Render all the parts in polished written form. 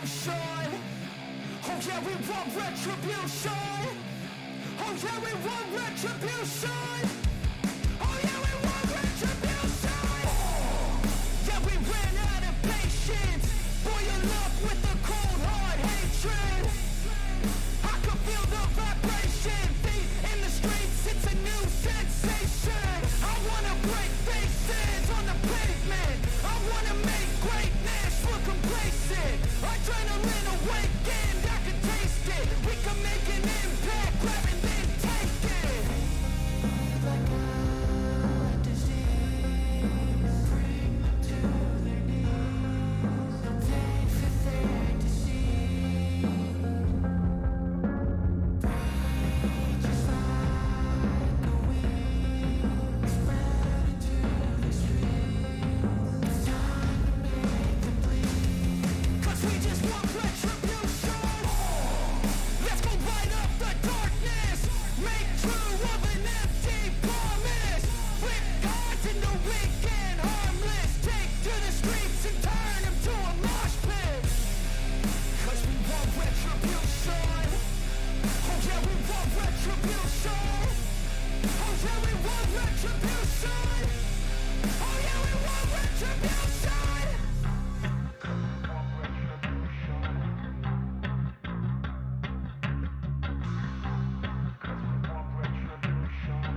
retribution. Oh yeah, we want retribution. Oh yeah, we want retribution. Oh yeah, we want retribution. Yeah, we ran out of patience. Boil up with the cold hard hatred. I can feel the vibration. Feet in the streets, it's a new sensation. I wanna break faces on the pavement. I wanna make greatness look complacent. Adrenaline awakened, I can taste it. We can make an impact, grab and then take it. Like a disease, bring them to their knees. Pain for their disease. Just like a weed, spread into the streets. Time to make them bleed. 'Cause we just want retribution. Let's go light up the darkness. Make true of an empty promise. Flip cards into weak and harmless. Take to the streets and turn them to a mosh pit. 'Cause we want retribution. Oh yeah, we want retribution. Oh yeah, we want retribution. Oh yeah, we want retribution.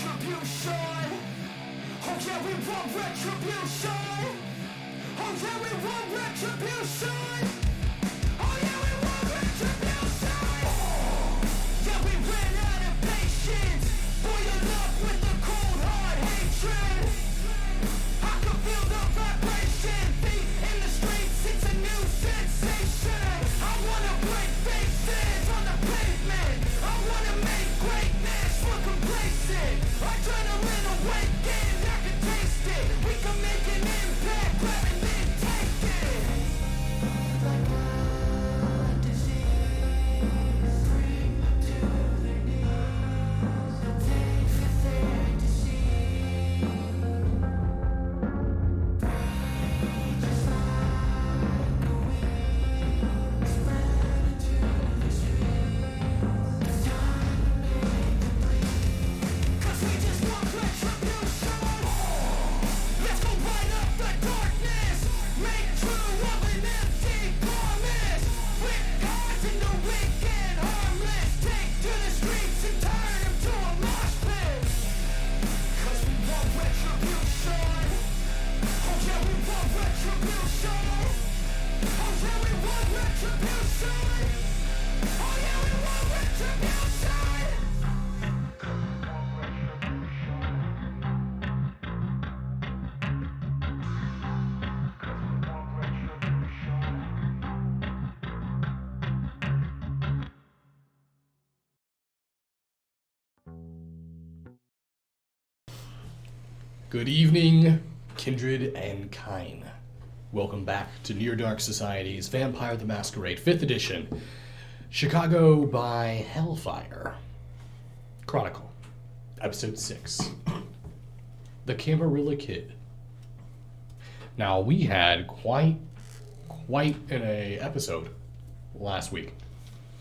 retribution. Oh yeah, we want retribution. Oh yeah, we want retribution. Oh yeah, we want retribution. Yeah, we ran out of patience. Boiled up with the cold hard hatred. I can feel the vibration. Feet in the streets, it's a new sensation. I wanna break faces on the pavement. I wanna make greatness look complacent. Adrenaline awakened, I can taste it. We can make an impact, grab and then take it. Like a disease, bring to their knees. Take for their disease. Just like a weed, spread to the streets. It's time to make them bleed. 'Cause we just want retribution. Let's go light up the darkness. Make true of an empty promise. With gods and the weak and harmless. Take to the streets and turn them to a mosh pit. 'Cause we want retribution. Oh yeah, we want retribution. Oh yeah, we want retribution. Oh yeah, we want retribution. Good evening, kindred and kine. Welcome back to Near Dark Society's Vampire the Masquerade 5th edition, Chicago by Hellfire. Chronicle, Episode 6, The Camarilla Kid. Now, we had quite an episode last week.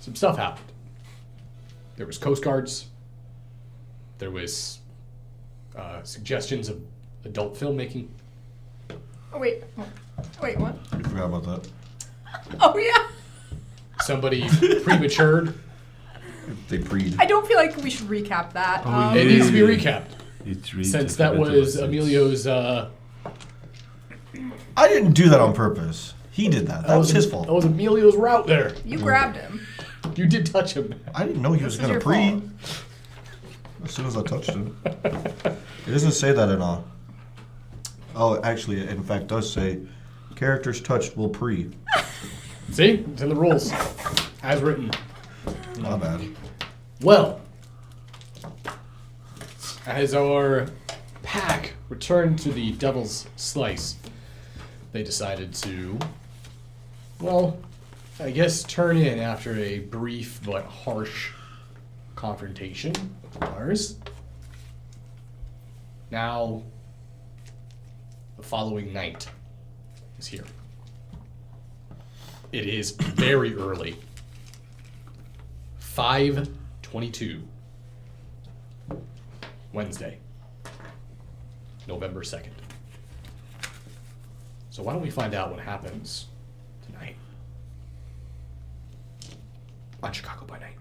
Some stuff happened. There was Coast Guards. There was suggestions of adult filmmaking. Oh, wait, what? I forgot about that. Oh, yeah. Somebody prematured. They preed. I don't feel like we should recap that. It needs to be recapped. It's Since that was Emilio's... I didn't do that on purpose. He did that. That was his fault. That was Emilio's route there. You grabbed him. You did touch him. I didn't know he was This is going to your pre. As soon as I touched him. It doesn't say that in all. Oh, actually, it in fact does say, characters touched will pre. See? It's in the rules. As written. Not bad. Well, as our pack returned to the Devil's Slice, they decided to, well, I guess turn in after a brief but harsh confrontation with Mars. Now, the following night is here. It is very early. 5:22. Wednesday, November 2nd. So why don't we find out what happens tonight on Chicago by Night.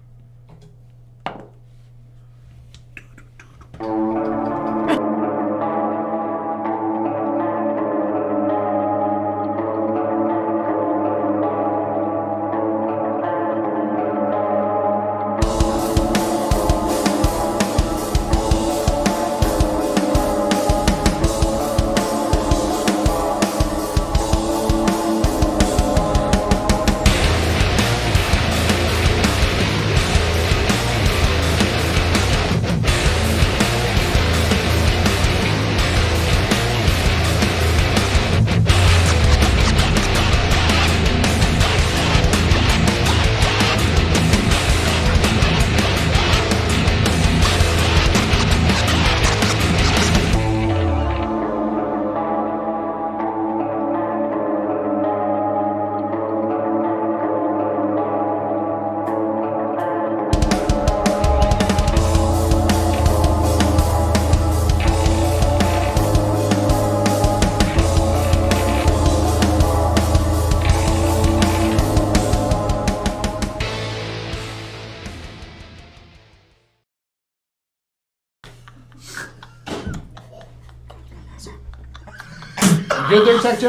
good there, Tech J?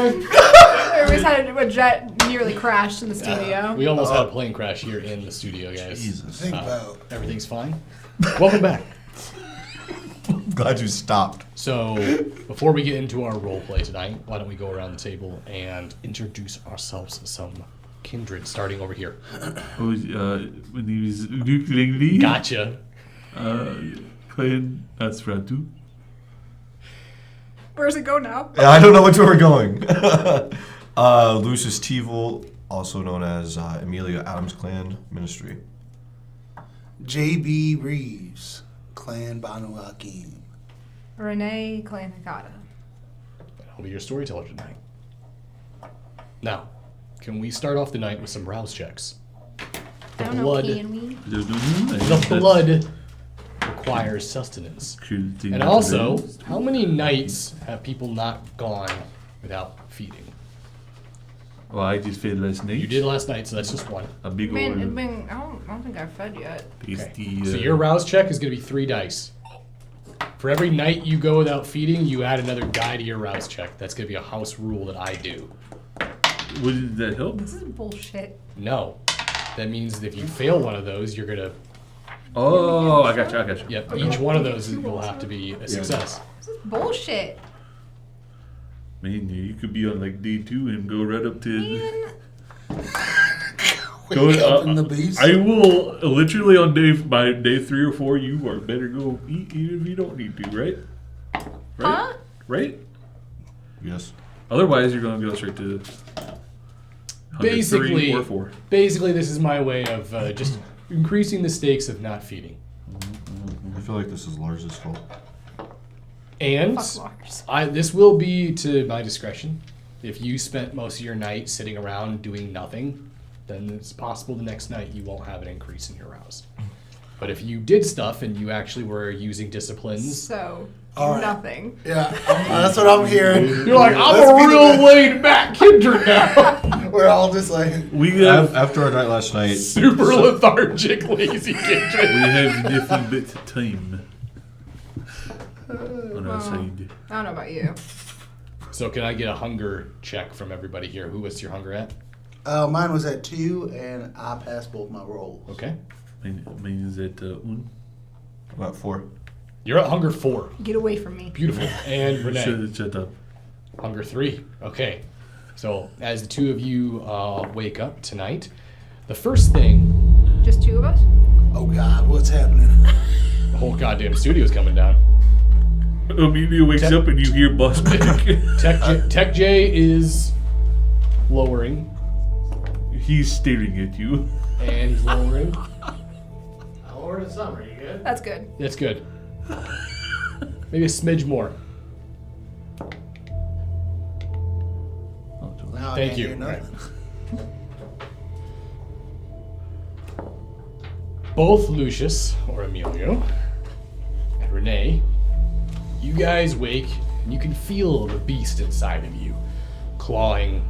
Everybody's had a jet nearly crashed in the studio. We almost had a plane crash here in the studio, guys. Jesus. Think about Everything's fine. Welcome back. I'm glad you stopped. So, before we get into our role play tonight, why don't we go around the table and introduce ourselves to some kindred, starting over here. Oh, my name is Luke Langley. Gotcha. Clan Asfratu. Where's it go now? Yeah, I don't know which way we're going. Lucius Teevil, also known as Amelia Adams Clan Ministry. J.B. Reeves, Clan Banu Hakim. Renee Clan Hagata. I'll be your storyteller tonight. Now, can we start off the night with some rouse checks? I don't blood. know, can we? The blood requires sustenance. And also, how many nights have people not gone without feeding? Well, I just fed last night. You did last night, so that's just one. A big Man, old I don't think I've fed yet. tasty. So your rouse check is going to be 3 dice. For every night you go without feeding, you add another die to your rouse check. That's going to be a house rule that I do. Wouldn't that help? This is bullshit. No. That means that if you fail one of those, you're going to... Oh, I got you. Yep, each one of those will have to be a success. This is bullshit. Man, you could be on like day 2 and go right up to. Man. Go Up in the beast. I will literally on by day 3 or 4. You are better go eat even if you don't need to, right? Right? Huh? Right? Yes. Otherwise, you're gonna go straight to. Basically, 3 or 4. basically, this is my way of just increasing the stakes of not feeding. I feel like this is Lars's fault. And Fuck Lars. this will be to my discretion. If you spent most of your night sitting around doing nothing, then it's possible the next night you won't have an increase in your rouse. But if you did stuff and you actually were using disciplines, So, All right. nothing. Yeah, that's what I'm hearing. you're like, Let's I'm a be real the- laid back kindred now. We're all just like, We have After our night last night, Super lethargic, lazy kindred. we have nothing but time on our side. I don't know about you. So can I get a hunger check from everybody here? Who was your hunger at? mine was at 2, and I passed both my rolls. Okay. Mine is at un. about 4. You're at hunger 4. Get away from me. Beautiful. And Renee, Shut up. hunger 3. Okay. So as the two of you wake up tonight, the first thing, Just 2 of us? Oh God, what's happening? the whole goddamn studio's coming down. Amelia wakes up and you hear bus back. Tech J is lowering, He's staring at you. and he's lowering. That's good. That's good. Maybe a smidge more. Now I Thank can't you. hear nothing. Both Lucius, or Emilio, and Renee, you guys wake and you can feel the beast inside of you clawing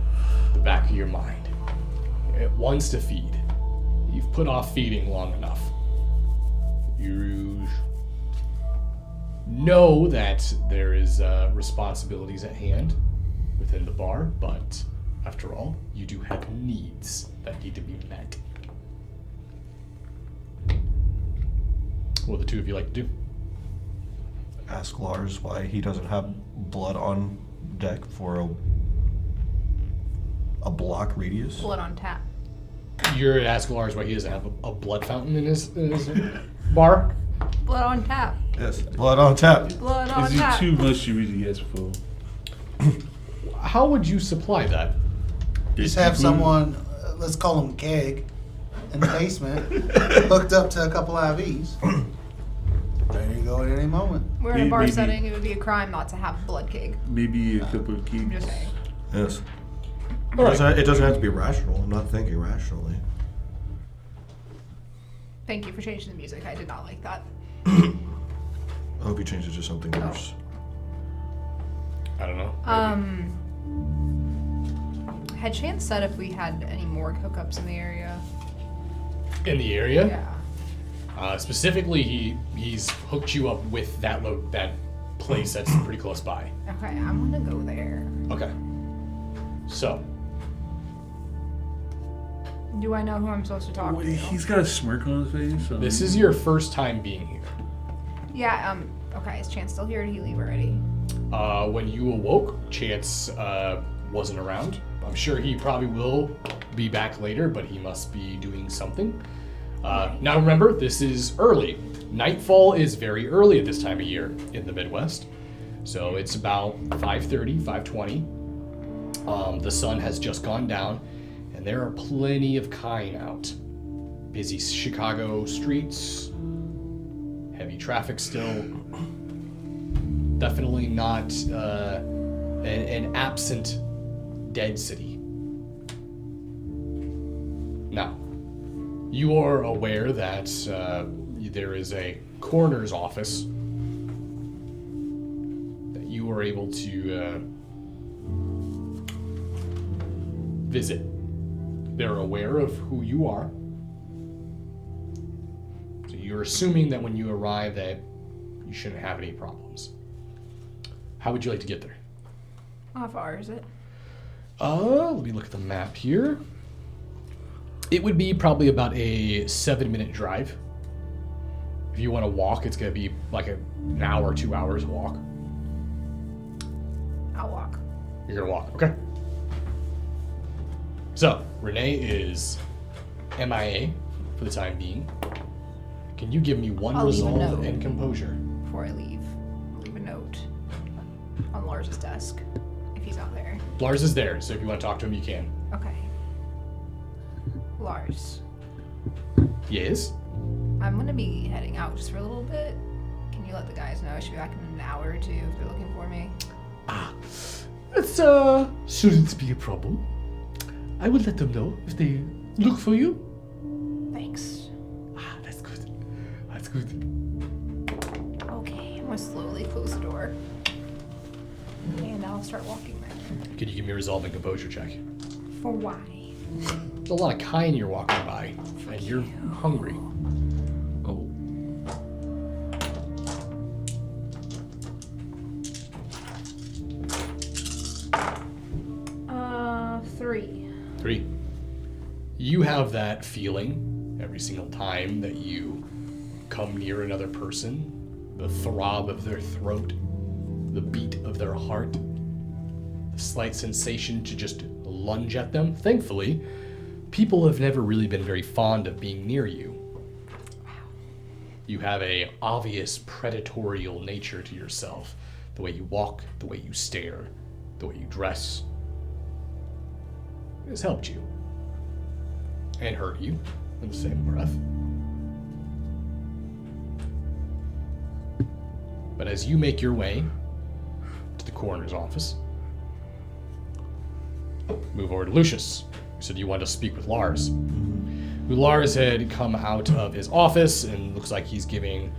the back of your mind. It wants to feed. You've put off feeding long enough. You know that there is responsibilities at hand within the bar, but after all, you do have needs that need to be met. What would the two of you like to do? Ask Lars why he doesn't have blood on deck for a block radius. Blood on tap. You're asking Lars why he doesn't have a blood fountain in his bar? Blood on tap. Yes, blood on tap. Blood on Is it tap. too much you really ask for? How would you supply that? Just have someone, let's call him Keg, in the basement, hooked up to a couple IVs. Ready to go at any moment. We're in a bar Maybe. setting. It would be a crime not to have a blood cake. Maybe a couple of I'm cakes. just saying. Yes. All right. It doesn't have to be rational. I'm not thinking rationally. Thank you for changing the music. I did not like that. I hope you change it to something worse. I don't know. Had Chance said if we had any morgue hookups in the area? In the area? Yeah. Specifically, he's hooked you up with that place that's pretty close by. Okay, I'm gonna go there. Okay. So, Do I know who I'm supposed to talk to? He's got a smirk on his face. So. this is your first time being here. Yeah, okay, is Chance still here or did he leave already? When you awoke, Chance wasn't around. I'm sure he probably will be back later, but he must be doing something. Now remember, this is early. Nightfall is very early at this time of year in the Midwest. So it's about 5:30, 5:20. The sun has just gone down, and there are plenty of kine out. Busy Chicago streets, heavy traffic still. Definitely not an absent dead city. Now, you are aware that there is a coroner's office that you are able to visit. They're aware of who you are. So you're assuming that when you arrive that you shouldn't have any problems. How would you like to get there? How far is it? Let me look at the map here. It would be probably about a 7-minute drive. If you want to walk, it's going to be like an hour, 2 hours walk. I'll walk. You're going to walk, okay? So, Renee is MIA for the time being. Can you give me one I'll leave a resolve note. and composure? Before I leave, leave a note on Lars's desk if he's out there. Lars is there, so if you want to talk to him, you can. Okay. Lars, Yes? I'm gonna be heading out just for a little bit. Can you let the guys know I should be back in an hour or two if they're looking for me? That shouldn't be a problem. I will let them know if they look for you. Thanks. That's good. That's good. Okay, I'm gonna slowly close the door. And I'll start walking then. Can you give me a resolve and composure check? For why? There's a lot of kine you're walking by, and you're hungry. Oh. 3. 3. You have that feeling every single time that you come near another person. The throb of their throat, the beat of their heart, the slight sensation to just lunge at them. Thankfully, people have never really been very fond of being near you. You have a obvious predatorial nature to yourself. The way you walk, the way you stare, the way you dress. It has helped you. And hurt you in the same breath. But as you make your way to the coroner's office, move over to Lucius. You said you wanted to speak with Lars. Lars had come out of his office and looks like he's giving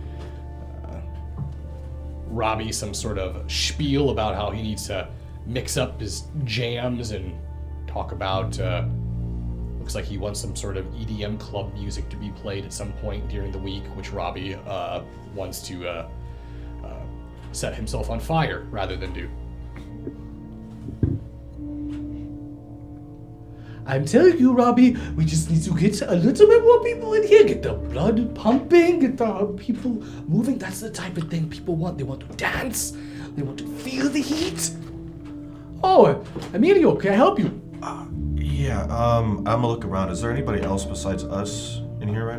Robbie some sort of spiel about how he needs to mix up his jams and talk about, looks like he wants some sort of EDM club music to be played at some point during the week, which Robbie wants to set himself on fire rather than do. I'm telling you, Robbie, we just need to get a little bit more people in here, get the blood pumping, get the people moving. That's the type of thing people want. They want to dance. They want to feel the heat. Oh, Emilio, can I help you? Yeah, I'm gonna look around. Is there anybody else besides us in here right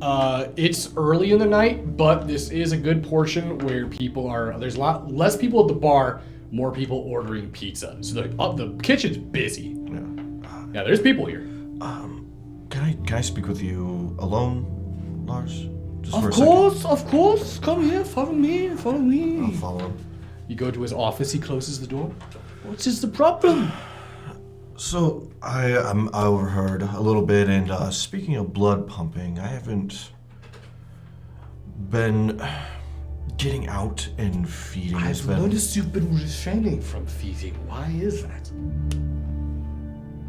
now? It's early in the night, but this is a good portion where people are, there's a lot less people at the bar, more people ordering pizza. So the kitchen's busy. Yeah, there's people here. Can I speak with you alone, Lars? Just for a Of course. Come here, follow me. second. I'll follow him. You go to his office, he closes the door. What is the problem? So I overheard a little bit, and speaking of blood pumping, I haven't been getting out and feeding. It's I've been- noticed you've been refraining from feeding. Why is that?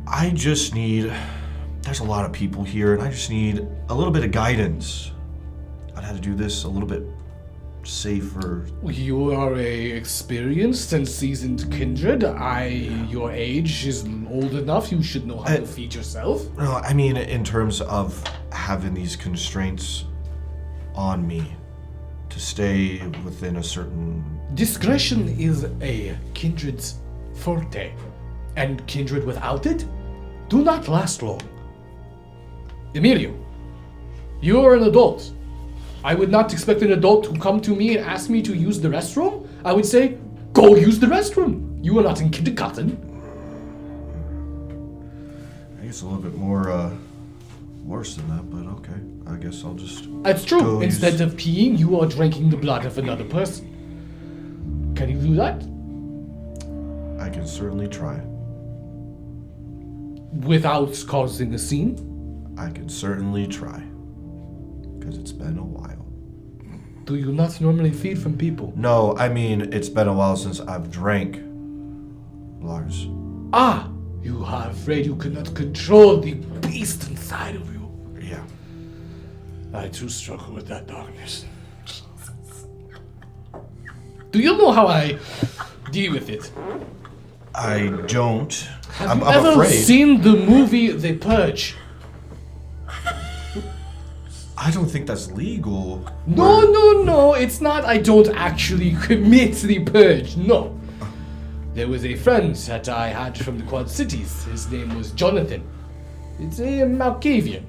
I just need. There's a lot of people here, and I just need a little bit of guidance on how to do this a little bit safer. You are a experienced and seasoned kindred. Your age is old enough. You should know how to feed yourself. No, I mean in terms of having these constraints on me to stay within a certain. Discretion is a kindred's forte, and kindred without it do not last long. Emilio, you are an adult. I would not expect an adult to come to me and ask me to use the restroom. I would say, go use the restroom. You are not in kindergarten. I guess a little bit more worse than that, but okay. I guess I'll just. That's true. go Instead use- of peeing, you are drinking the blood of another person. Can you do that? I can certainly try. Without causing a scene? I can certainly try. Because it's been a while. Do you not normally feed from people? No, I mean, it's been a while since I've drank, Lars. Ah! You are afraid you cannot control the beast inside of you. Yeah. I too struggle with that darkness. Do you know how I deal with it? I don't. Have I'm you ever afraid. seen the movie The Purge? I don't think that's legal. No, it's not. I don't actually commit the purge, no. There was a friend that I had from the Quad Cities. His name was Jonathan. It's a Malkavian.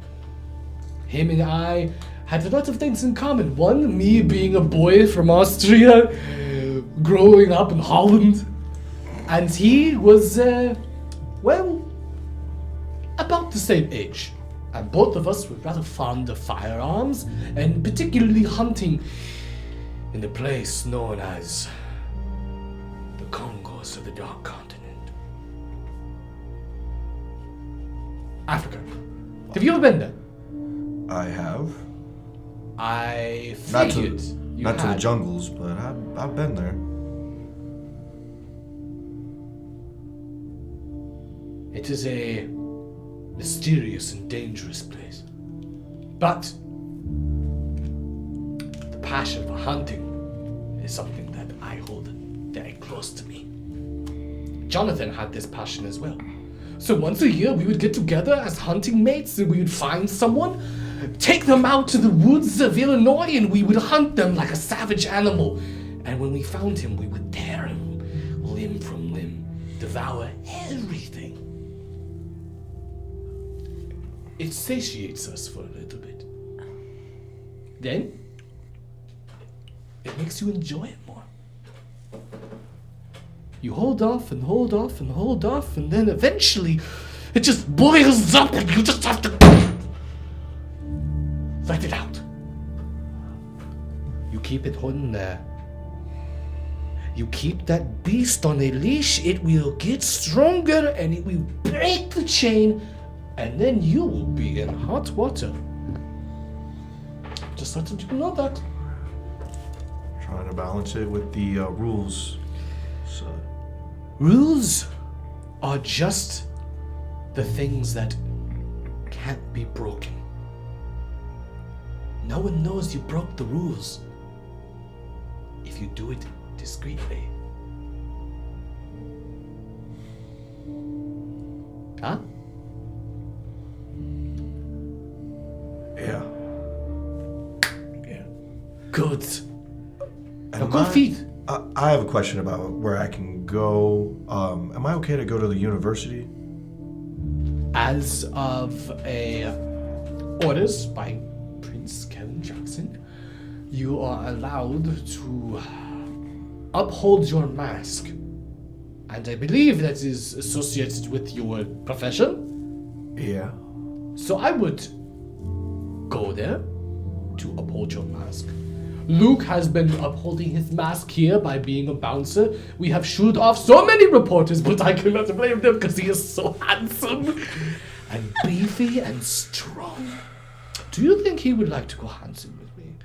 Him and I had a lot of things in common. One, me being a boy from Austria, growing up in Holland. And he was, about the same age. And both of us were rather fond of firearms, and particularly hunting in the place known as the Congos of the Dark Continent. Africa. Have you ever been there? I have. I Not figured to, you not to the had. jungles, but I've been there. It is a mysterious and dangerous place. But the passion for hunting is something that I hold very close to me. Jonathan had this passion as well. So once a year we would get together as hunting mates and we would find someone, take them out to the woods of Illinois, and we would hunt them like a savage animal. And when we found him, we would tear him limb from limb, devour everything. It satiates us for a little bit. Then, it makes you enjoy it more. You hold off and hold off and hold off, and then eventually it just boils up and you just have to let it out. You keep it on there. You keep that beast on a leash, it will get stronger and it will break the chain, and then you will be in hot water. Just letting you know that. Trying to balance it with the rules. So. Rules are just the things that can't be broken. No one knows you broke the rules if you do it discreetly. Huh? Yeah. Yeah. Good. Now Am go I- feed. I have a question about where I can go. Am I okay to go to the university? As of orders by Prince Kevin Jackson, you are allowed to uphold your mask. And I believe that is associated with your profession. Yeah. So I would go there to uphold your mask. Luke has been upholding his mask here by being a bouncer. We have shooed off so many reporters, but I cannot blame them because he is so handsome and beefy and strong. Do you think he would like to go hunting with me?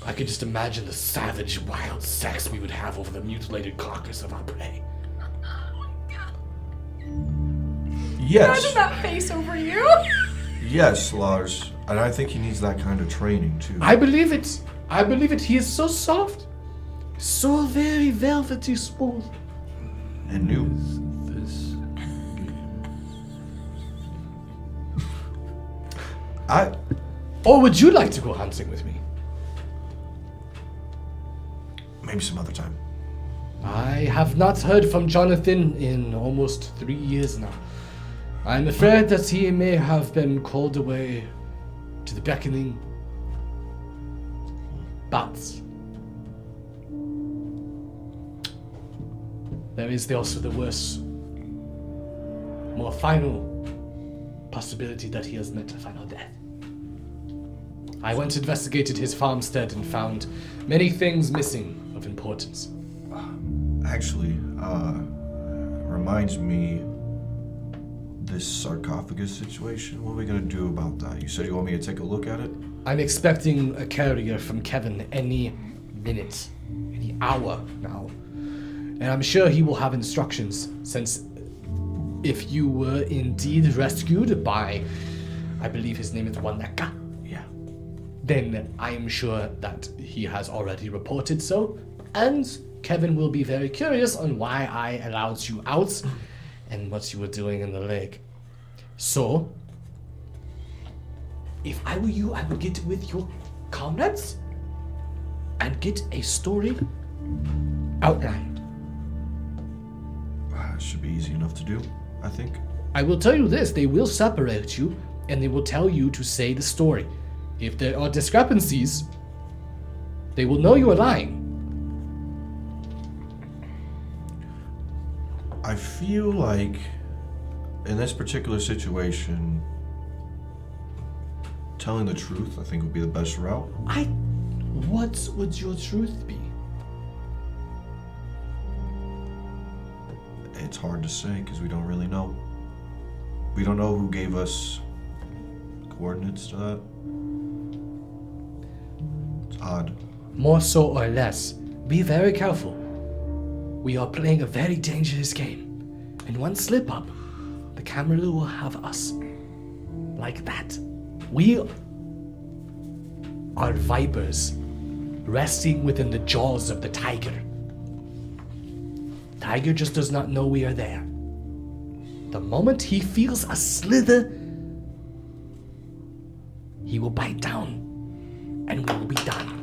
I could just imagine the savage, wild sex we would have over the mutilated carcass of our prey. Yes. Imagine that face over you. Yes, Lars. And I think he needs that kind of training too. I believe it. I believe it. He is so soft. So very velvety smooth. And new. This Or would you like to go hunting with me? Maybe some other time. I have not heard from Jonathan in almost 3 years now. I'm afraid that he may have been called away to the beckoning. But there is also the worse, more final possibility that he has met a final death. I once investigated his farmstead and found many things missing of importance. Actually, reminds me, this sarcophagus situation, what are we gonna do about that? You said you want me to take a look at it? I'm expecting a courier from Kevin any minute, any hour now. And I'm sure he will have instructions, since if you were indeed rescued by, I believe his name is Wanaka, Yeah. then I am sure that he has already reported so, and Kevin will be very curious on why I allowed you out and what you were doing in the lake. So, if I were you, I would get with your comrades and get a story outlined. It should be easy enough to do, I think. I will tell you this, they will separate you and they will tell you to say the story. If there are discrepancies, they will know you are lying. I feel like in this particular situation, telling the truth, I think, would be the best route. What would your truth be? It's hard to say because we don't really know. We don't know who gave us coordinates to that. It's odd. More so or less, be very careful. We are playing a very dangerous game. And one slip up, the Camarilla will have us. Like that. We are vipers resting within the jaws of the tiger. Tiger just does not know we are there. The moment he feels a slither, he will bite down, and we will be done.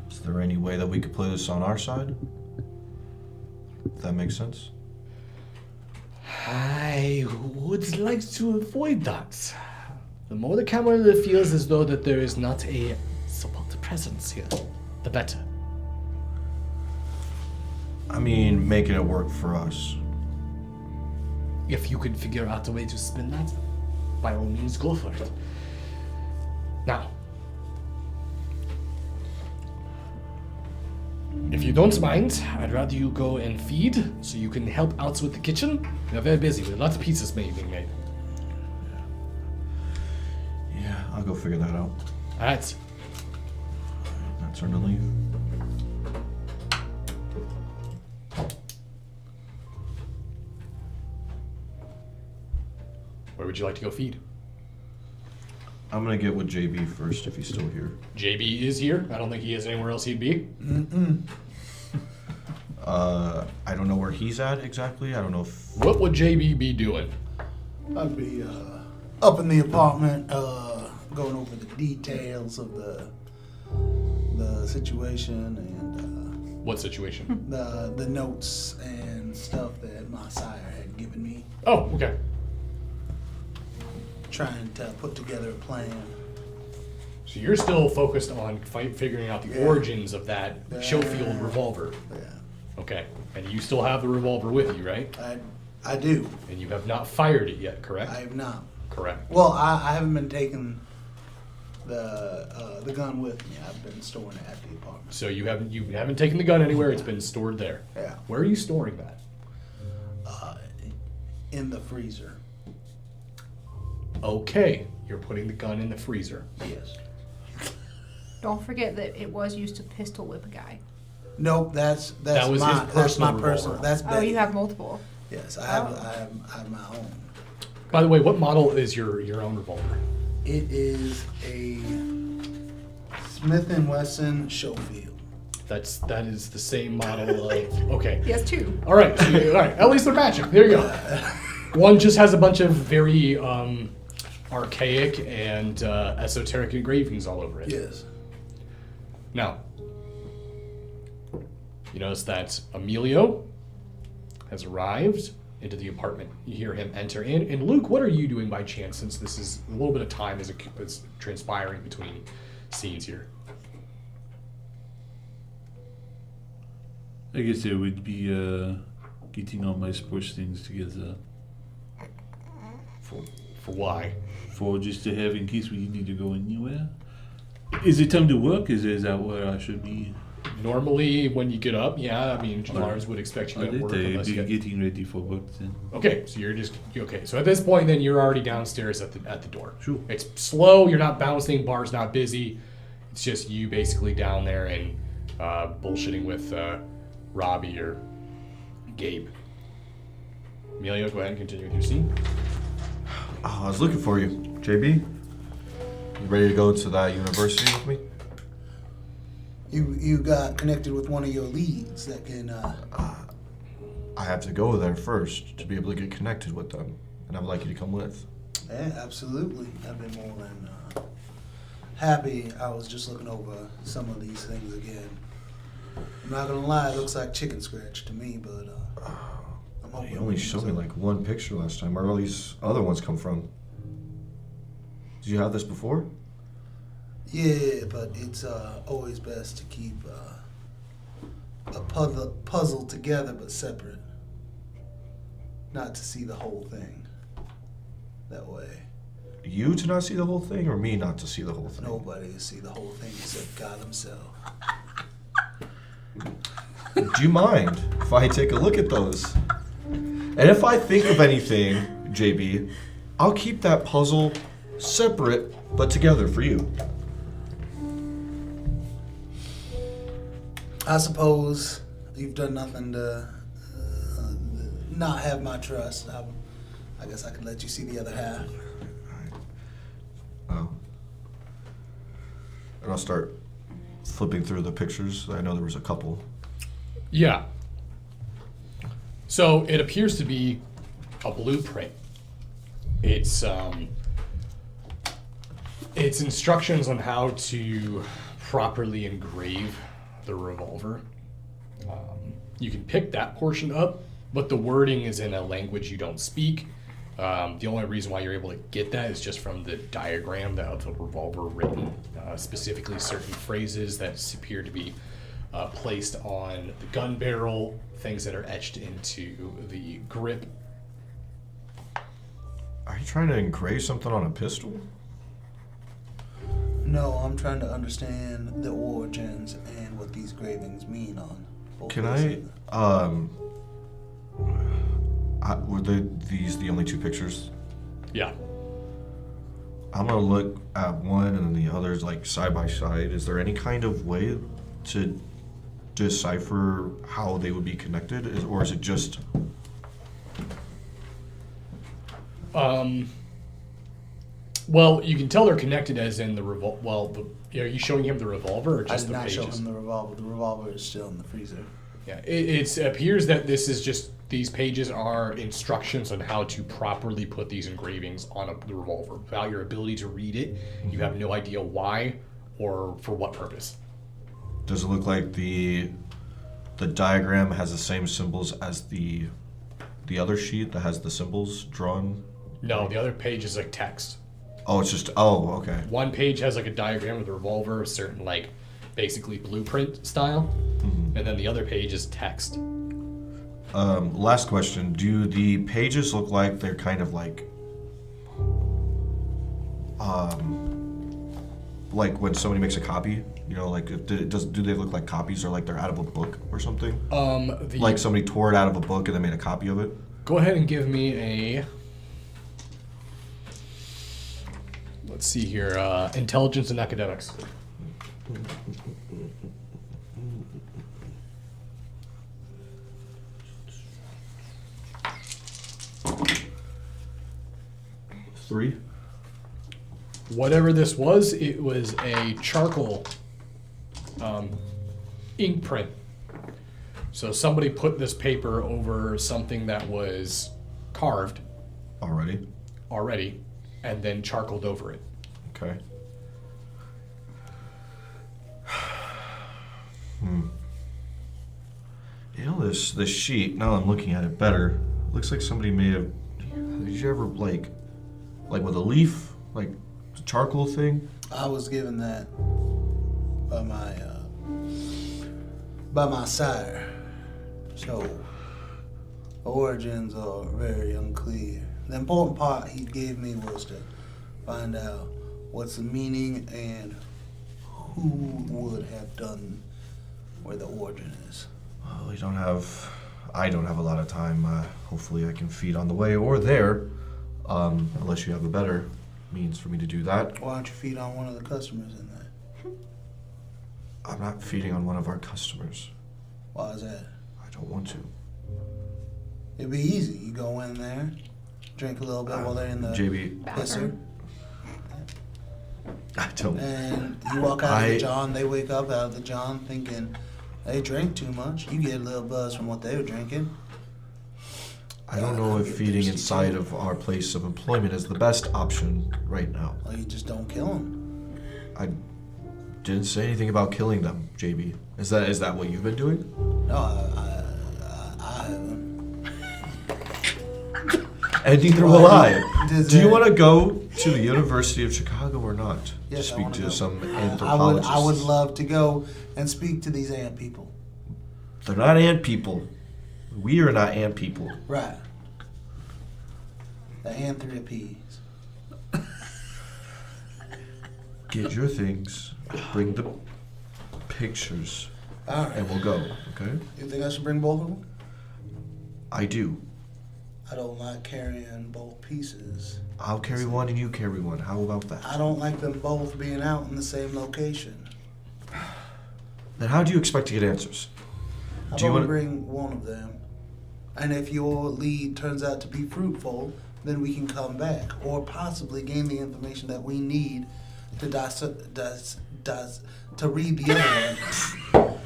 Is there any way that we could play this on our side? If that makes sense. I would like to avoid that. The more the Camarilla feels as though that there is not a support presence here, the better. I mean, making it work for us. If you could figure out a way to spin that, by all means, go for it. Now, if you don't mind, I'd rather you go and feed so you can help out with the kitchen. We're very busy with lots of pizzas being made. Yeah, I'll go figure that out. Alright. Now turn to leave. Where would you like to go feed? I'm gonna get with JB first if he's still here. JB is here. I don't think he is anywhere else he'd be. I don't know where he's at exactly. I don't know if... What would JB be doing? I'd be up in the apartment, going over the details of the situation and What situation? the notes and stuff that my sire had given me. Oh, okay. Trying to put together a plan. So you're still focused on figuring out the Yeah. origins of that Schofield revolver. Yeah, Okay. And you still have the revolver with you, right? I do. And you have not fired it yet, correct? I have not. Correct. Well, I haven't been taking the gun with me. I've been storing it at the apartment. So you haven't taken the gun anywhere. It's been stored there. Yeah. Where are you storing that? In the freezer. Okay. You're putting the gun in the freezer. Yes. Don't forget that it was used to pistol whip a guy. Nope, that's That was my his personal that's my personal. revolver. That's Oh, Betty. you have multiple. Yes, I have my own. By the way, what model is your own revolver? It is a Smith & Wesson Schofield. That is the same model of. Okay. He has two. All right. So all right. At least they're matching. There you go. One just has a bunch of very archaic and esoteric engravings all over it. Yes. Now, you notice that Emilio has arrived into the apartment. You hear him enter in. And Luke, what are you doing by chance, since this is a little bit of time is transpiring between scenes here? I guess I would be getting all my sports things together For why? for just to have in case we need to go anywhere. Is it time to work? Is that where I should be? Normally, when you get up, yeah, I mean, Lars would expect you I to did work be unless you get... getting ready for work then. Okay, so okay. So at this point, then you're already downstairs at the door. Sure. It's slow. You're not bouncing. Bar's not busy. It's just you basically down there and bullshitting with Robbie or Gabe. Emilio, go ahead and continue with your scene. Oh, I was looking for you, JB. You ready to go to that university with me? You got connected with one of your leads that can. I have to go there first to be able to get connected with them, and I would like you to come with. Yeah, absolutely. I've been more than happy. I was just looking over some of these things again. I'm not gonna lie, it looks like chicken scratch to me, but I'm hoping. You only showed me like one picture last time. Where all these other ones come from? Did you have this before? Yeah, but it's always best to keep a puzzle together but separate. Not to see the whole thing that way. You to not see the whole thing, or me not to see the whole thing? Nobody will see the whole thing except God himself. Do you mind if I take a look at those? And if I think of anything, JB, I'll keep that puzzle separate but together for you. I suppose you've done nothing to not have my trust. I guess I can let you see the other half. Oh. And I'll start flipping through the pictures. I know there was a couple. Yeah. So it appears to be a blueprint. It's instructions on how to properly engrave the revolver. You can pick that portion up, but the wording is in a language you don't speak. The only reason why you're able to get that is just from the diagram of the revolver written, specifically certain phrases that appear to be placed on the gun barrel, things that are etched into the grip. Are you trying to engrave something on a pistol? No, I'm trying to understand the origins and what these engravings mean on both Can sides. Were these the only two pictures? Yeah. I'm gonna look at one and then the others like side by side. Is there any kind of way to decipher how they would be connected, or is it just? Well, you can tell they're connected as in the revolver. Well, are you showing him the revolver or I just did the not pages? show him the revolver. The revolver is still in the freezer. Yeah, it appears that this is just, these pages are instructions on how to properly put these engravings on the revolver. Without your ability to read it, you have no idea why or for what purpose. Does it look like the diagram has the same symbols as the other sheet that has the symbols drawn? No, the other page is like text. Oh, it's just, oh, okay. One page has like a diagram of the revolver, a certain like basically blueprint style, and then the other page is text. Last question. Do the pages look like they're kind of like when somebody makes a copy? You know, like do they look like copies or like they're out of a book or something? Like somebody tore it out of a book and they made a copy of it? Go ahead and give me a, let's see here, intelligence and academics. 3. Whatever this was, it was a charcoal ink print. So somebody put this paper over something that was carved already, and then charcoaled over it. Okay. You know, this sheet, now I'm looking at it better, looks like somebody may have... Did you ever, like with a leaf? Like, the charcoal thing? I was given that by my sire. So, origins are very unclear. The important part he gave me was to find out what's the meaning and who would have done where the origin is. Well, I don't have a lot of time. Hopefully I can feed on the way or there, unless you have a better means for me to do that. Why don't you feed on one of the customers in there? I'm not feeding on one of our customers. Why is that? I don't want to. It'd be easy. You go in there, drink a little bit while they're in the JB, pisser, I don't. and you walk out of the John. They wake up out of the John thinking they drank too much. You get a little buzz from what they were drinking. I don't know if feeding inside of our place of employment is the best option right now. Well, you just don't kill them. I didn't say anything about killing them, JB. Is that what you've been doing? No, I haven't. And neither will I. Does Do you that- want to go to the University of Chicago or not? Yes, to I speak wanna to go. some I anthropologists. would love to go and speak to these ant people. They're not ant people. We are not ant people. Right. The anthropes. Get your things, bring the pictures, All right. and we'll go, okay? You think I should bring both of them? I do. I don't like carrying both pieces. I'll carry one and you carry one. How about that? I don't like them both being out in the same location. Then how do you expect to get answers? How Do you about we wanna- bring one of them? And if your lead turns out to be fruitful, then we can come back or possibly gain the information that we need to to read the other one.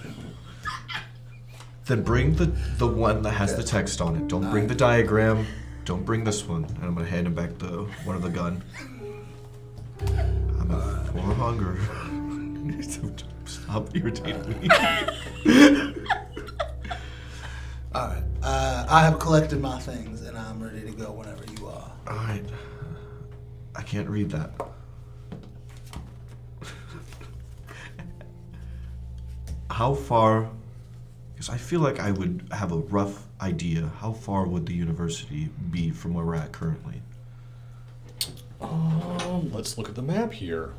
Then bring the one that has the text on it. Don't bring the diagram. Don't bring this one. And I'm gonna hand him back the one of the gun. I'm at for hunger. Stop irritating me. All right. I have collected my things and I'm ready to go whenever you are. Alright. I can't read that. How far... Because I feel like I would have a rough idea. How far would the university be from where we're at currently? Let's look at the map here.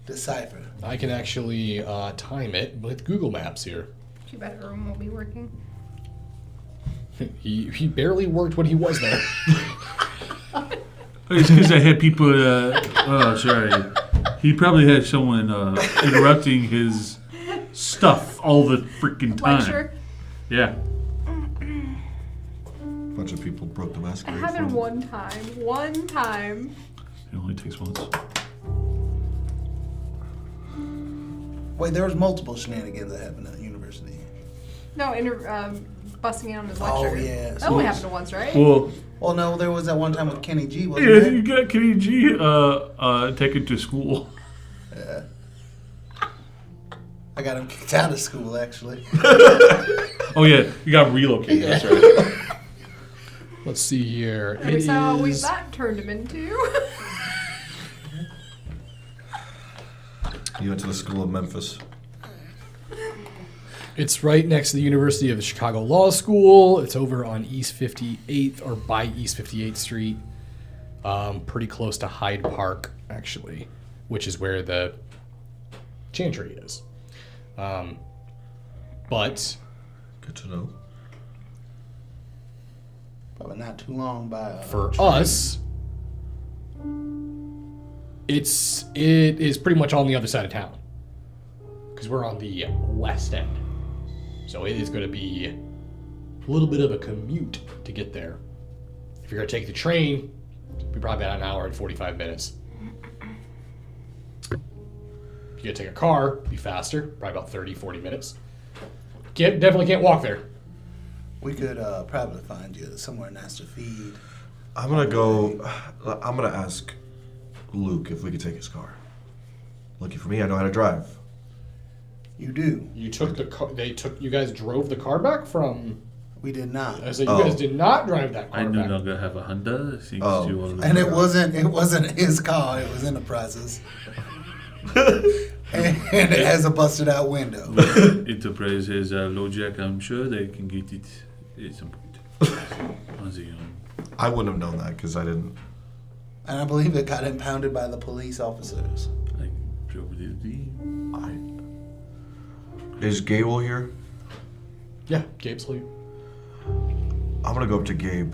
Decipher. I can actually time it with Google Maps here. Too bad Erwin won't be working. He barely worked when he was there. It's because I had people. Oh, sorry. He probably had someone interrupting his stuff all the freaking time. Lecture. Yeah. Bunch of people broke the It masquerade. happened for one time. One time. It only takes once. Wait, there was multiple shenanigans that happened at the university. No, busting in on his Oh, lecture. yeah. That only happened once, right? Well, Well, no, there was that one time with Kenny G, wasn't yeah, there? you got Kenny G taken to school. Yeah. I got him kicked out of school, actually. Oh yeah, you got relocated. That's right. Let's see here. And we It saw what is- that turned him into. You went to the School of Memphis. It's right next to the University of Chicago Law School. It's over on East 58th or by East 58th Street. Pretty close to Hyde Park, actually, which is where the chantry is. But Good to know. Probably not too long by. for us, it is pretty much on the other side of town because we're on the west end. So it is going to be a little bit of a commute to get there. If you're going to take the train, it'll be probably about an hour and 45 minutes. If you're going to take a car, it'll be faster, probably about 30, 40 minutes. Definitely can't walk there. We could probably find you somewhere nice to feed. I'm gonna ask Luke if we could take his car. Lucky for me, I know how to drive. You do. You took the car. You guys drove the car back from. We did not. I said you guys did not drive that car I no back. longer have a Honda. Thanks Oh. to all of And the- it wasn't his car. It was Enterprise's. and it has a busted out window. Enterprise has a low jack. I'm sure they can get it at some point. On the, I wouldn't have known that because I didn't. And I believe it got impounded by the police officers. I probably Is Gable here? Yeah, Gabe's here. I'm gonna go up to Gabe.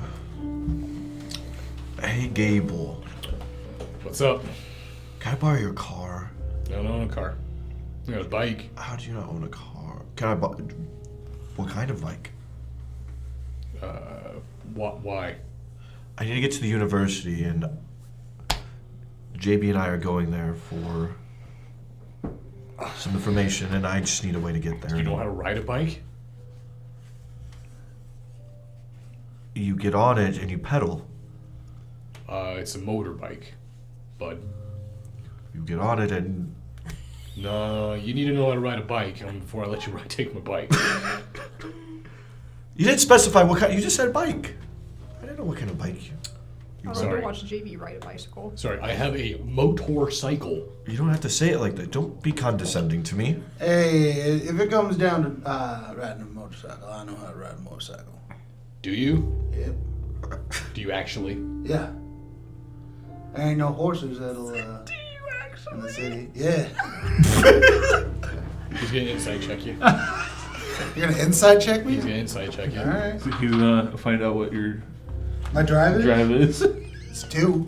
Hey, Gable. What's up? Can I borrow your car? I don't own a car. I got a bike. How do you not own a car? Can I buy? What kind of bike? Why? I need to get to the university, and JB and I are going there for some information, and I just need a way to get there. Do you know how to ride a bike? You get on it and you pedal. It's a motorbike, bud. You get on it and No, you need to know how to ride a bike before I let you take my bike. you didn't specify what kind. You just said bike. I didn't know what kind of bike. I'd Sorry. rather watch JB ride a bicycle. Sorry, I have a motorcycle. You don't have to say it like that. Don't be condescending to me. Hey, if it comes down to riding a motorcycle, I know how to ride a motorcycle. Do you? Yep. Do you actually? Yeah. There ain't no horses that'll in the city. Yeah. He's gonna insight check you. You're gonna inside check me? He's gonna insight check you. All right. So you find out what your My drive drive is. It's 2.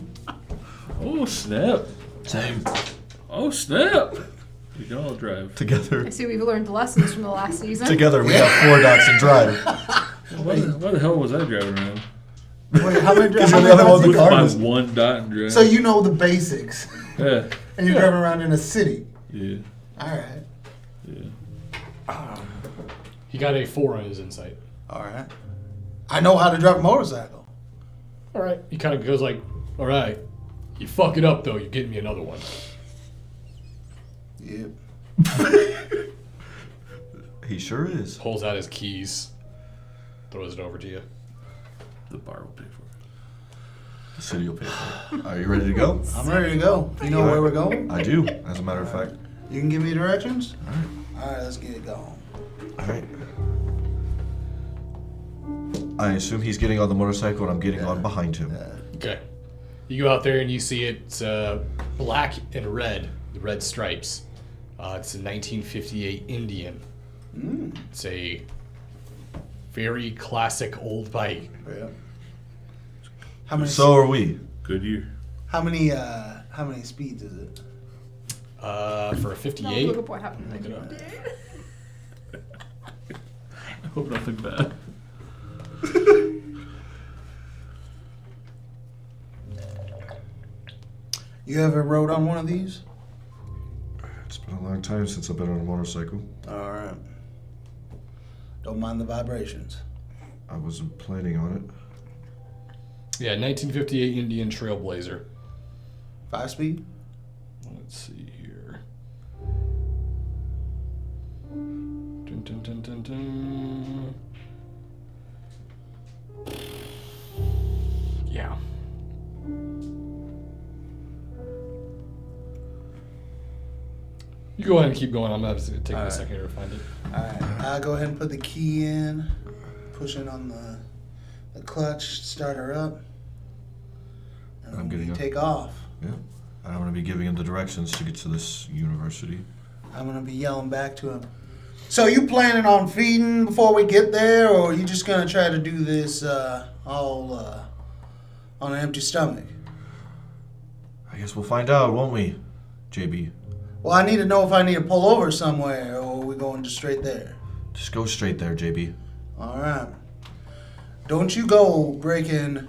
Oh snap! Same. Oh snap! We can all drive. Together. I see we've learned lessons from the last season. Together we have 4 dots and drive. Why the hell was I driving around? Wait, how many Because you're the other one with the With my cars. one dot and drive. So you know the basics, Yeah. and you're driving around in a city. Yeah. All right. Yeah. He got a 4 on his insight. All right. I know how to drive a motorcycle. All right. He kind of goes like, all right, you fuck it up though, you're getting me another one. Yep. He sure is. Pulls out his keys, throws it over to you. The bar will pay for it. The city will pay for it. Are you ready to go? I'm ready to go. You know where we're going? I do, as a matter of fact. You can give me directions? All right. All right, let's get it going. All right. I assume he's getting on the motorcycle and I'm getting on behind him. Okay. You go out there and you see it's black and red, the red stripes. It's a 1958 Indian. It's a very classic old bike. Yeah. How many? So are we. Good year. How many speeds is it? For a No, 58, look up what happened. Look it up. I hope nothing bad. You ever rode on one of these? It's been a long time since I've been on a motorcycle. All right. Don't mind the vibrations. I wasn't planning on it. Yeah, 1958 Indian Trailblazer. 5-speed? Let's see here. Dun, dun, dun, dun, dun. Yeah. You go ahead and keep going. I'm gonna have to take All a right. second here to find it. All right. I'll go ahead and put the key in. Push it on the clutch. Start her up. And I'm then getting we up. take off. Yeah. I'm going to be giving him the directions to get to this university. I'm gonna be yelling back to him. So you planning on feeding before we get there, or are you just gonna try to do this all on an empty stomach? I guess we'll find out, won't we, JB? Well, I need to know if I need to pull over somewhere, or are we going just straight there? Just go straight there, JB. All right. Don't you go breaking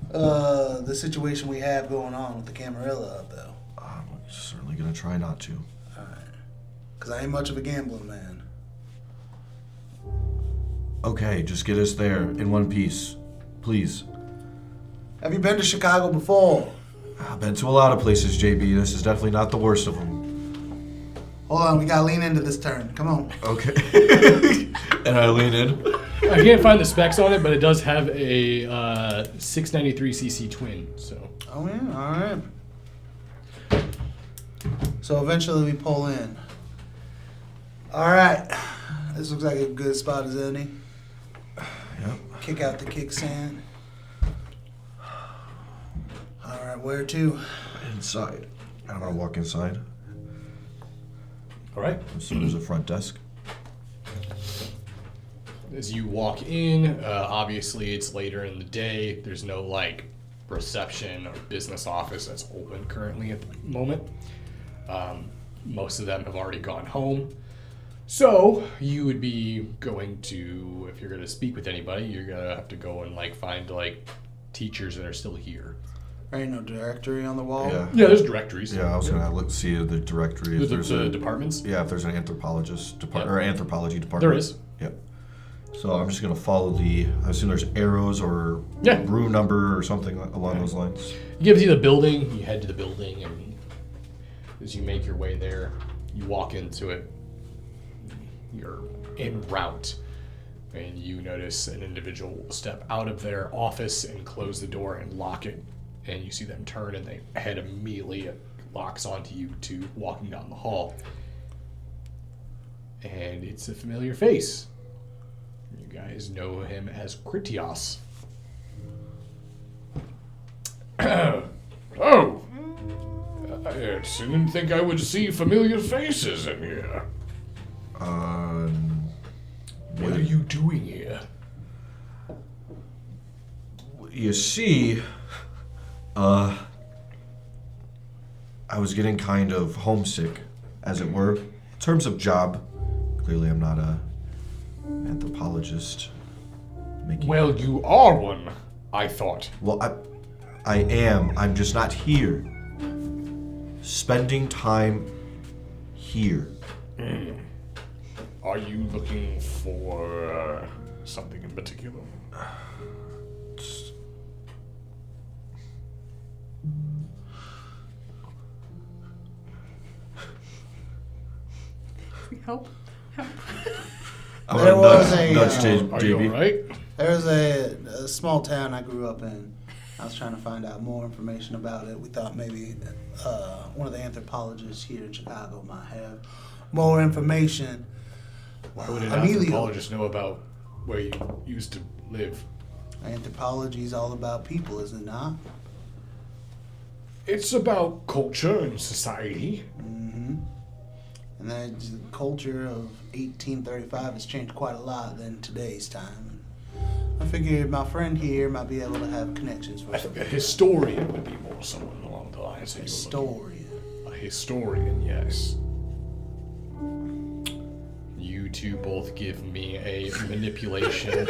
the situation we have going on with the Camarilla up, though. I'm certainly gonna try not to. Because I ain't much of a gambling man. Okay, just get us there in one piece, please. Have you been to Chicago before? I've been to a lot of places, JB. This is definitely not the worst of them. Hold on, we gotta lean into this turn. Come on. Okay. And I lean in. I can't find the specs on it, but it does have a 693cc twin. So. Oh yeah, all right. So eventually we pull in. All right, this looks like a good spot as any. Yep. Kick out the kickstand. All right, where to? Inside. I'm gonna walk inside. All right. So there's a front desk. As you walk in, obviously it's later in the day. There's no like reception or business office that's open currently at the moment. Most of them have already gone home. So you would be going to, if you're going to speak with anybody, you're going to have to go and like find like teachers that are still here. There ain't no directory on the wall. Yeah. Yeah, there's directories. Yeah, I was gonna see the directory. If there's The a departments. yeah, if there's an anthropologist Yeah. or anthropology department. There is. Yep. So I'm just gonna follow I assume there's arrows or Yeah. room number or something along those lines. It gives you the building. You head to the building, and as you make your way there, you walk into it. You're en route, and you notice an individual step out of their office and close the door and lock it. And you see them turn, and they head immediately. It locks onto you two walking down the hall. And it's a familiar face. You guys know him as Critias. Oh! I didn't think I would see familiar faces in here. What are you doing here? You see, I was getting kind of homesick, as it were. In terms of job, clearly I'm not a anthropologist. Well, you are one, I thought. Well, I am. I'm just not here. Spending time here. Are you looking for something in particular? Help. I'm There gonna was nudge a, Are you JB. alright? There's a small town I grew up in. I was trying to find out more information about it. We thought maybe one of the anthropologists here in Chicago might have more information. Why would an Emilio. anthropologist know about where you used to live? Anthropology is all about people, is it not? It's about culture and society. And the culture of 1835 has changed quite a lot than today's time. I figured my friend here might be able to have connections I with think a historian would be more someone along the lines that a you were story. looking. A historian, yes. You two both give me a manipulation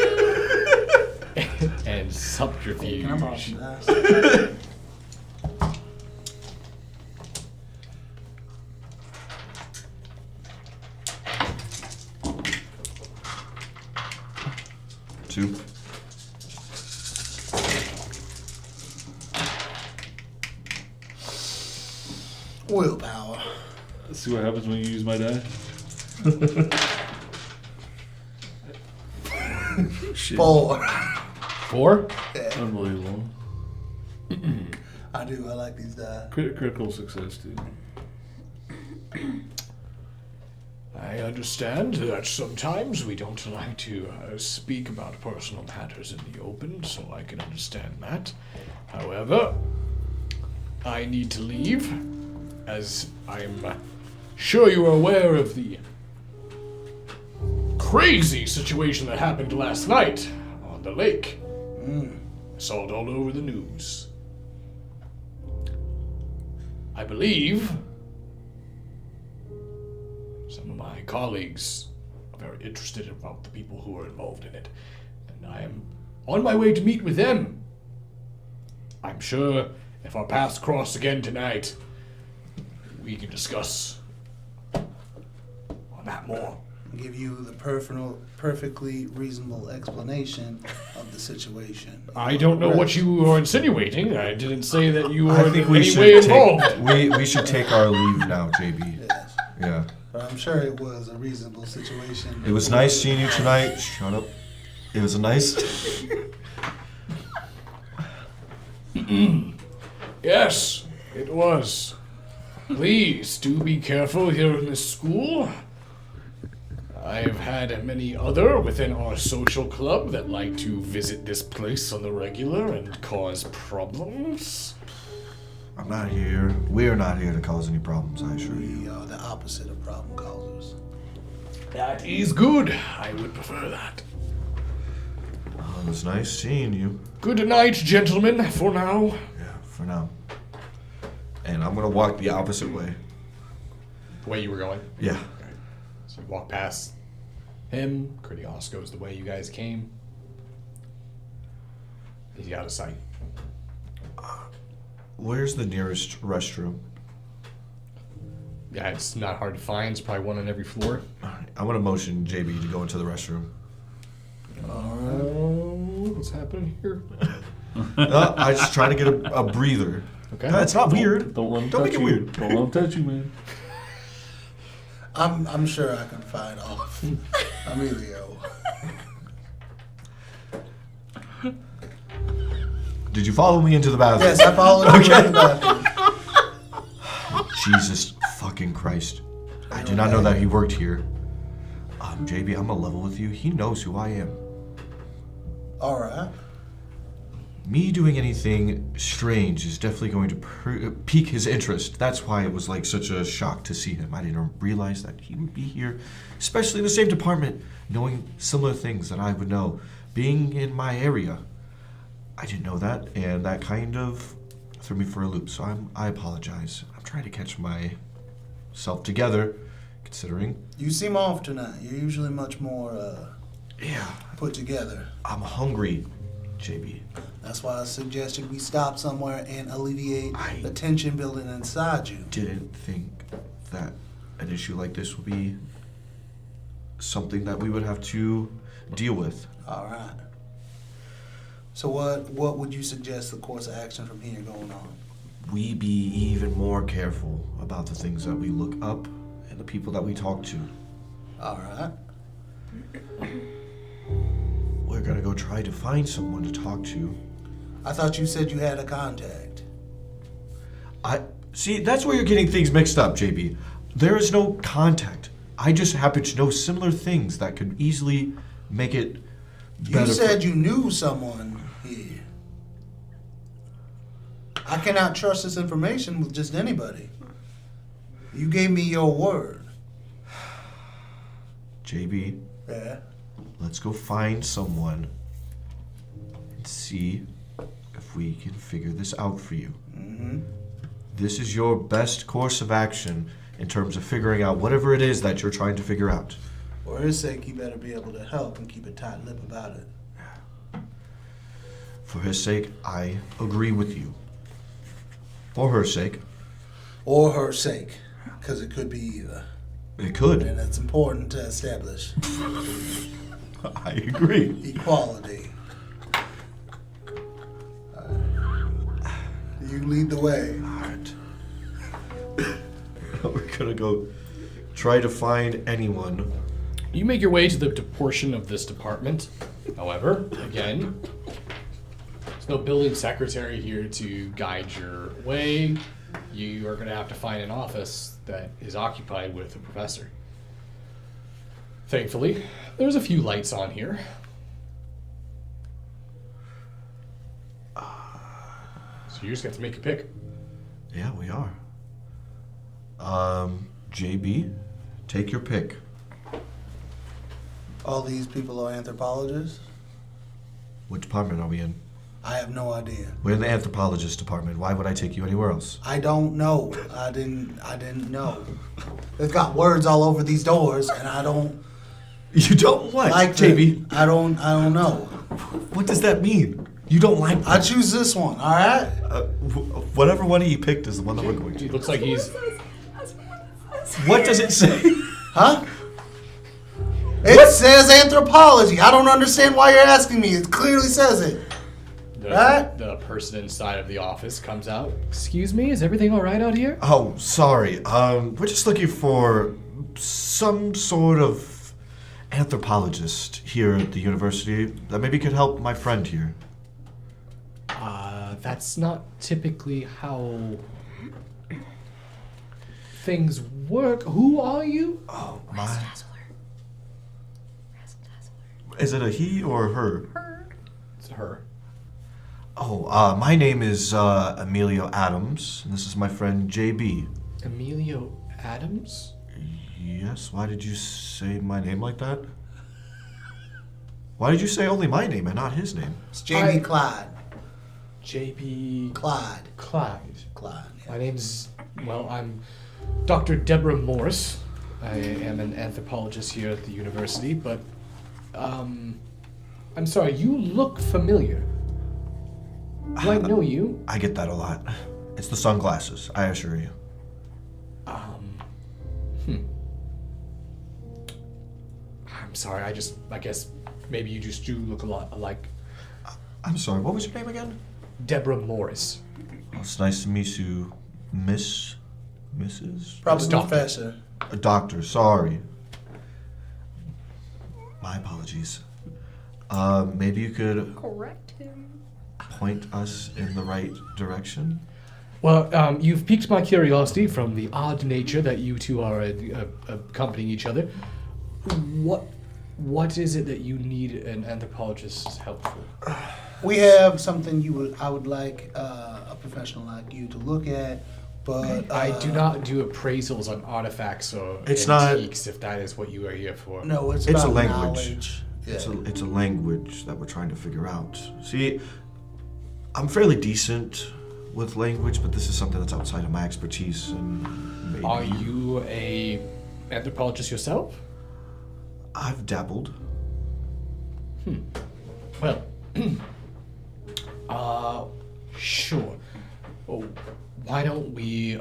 and subterfuge. Can I borrow some dice? Two. Willpower. Let's see what happens when you use my die. Shit. 4. 4? Unbelievable. I do. I like these dice. Critical success, too. I understand that sometimes we don't like to speak about personal matters in the open, so I can understand that. However, I need to leave, as I'm sure you are aware of the crazy situation that happened last night on the lake. I saw it all over the news. I believe some of my colleagues are very interested about the people who are involved in it, and I am on my way to meet with them. I'm sure if our paths cross again tonight, we can discuss on that more. Give you the perfectly reasonable explanation of the situation. I don't know what you are insinuating. I didn't say that you were I in think we any should way take, involved. we should take our leave now, JB. Yes. Yeah. But I'm sure it was a reasonable situation. It was nice seeing you tonight. Shut up. It was a nice. Yes, it was. Please do be careful here in this school. I've had many other within our social club that like to visit this place on the regular and cause problems. I'm not here. We're not here to cause any problems, I assure you. We are the opposite of problem causers. That is good. I would prefer that. Well, it was nice seeing you. Good night, gentlemen, for now. Yeah, for now. And I'm gonna walk the opposite way. The way you were going. Yeah. Okay. So you walk past him. Kritios goes the way you guys came. He's out of sight. Where's the nearest restroom? Yeah, it's not hard to find. It's probably one on every floor. Alright, I want to motion JB to go into the restroom. What's happening here? I just trying to get a breather. Okay. It's not weird. Don't let him Don't touch make it you. weird. Don't let him touch you, man. I'm sure I can fight off Emilio. Did you follow me into the bathroom? Yes, I followed you in the bathroom. Jesus fucking Christ. I did not know that he worked here. JB, I'm gonna level with you. He knows who I am. All right. Me doing anything strange is definitely going to pique his interest. That's why it was like such a shock to see him. I didn't realize that he would be here, especially in the same department, knowing similar things that I would know, being in my area. I didn't know that, and that kind of threw me for a loop. So I apologize. I'm trying to catch myself together, considering. You seem off tonight. You're usually much more Yeah, put together. I'm hungry, JB. That's why I suggested we stop somewhere and alleviate I- the tension building inside you. Didn't think that an issue like this would be something that we would have to deal with. All right. So what would you suggest the course of action from here going on? We be even more careful about the things that we look up and the people that we talk to. All right. We're gonna go try to find someone to talk to. I thought you said you had a contact. See, that's where you're getting things mixed up, JB. There is no contact. I just happen to know similar things that could easily make it better. You said you knew someone here. I cannot trust this information with just anybody. You gave me your word. JB, Yeah. let's go find someone and see if we can figure this out for you. Mm-hmm. This is your best course of action in terms of figuring out whatever it is that you're trying to figure out. For his sake, you better be able to help and keep a tight lip about it. For his sake, I agree with you. For her sake, Or her sake, because it could be either. it could. And it's important to establish I agree. equality. You lead the way. Alright. We're gonna go try to find anyone. You make your way to the portion of this department. However, again, there's no building secretary here to guide your way. You are going to have to find an office that is occupied with a professor. Thankfully, there's a few lights on here. So you just got to make a pick. Yeah, we are. JB, take your pick. All these people are anthropologists? What department are we in? I have no idea. We're in the anthropologist department. Why would I take you anywhere else? I don't know. I didn't know. They've got words all over these doors, and I don't You don't what? like JB. I don't know. What does that mean? You don't like I them. choose this one, all right? Whatever one he picked is the one that we're going It to. looks like he's. What does it say? Huh? It says anthropology. I don't understand why you're asking me. It clearly says it. Right? The person inside of the office comes out. Excuse me, is everything all right out here? Oh, sorry. We're just looking for some sort of anthropologist here at the university that maybe could help my friend here. That's not typically how things work. Who are you? Oh, my. Is it a he or her? It's her. Oh, my name is Emilio Adams, and this is my friend JB. Emilio Adams? Yes, why did you say my name like that? Why did you say only my name and not his name? It's Jamie Clyde. JB Clyde. Clyde. Clyde. Yeah. My name's, well, I'm Dr. Deborah Morris. I am an anthropologist here at the university, but, I'm sorry, you look familiar. Do I know you? I get that a lot. It's the sunglasses, I assure you. I'm sorry, I guess maybe you just do look a lot alike. I'm sorry, what was your name again? Deborah Morris. Oh, it's nice to meet you, Mrs. Probably Doctor. professor. A doctor, sorry. My apologies. Maybe you could Correct him. point us in the right direction? Well, you've piqued my curiosity from the odd nature that you two are accompanying each other. What is it that you need an anthropologist's help for? We have something I would like a professional like you to look at, but I do not do appraisals on artifacts or It's not- antiques, if that is what you are here for. No, it's It's a about language. knowledge. Yeah. It's a language that we're trying to figure out. See, I'm fairly decent with language, but this is something that's outside of my expertise. And maybe Are you a anthropologist yourself? I've dabbled. Well, sure. Oh, why don't we,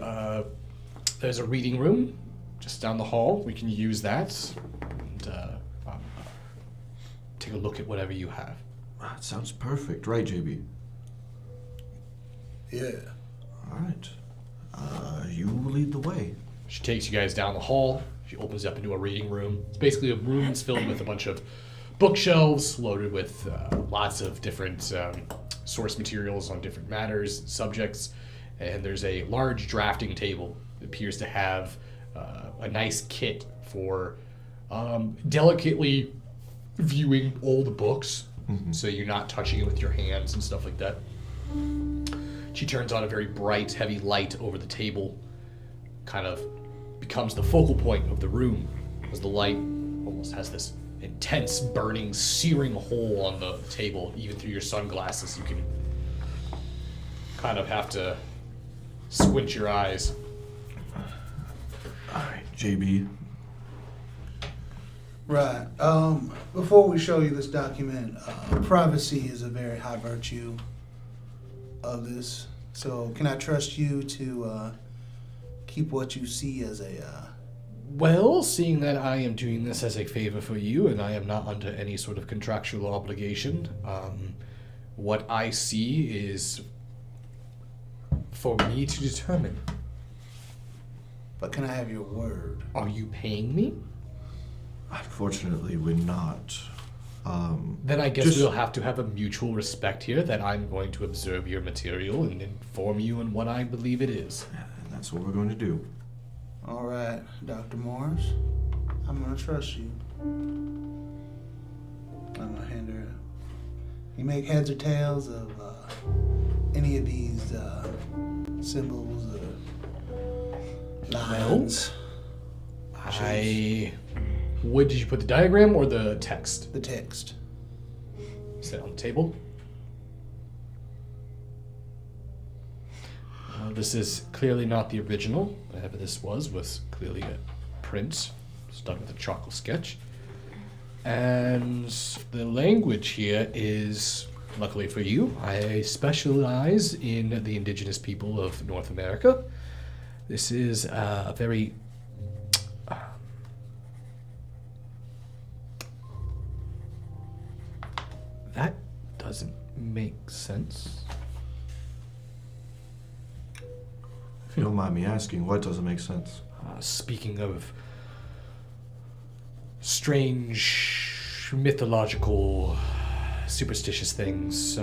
there's a reading room just down the hall. We can use that and take a look at whatever you have. That sounds perfect, right, JB? Yeah. All right. You lead the way. She takes you guys down the hall. She opens up into a reading room. It's basically a room that's filled with a bunch of bookshelves loaded with lots of different source materials on different matters, subjects. And there's a large drafting table that appears to have a nice kit for delicately viewing old books. So you're not touching it with your hands and stuff like that. She turns on a very bright, heavy light over the table, kind of becomes the focal point of the room, as the light almost has this intense, burning, searing hole on the table. Even through your sunglasses, you can kind of have to squint your eyes. All right, JB. Right. Before we show you this document, privacy is a very high virtue of this. So can I trust you to keep what you see as a... Well, seeing that I am doing this as a favor for you, and I am not under any sort of contractual obligation, what I see is for me to determine. But can I have your word? Are you paying me? Unfortunately, we're not. Then I guess Just- we'll have to have a mutual respect here that I'm going to observe your material and inform you on what I believe it is. And that's what we're going to do. All right, Dr. Morris. I'm going to trust you. I'm going to hand her... You make heads or tails of any of these symbols or lines? Did you put the diagram or the text? The text. Set on the table. This is clearly not the original. Whatever this was clearly a print. It's done with a charcoal sketch. And the language here is, luckily for you, I specialize in the indigenous people of North America. This is a very that doesn't make sense. If you don't mind me asking, what doesn't make sense? Speaking of strange mythological superstitious things,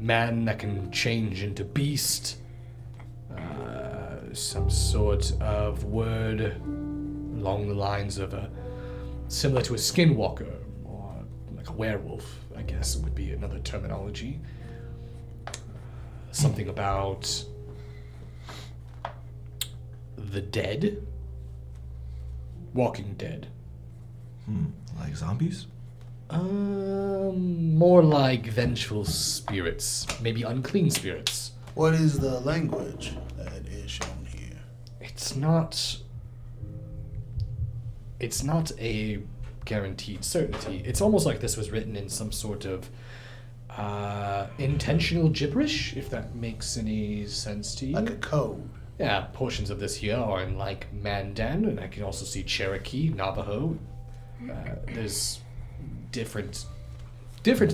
man that can change into beast, some sort of word along the lines of similar to a skinwalker or like a werewolf, I guess would be another terminology. Something about the dead, walking dead. Like zombies? More like vengeful spirits, maybe unclean spirits. What is the language that is shown here? It's not a guaranteed certainty. It's almost like this was written in some sort of intentional gibberish, if that makes any sense to you. Like a code. Yeah, portions of this here are in like Mandan, and I can also see Cherokee, Navajo. There's different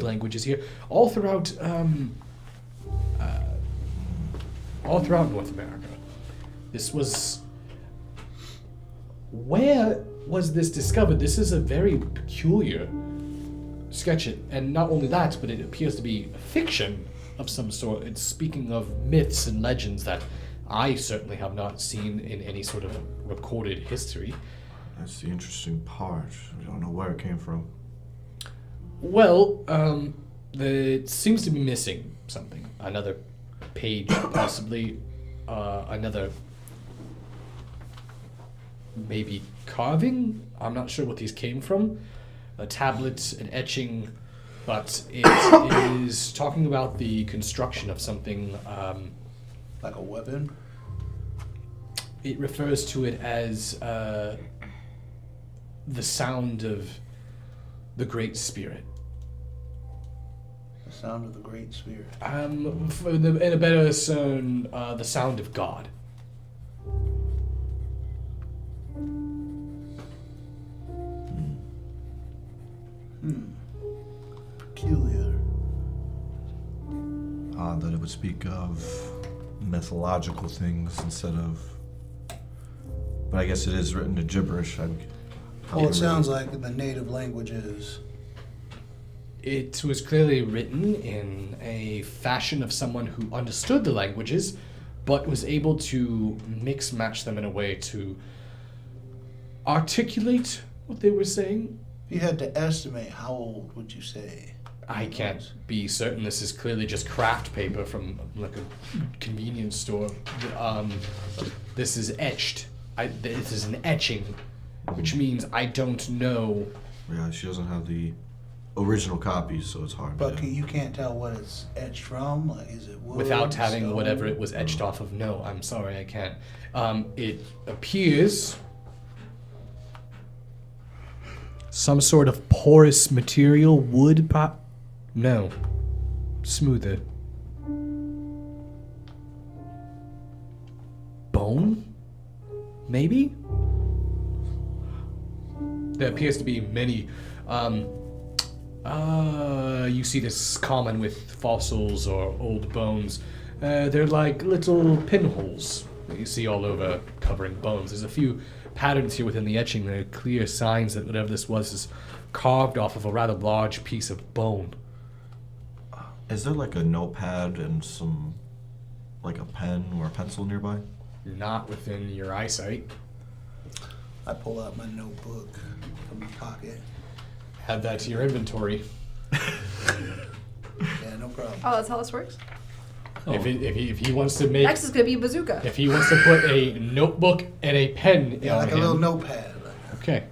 languages here, all throughout North America. This was... Where was this discovered? This is a very peculiar sketch, and not only that, but it appears to be fiction of some sort. It's speaking of myths and legends that I certainly have not seen in any sort of recorded history. That's the interesting part. We don't know where it came from. Well, it seems to be missing something. Another page, possibly. Another... maybe carving? I'm not sure what these came from. A tablet, an etching, but it is talking about the construction of something. Like a weapon? It refers to it as the sound of the Great Spirit. The sound of the Great Spirit. In a better sound, the sound of God. Peculiar. Odd that it would speak of mythological things instead of... But I guess it is written in gibberish. Well, it sounds like the native languages. It was clearly written in a fashion of someone who understood the languages, but was able to mix-match them in a way to articulate what they were saying. If you had to estimate, how old would you say? I can't be certain. This is clearly just craft paper from like a convenience store. This is etched. This is an etching, which means I don't know. Yeah, she doesn't have the original copies, so it's hard. But you can't tell what it's etched from? Like, is it wood? Without having stone? whatever it was etched off of. No, I'm sorry, I can't. It appears some sort of porous material, wood pot. No, smoother. Bone? Maybe? There appears to be many. You see this common with fossils or old bones. They're like little pinholes that you see all over covering bones. There's a few patterns here within the etching that are clear signs that whatever this was is carved off of a rather large piece of bone. Is there like a notepad and some, like a pen or a pencil nearby? Not within your eyesight. I pull out my notebook from my pocket. Add that to your inventory. Yeah, no problem. Oh, that's how this works? If he wants to make... Next is going to be a bazooka. If he wants to put a notebook and a pen Yeah, on like a him. little notepad. Okay.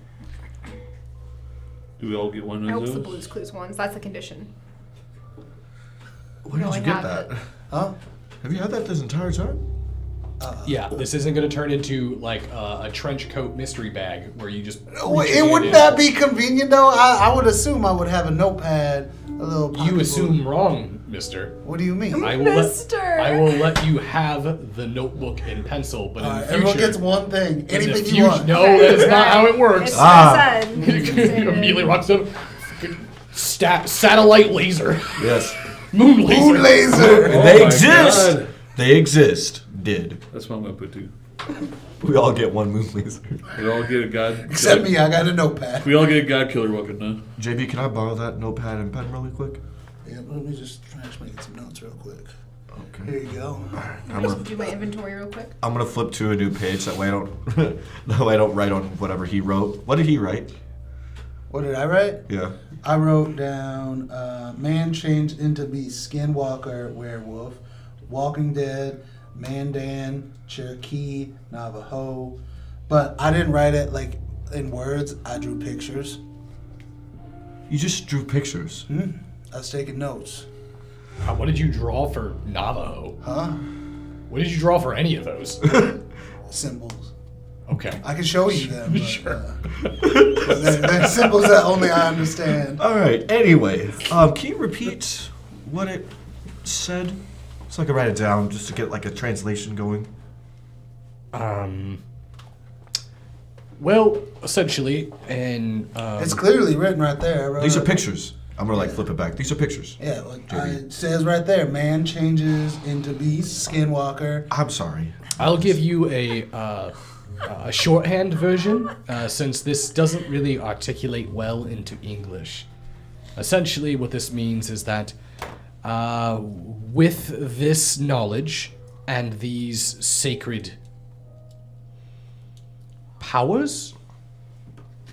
Do we all get one I of hope those? the Blue's Clues ones. That's a condition. Where No, did you I get have that? it. Huh? Have you had that this entire time? Yeah, this isn't going to turn into like a trench coat mystery bag where you just. It wouldn't that be convenient though? I would assume I would have a notepad, a little. You assume wrong, Mister. What do you mean? I will let you have the notebook and pencil, but in the future, everyone gets one thing. Anything you future, want. no, that is not how it works. It's what I said. You immediately walks up, satellite laser, Yes. moon laser. Moon laser. They my exist. God. They exist. Did. That's what I'm gonna put too. We all get one moon laser. We all get a god. Except me, I got a notepad. We all get a god killer weapon now. JB, can I borrow that notepad and pen really quick? Yeah, let me just finish making some notes real quick. Okay. Here you go. I'm Just gonna, do my inventory real quick. I'm gonna flip to a new page. That way I don't. That way I don't write on whatever he wrote. What did he write? What did I write? Yeah. I wrote down man changed into beast, skinwalker, werewolf, Walking Dead, Mandan, Cherokee, Navajo. But I didn't write it like in words. I drew pictures. You just drew pictures. I was taking notes. What did you draw for Navajo? Huh? What did you draw for any of those? Symbols. Okay. I can show you them. But, Sure. but they're symbols that only I understand. All right. Anyway, can you repeat what it said? So I can write it down just to get like a translation going. Well, essentially, and It's clearly written right there. I wrote These are it. pictures. I'm gonna like flip it back. These are pictures. Yeah, like, JB. it says right there, man changes into beast, skinwalker. I'm sorry. I'll give you a shorthand version, since this doesn't really articulate well into English. Essentially, what this means is that with this knowledge and these sacred powers,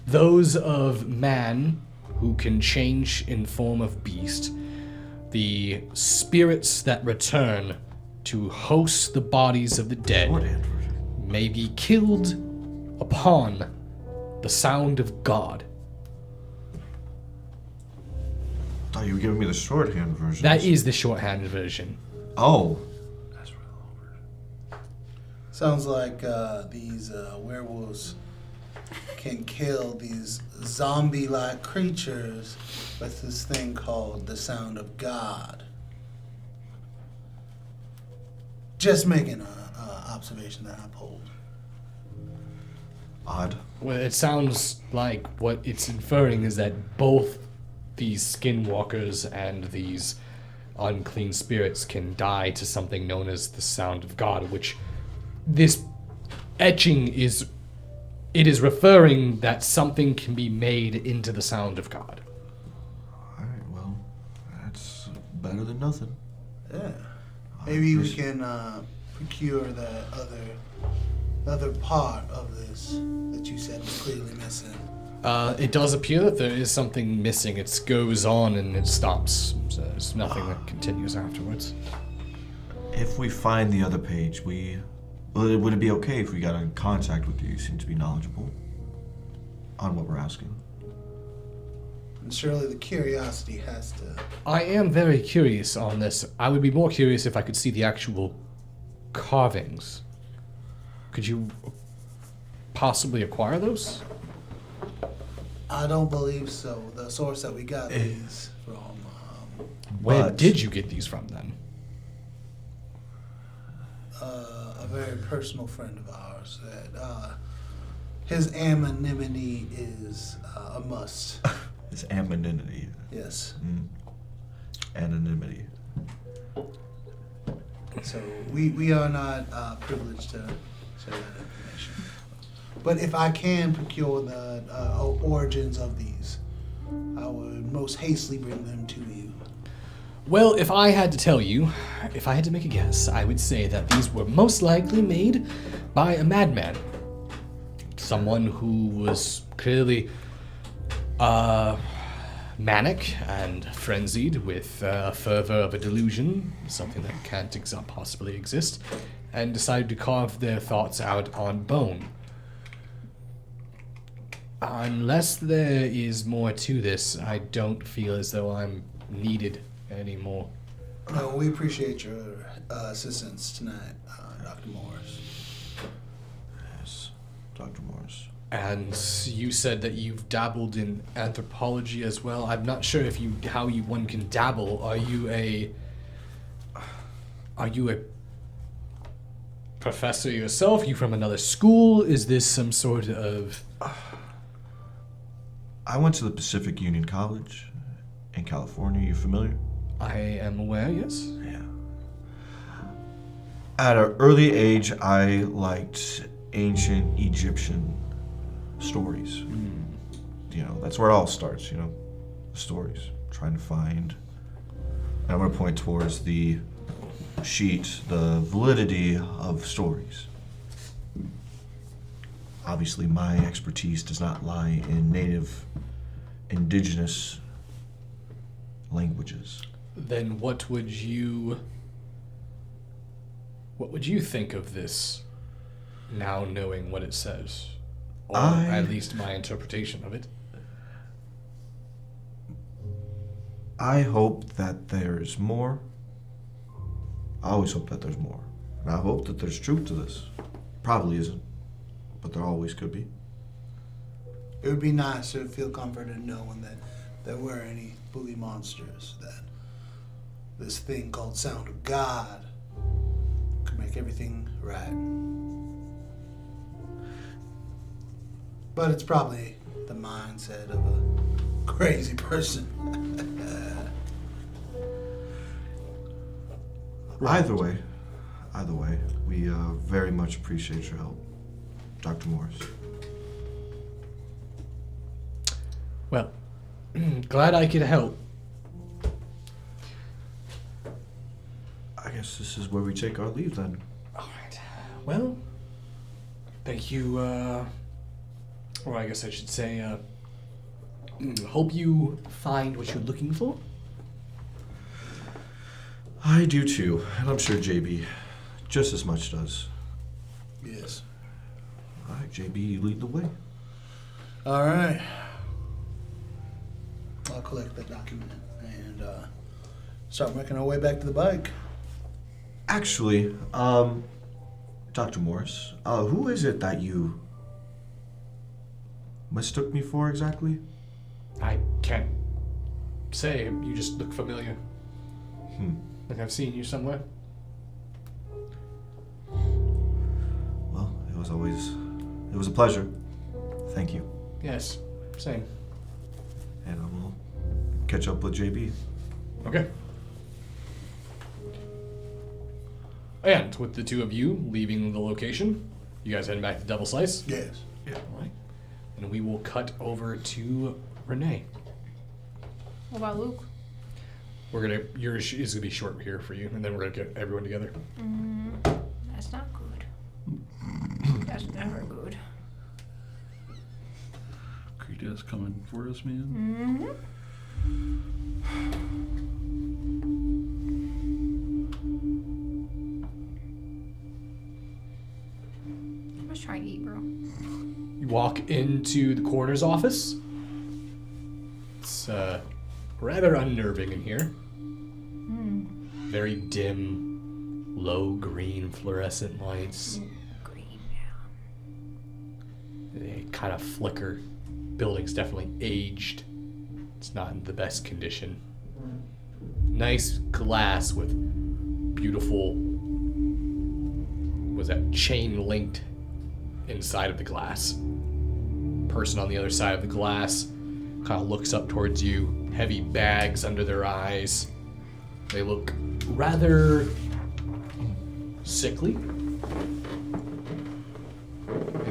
those of man who can change in form of beast, the spirits that return to host the bodies of the dead, Shorthand version. may be killed upon the sound of God. Thought you were giving me the shorthand version. That is the shorthand version. Oh. Sounds like these werewolves can kill these zombie-like creatures with this thing called the sound of God. Just making an observation that I pulled. Odd. Well, it sounds like what it's inferring is that both these skinwalkers and these unclean spirits can die to something known as the sound of God, which this etching is referring that something can be made into the sound of God. Alright, well, that's better than nothing. Yeah. Maybe we can procure the other part of this that you said was clearly missing. It does appear that there is something missing. It goes on and it stops. So there's nothing that continues afterwards. If we find the other page, would it be okay if we got in contact with you? You seem to be knowledgeable on what we're asking. And surely the curiosity has to. I am very curious on this. I would be more curious if I could see the actual carvings. Could you possibly acquire those? I don't believe so. The source that we got these from. Where But- did you get these from then? A very personal friend of ours that his anonymity is a must. It's anonymity. Yes. Anonymity. So we are not privileged to share that information. But if I can procure the origins of these, I would most hastily bring them to you. Well, if I had to tell you, if I had to make a guess, I would say that these were most likely made by a madman. Someone who was clearly manic and frenzied with fervor of a delusion, something that can't possibly exist, and decided to carve their thoughts out on bone. Unless there is more to this, I don't feel as though I'm needed anymore. No, we appreciate your assistance tonight, Dr. Morris. Yes, Dr. Morris. And you said that you've dabbled in anthropology as well. I'm not sure if one can dabble. Are you a professor yourself? You from another school? Is this some sort of... I went to the Pacific Union College in California. You familiar? I am aware, yes. Yeah. At an early age, I liked ancient Egyptian stories. You know, that's where it all starts, you know, the stories. Trying to find, and I'm going to point towards the sheet, the validity of stories. Obviously, my expertise does not lie in native, indigenous languages. Then what would you think of this, now knowing what it says? Or at least my interpretation of it. I hope that there's more. I always hope that there's more. And I hope that there's truth to this. Probably isn't, but there always could be. It would be nice to feel comforted knowing that there weren't any bully monsters, that this thing called Sound of God could make everything right. But it's probably the mindset of a crazy person. Either way, we very much appreciate your help, Dr. Morris. Well, glad I could help. I guess this is where we take our leave then. All right. Well, thank you, or I guess I should say, hope you find what you're looking for. I do too, and I'm sure JB just as much does. Yes. All right, JB, you lead the way. All right. I'll collect that document and start making our way back to the bike. Actually, Dr. Morris, who is it that you mistook me for exactly? I can't say. You just look familiar. Like I've seen you somewhere. Well, it was a pleasure. Thank you. Yes, same. And I will catch up with JB. Okay. And with the two of you leaving the location, you guys heading back to Double Slice? Yes. Yeah. All right. And we will cut over to Renee. What about Luke? Yours is gonna be short here for you, and then we're gonna get everyone together. That's not good. That's never good. Krita's coming for us, man. I'm just trying to eat, bro. You walk into the coroner's office. It's rather unnerving in here. Very dim, low green fluorescent lights. Green, yeah. They kind of flicker. Building's definitely aged. It's not in the best condition. Nice glass with beautiful, was that chain linked inside of the glass. Person on the other side of the glass kind of looks up towards you, heavy bags under their eyes. They look rather sickly. And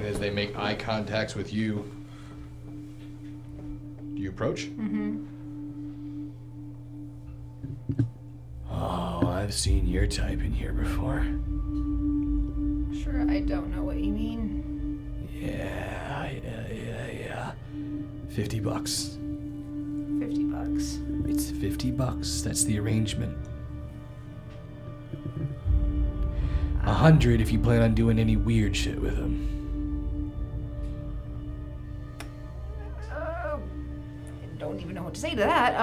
as they make eye contacts with you, do you approach? Oh, I've seen your type in here before. Sure, I don't know what you mean. Yeah. $50. $50. It's $50. That's the arrangement. 100 if you plan on doing any weird shit with him. I don't even know what to say to that.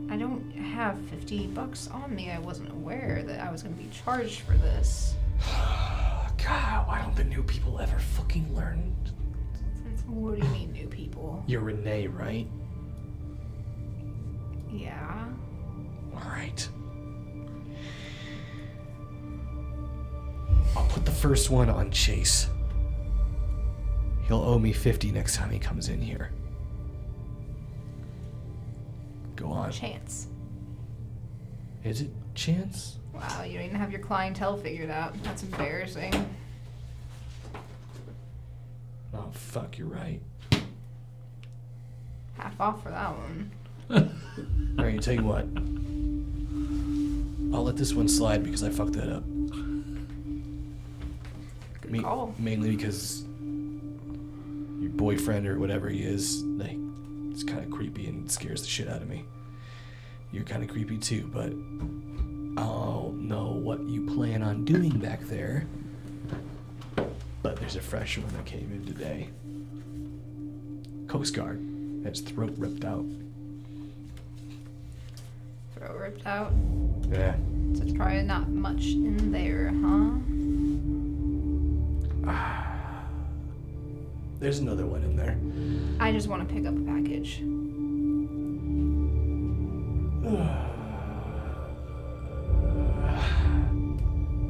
I don't have $50 on me. I wasn't aware that I was going to be charged for this. God, why don't the new people ever fucking learn? What do you mean, new people? You're Renee, right? Yeah. Alright. I'll put the first one on Chase. He'll owe me 50 next time he comes in here. Go on. Chance. Is it Chance? Wow, you don't even have your clientele figured out. That's embarrassing. Oh, fuck, you're right. Half off for that one. Alright, tell you what. I'll let this one slide because I fucked that up. Good call. Mainly because your boyfriend or whatever he is, like, it's kind of creepy and scares the shit out of me. You're kind of creepy too, but I don't know what you plan on doing back there. But there's a fresh one that came in today. Coast Guard. Has throat ripped out. Throat ripped out. Yeah. So it's probably not much in there, huh? There's another one in there. I just want to pick up a package.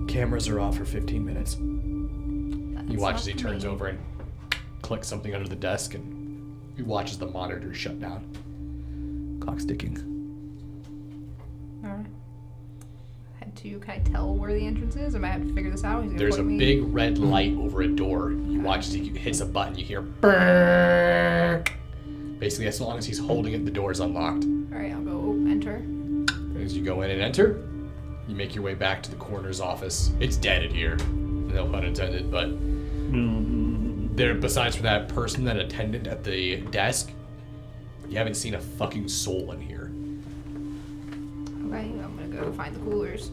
Cameras are off for 15 minutes. That's You watch not as he for turns me. over and clicks something under the desk, and you watch as the monitor shut down. Clock's ticking. Alright. Can I tell where the entrance is? I might have to figure this out. He's gonna There's a point me. big red light over a door. You watch as he hits a button, you hear brrrr. Basically, as long as he's holding it, the door's unlocked. Alright, I'll go enter. As you go in and enter, you make your way back to the coroner's office. It's dead in here. No pun intended, but there, besides for that person, that attendant at the desk, you haven't seen a fucking soul in here. Okay, I'm gonna go find the coolers.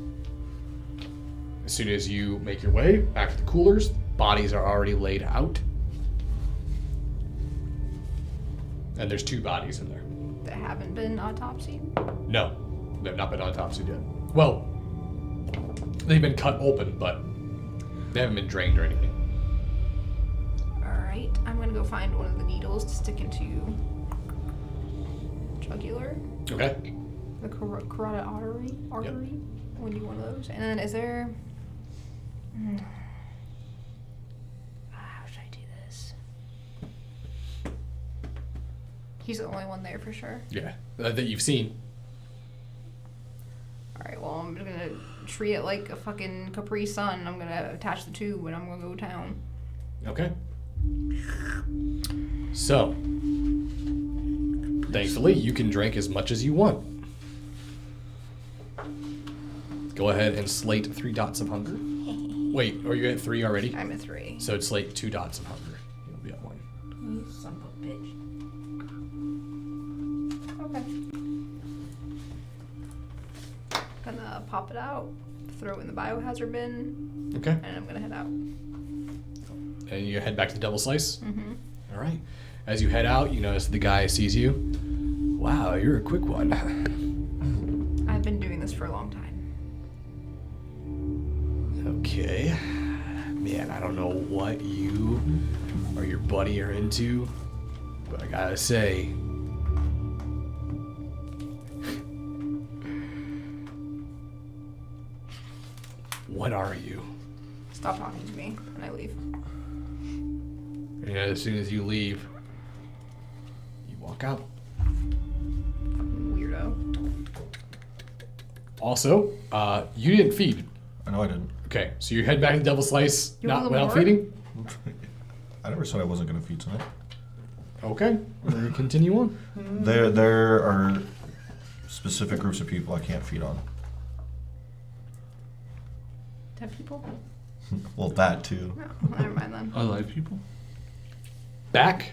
As soon as you make your way back to the coolers, bodies are already laid out. And there's 2 bodies in there. That haven't been autopsied. No, they've not been autopsied yet. Well, they've been cut open, but they haven't been drained or anything. Alright, I'm gonna go find one of the needles to stick into jugular. Okay. The carotid artery. When do one of those? And then is there? How should I do this? He's the only one there for sure. Yeah, that you've seen. All right. Well, I'm gonna treat it like a fucking Capri Sun. I'm gonna attach the tube and I'm gonna go town. Okay. So, thankfully, you can drink as much as you want. Go ahead and slate 3 dots of hunger. Wait, are you at 3 already? I'm at 3. So slate 2 dots of hunger. You'll be at 1. You son of a bitch. Okay. Gonna pop it out, throw it in the biohazard bin, Okay. and I'm gonna head out. And you head back to the Double Slice? Mm-hmm. All right. As you head out, you notice the guy sees you. Wow, you're a quick one. I've been doing this for a long time. Okay. Man, I don't know what you or your buddy are into, but I gotta say, what are you? Stop talking to me, and I leave. And as soon as you leave, you walk out. Weirdo. Also, you didn't feed. I know I didn't. Okay, so you head back to Double Slice, You not want a without little more? feeding? I never said I wasn't going to feed tonight. Okay, we're gonna continue on. There are specific groups of people I can't feed on. Dead people? Well, that too. No, never mind then. Alive people? Back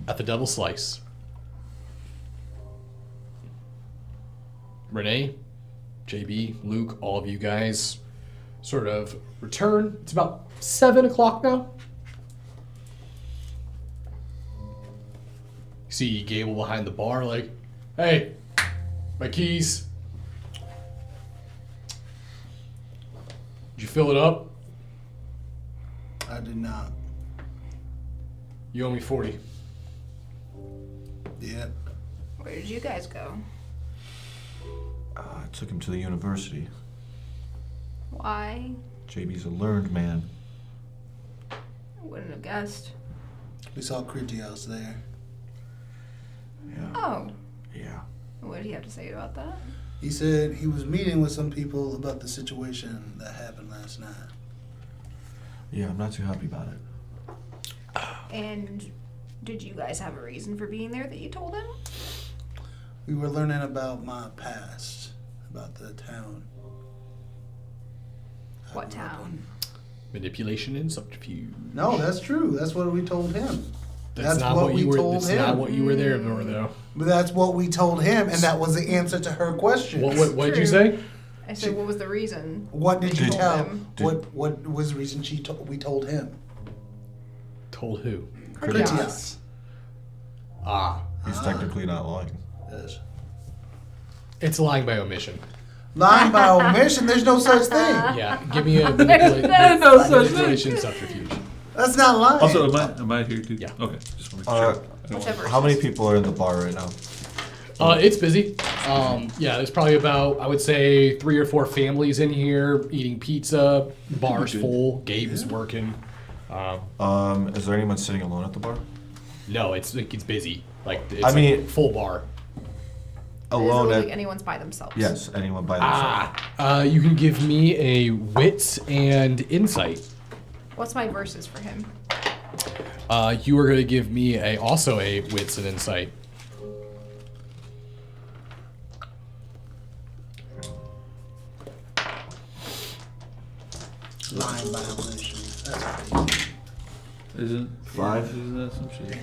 at the Double Slice. Renee, JB, Luke, all of you guys sort of return. It's about 7 o'clock now. You see Gable behind the bar like, Hey, my keys. Did you fill it up? I did not. You owe me 40. Yep. Where did you guys go? I took him to the university. Why? JB's a learned man. I wouldn't have guessed. We saw Critios there. Yeah. Oh. Yeah. What did he have to say about that? He said he was meeting with some people about the situation that happened last night. Yeah, I'm not too happy about it. And did you guys have a reason for being there that you told him? We were learning about my past, about the town. I What grew up town? on- Manipulation and subterfuge. No, that's true. That's what we told him. That's not what you were. That's not what you were there for, though. But that's what we told him, and that was the answer to her question. What did you True. say? I said, what was the reason? What did you Did- tell? him? What was the reason we told him? Told who? Critios. Ah, He's technically not lying. Yes. it's lying by omission. Lying by omission. There's no such thing. Yeah, give me a no such manipulation subterfuge. That's not lying. Also, am I here too? Yeah. Okay. Just want to make Uh, sure. I don't Whichever. How many people are in the bar right now? It's busy. Yeah, there's probably about, I would say, 3 or 4 families in here eating pizza. Bar's good. full. Gabe's working. Is there anyone sitting alone at the bar? No, it's busy. Like it's I mean- full bar. It doesn't Alone look at like anyone's by themselves. yes, anyone by themselves. You can give me a wits and insight. What's my verses for him? You are going to give me also a wits and insight. Lying by omission. That's crazy. Isn't 5? Isn't that some shit?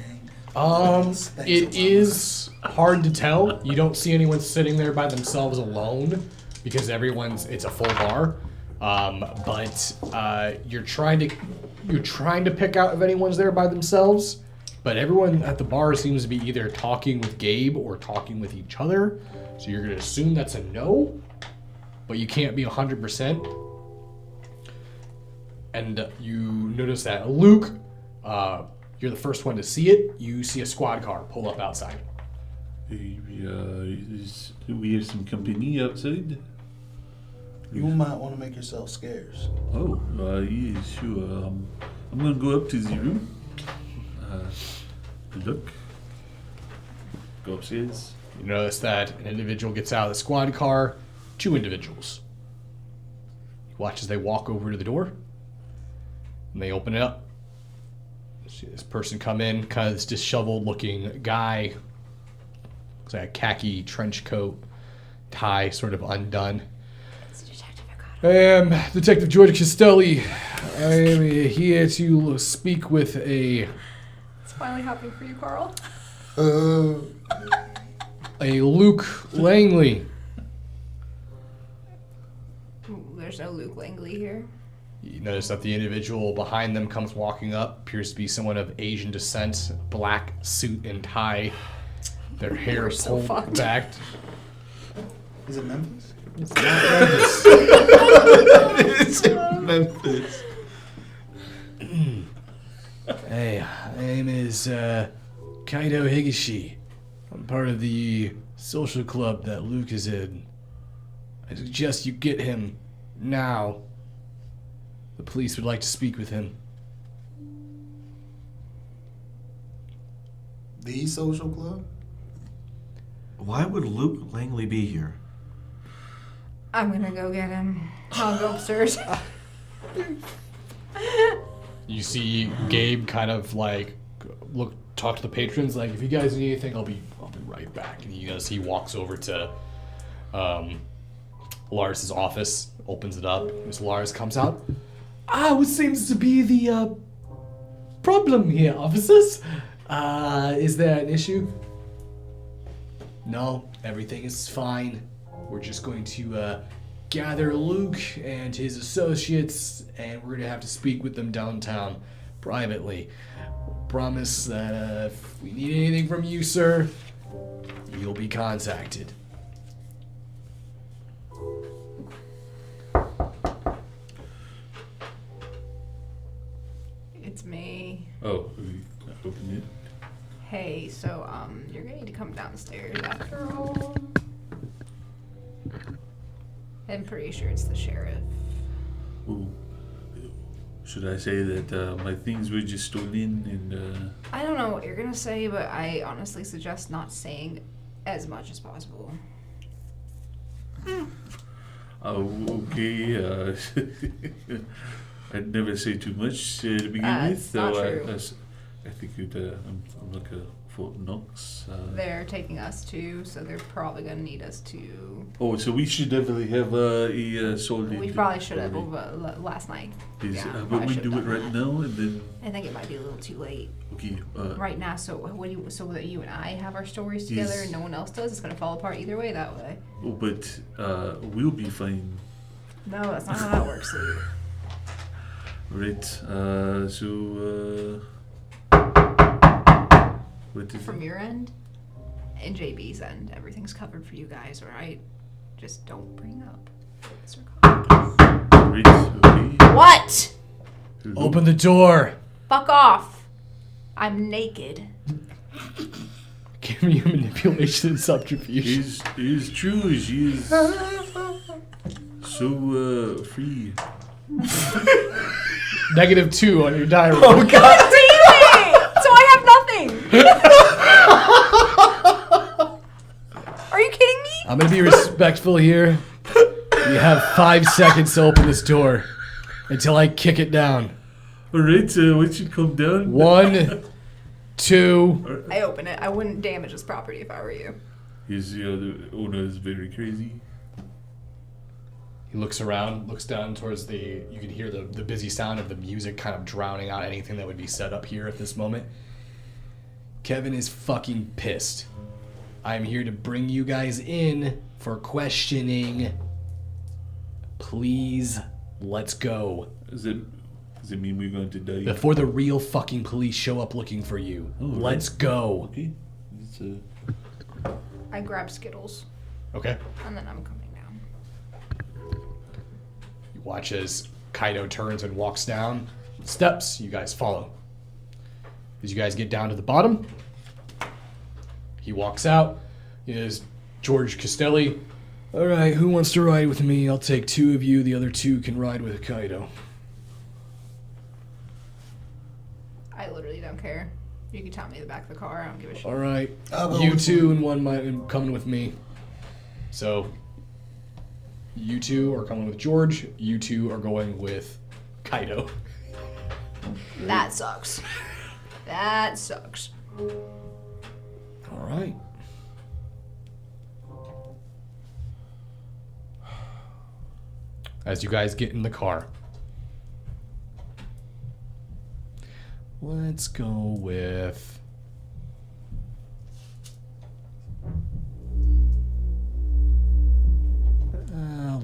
It is hard to tell. You don't see anyone sitting there by themselves alone because it's a full bar. But you're trying to pick out if anyone's there by themselves. But everyone at the bar seems to be either talking with Gabe or talking with each other. So you're gonna assume that's a no, but you can't be 100%. And you notice that Luke, you're the first one to see it. You see a squad car pull up outside. We have some company outside. You might want to make yourself scarce. Oh, yeah, sure. I'm gonna go up to the room. Look. Go upstairs. You notice that an individual gets out of the squad car. 2 individuals. You watch as they walk over to the door. And they open it up. You see this person come in, kind of this disheveled looking guy. Looks like a khaki trench coat, tie sort of undone. It's Detective Agata. I am Detective George Castelli. I am here to speak with a It's finally happening for you, Carl. Luke Langley. Ooh, there's no Luke Langley here. You notice that the individual behind them comes walking up, appears to be someone of Asian descent, black suit and tie, their hair We're so pulled fucked. back. Is it Memphis? It's in Memphis. Hey, my name is Kaido Higashi. I'm part of the social club that Luke is in. I suggest you get him now. The police would like to speak with him. The social club? Why would Luke Langley be here? I'm gonna go get him. I'll go upstairs. You see Gabe kind of like talk to the patrons, like, if you guys need anything, I'll be right back. And you notice he walks over to Lars's office, opens it up. As Lars comes out, what seems to be the problem here, officers? Is there an issue? No, everything is fine. We're just going to gather Luke and his associates, and we're going to have to speak with them downtown privately. Promise that if we need anything from you, sir, you'll be contacted. It's me. Oh, open it. Hey, so you're gonna need to come downstairs after all. I'm pretty sure it's the sheriff. Ooh. Should I say that my things were just stolen and I don't know what you're gonna say, but I honestly suggest not saying as much as possible. oh, okay. I'd never say too much to begin with, It's not true. I think I'm like a Fort Knox. They're taking us too, so they're probably gonna need us to. Oh, so we should definitely have a solid. We probably should have last night. Is, Yeah, but probably we should've do it done right that. now, and then I think it might be a little too late okay. right now. So so that you and I have our stories together, Yes. and no one else does, it's gonna fall apart either way that way. Oh, but we'll be fine. No, that's not how that works, Luke. Right. So. What is From it? your end and JB's end, everything's covered for you guys, alright? Just don't bring up sarcophagus. Right. Okay. What? Open the door. Fuck off! I'm naked. Give me your manipulation and subterfuge. Is true. She is so free. -2 on your die roll. God damn it! So I have nothing! Are you kidding me? I'm gonna be respectful here. You have 5 seconds to open this door until I kick it down. All right. Once you come down. 1, 2. I open it. I wouldn't damage this property if I were you. The owner is very crazy. He looks around, looks down towards the. You can hear the busy sound of the music kind of drowning out anything that would be set up here at this moment. Kevin is fucking pissed. I'm here to bring you guys in for questioning. Please, let's go. Does it mean we're going to die? Before the real fucking police show up looking for you. Oh, right. Let's go. Okay. It's, I grab Skittles, Okay. and then I'm coming down. You watch as Kaido turns and walks down. Steps, you guys follow. As you guys get down to the bottom, he walks out. Is George Castelli. Alright, who wants to ride with me? I'll take 2 of you. The other 2 can ride with Kaido. I literally don't care. You can tell me the back of the car. I don't give a shit. Alright. I'll go You with 2 and 1 might coming with me. So you 2 are coming with George. You 2 are going with Kaido. That sucks. That sucks. Alright. As you guys get in the car. Let's go with...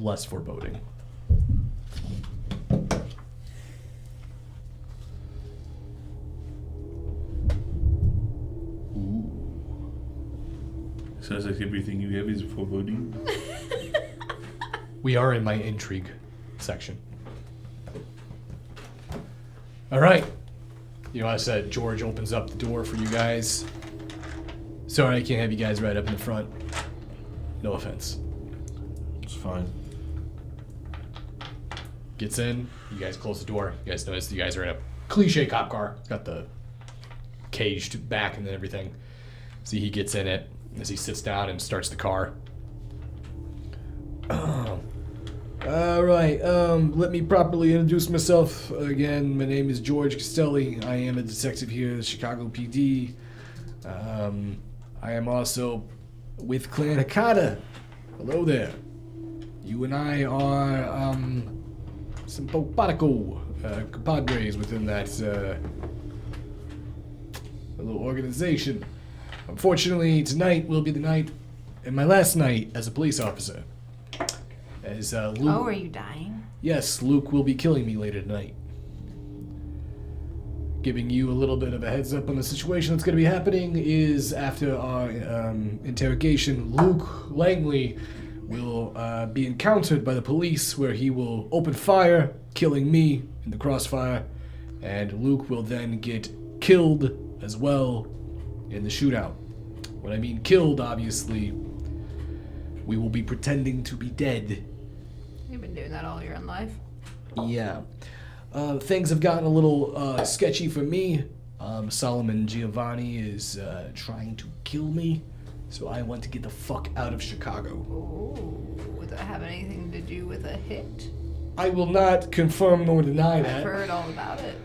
less foreboding. sounds like everything you have is foreboding. We are in my intrigue section. Alright. You know, I said George opens up the door for you guys. Sorry I can't have you guys right up in the front. No offense. It's fine. Gets in, you guys close the door. You guys notice you guys are in a cliche cop car. It's got the caged back and everything. See, he gets in it as he sits down and starts the car. Alright, let me properly introduce myself again. My name is George Castelli. I am a detective here at the Chicago PD. I am also with Clan Hakata. Hello there. You and I are, some simpatico compadres within that, little organization. Unfortunately, tonight will be the night, and my last night as a police officer. As, Luke... Oh, are you dying? Yes, Luke will be killing me later tonight. giving you a little bit of a heads up on the situation that's going to be happening is after our interrogation, Luke Langley will be encountered by the police where he will open fire, killing me in the crossfire, and Luke will then get killed as well in the shootout. When I mean killed, obviously, we will be pretending to be dead. You've been doing that all your life. Yeah. Things have gotten a little sketchy for me. Solomon Giovanni is trying to kill me, so I want to get the fuck out of Chicago. Ooh, would that have anything to do with a hit? I will not confirm nor deny I've that. heard all about it.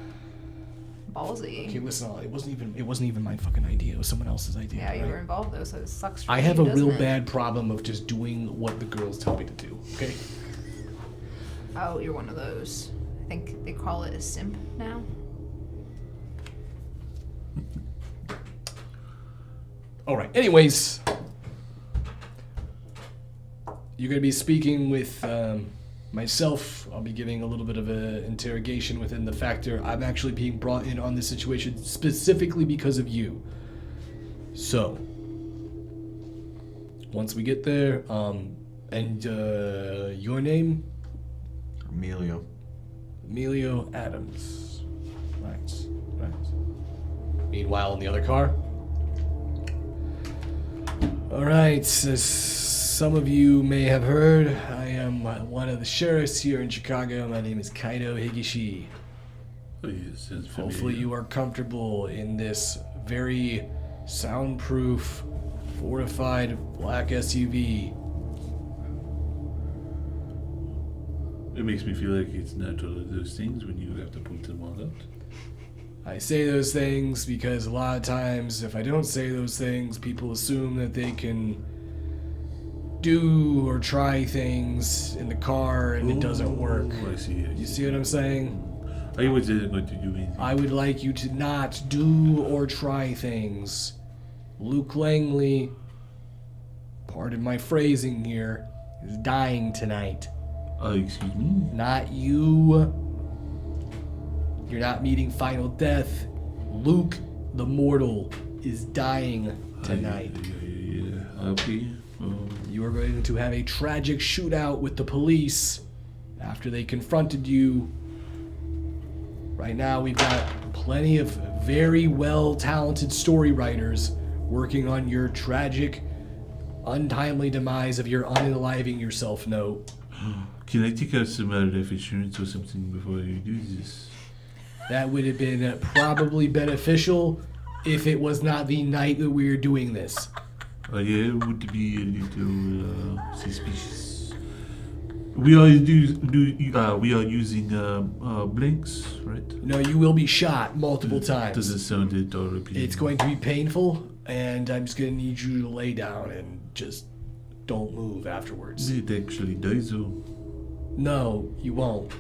Ballsy. Okay, listen, it wasn't even my fucking idea. It was someone else's idea. Yeah, you right? were involved though, so it sucks for I you, have a doesn't real it? bad problem of just doing what the girls tell me to do. Okay. Oh, you're one of those. I think they call it a simp now. All right. Anyways, you're gonna be speaking with myself. I'll be giving a little bit of an interrogation within the factor. I'm actually being brought in on this situation specifically because of you. So, once we get there, and your name? Emilio. Emilio Adams. Right. Meanwhile, in the other car. All right, as some of you may have heard, I am one of the sheriffs here in Chicago. My name is Kaido Higishi. Oh, yes, sounds familiar. Hopefully you are comfortable in this very soundproof, fortified black SUV. It makes me feel like it's not all of those things when you have to point them all out. I say those things because a lot of times, if I don't say those things, people assume that they can do or try things in the car and it doesn't work. I see. You see what I'm saying? I wasn't going to do anything. I would like you to not do or try things. Luke Langley, pardon my phrasing here, is dying tonight. Excuse me? Not you. You're not meeting final death. Luke, the mortal, is dying tonight. Yeah. Okay. You are going to have a tragic shootout with the police after they confronted you. Right now, we've got plenty of very well-talented story writers working on your tragic, untimely demise of your unaliving yourself note. Can I take out some life insurance or something before you do this? That would have been probably beneficial if it was not the night that we are doing this. Yeah, it would be a little suspicious. We are we are using blanks, right? No, you will be shot multiple times. Does it sound it or appealing? It's going to be painful, and I'm just going to need you to lay down and just don't move afterwards. It actually does, though. No, you won't.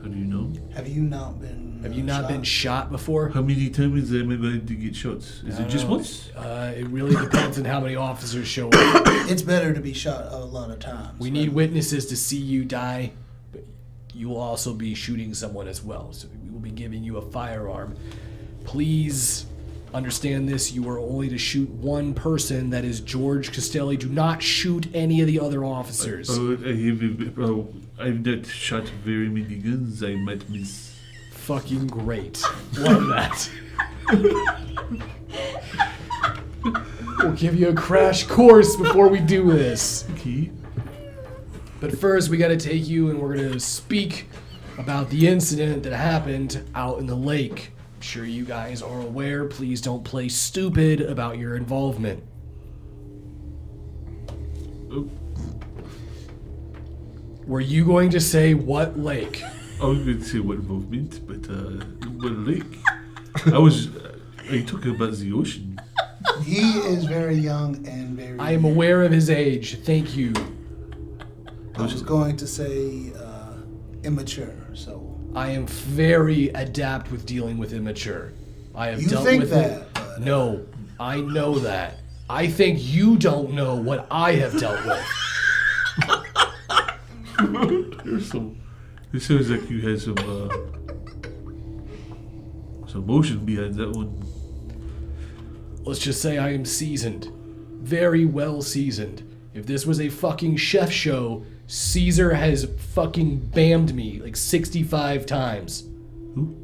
How do you know? Have you not been? Have you not been shot before? How many times am I going to get shot? Is it just once? It really depends on how many officers show up. It's better to be shot a lot of times. We need witnesses to see you die, but you will also be shooting someone as well. So we will be giving you a firearm. Please understand this. You are only to shoot one person. That is George Castelli. Do not shoot any of the other officers. I've not shot very many guns. I might miss. Fucking great. Love that. We'll give you a crash course before we do this. Okay. But first, we gotta take you and we're gonna speak about the incident that happened out in the lake. I'm sure you guys are aware. Please don't play stupid about your involvement. Oh, Were you going to say what lake? I was going to say what movement, but what lake? I was. Are you talking about the ocean? He is very young and very. I am aware of his age. Thank you. I was going to say immature. So I am very adept with dealing with immature. I have you dealt think with that? it. But, No, I know that. I think you don't know what I have dealt with. There's some. It sounds like you had some some emotion behind that one. Let's just say I am seasoned. Very well seasoned. If this was a fucking chef show, Caesar has fucking bammed me like 65 times. Who?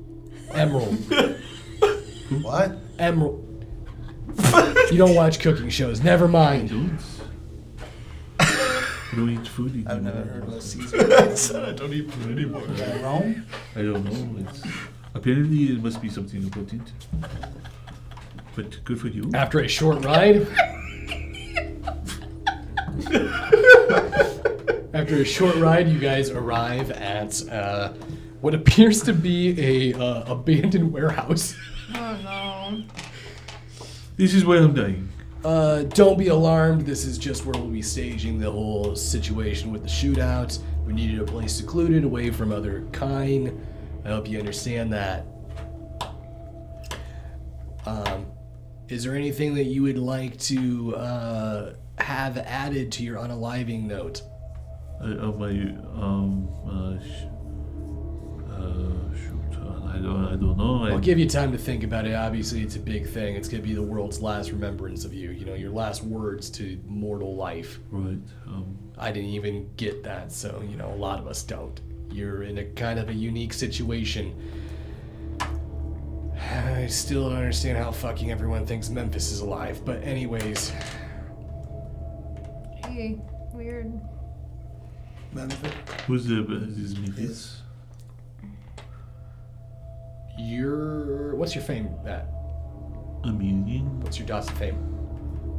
Emerald. What? Emerald. You don't watch cooking shows. Never mind. You don't eat food. You I've do never that. heard of a Caesar. I don't eat food anymore. Is that Rome? I don't know. Apparently, it must be something important. But good for you. After a short ride. After a short ride, you guys arrive at what appears to be a abandoned warehouse. Oh no. This is where I'm dying. Don't be alarmed. This is just where we'll be staging the whole situation with the shootout. We needed a place secluded, away from other kind. I hope you understand that. Is there anything that you would like to have added to your unaliving note? I don't know. I'll give you time to think about it. Obviously, it's a big thing. It's going to be the world's last remembrance of you. You know, your last words to mortal life. Right. I didn't even get that, so, you know, a lot of us don't. You're in a kind of a unique situation. I still don't understand how fucking everyone thinks Memphis is alive, but anyways. Gee, weird. Memphis? Who's this Memphis? What's your fame at? A million? What's your dots of fame?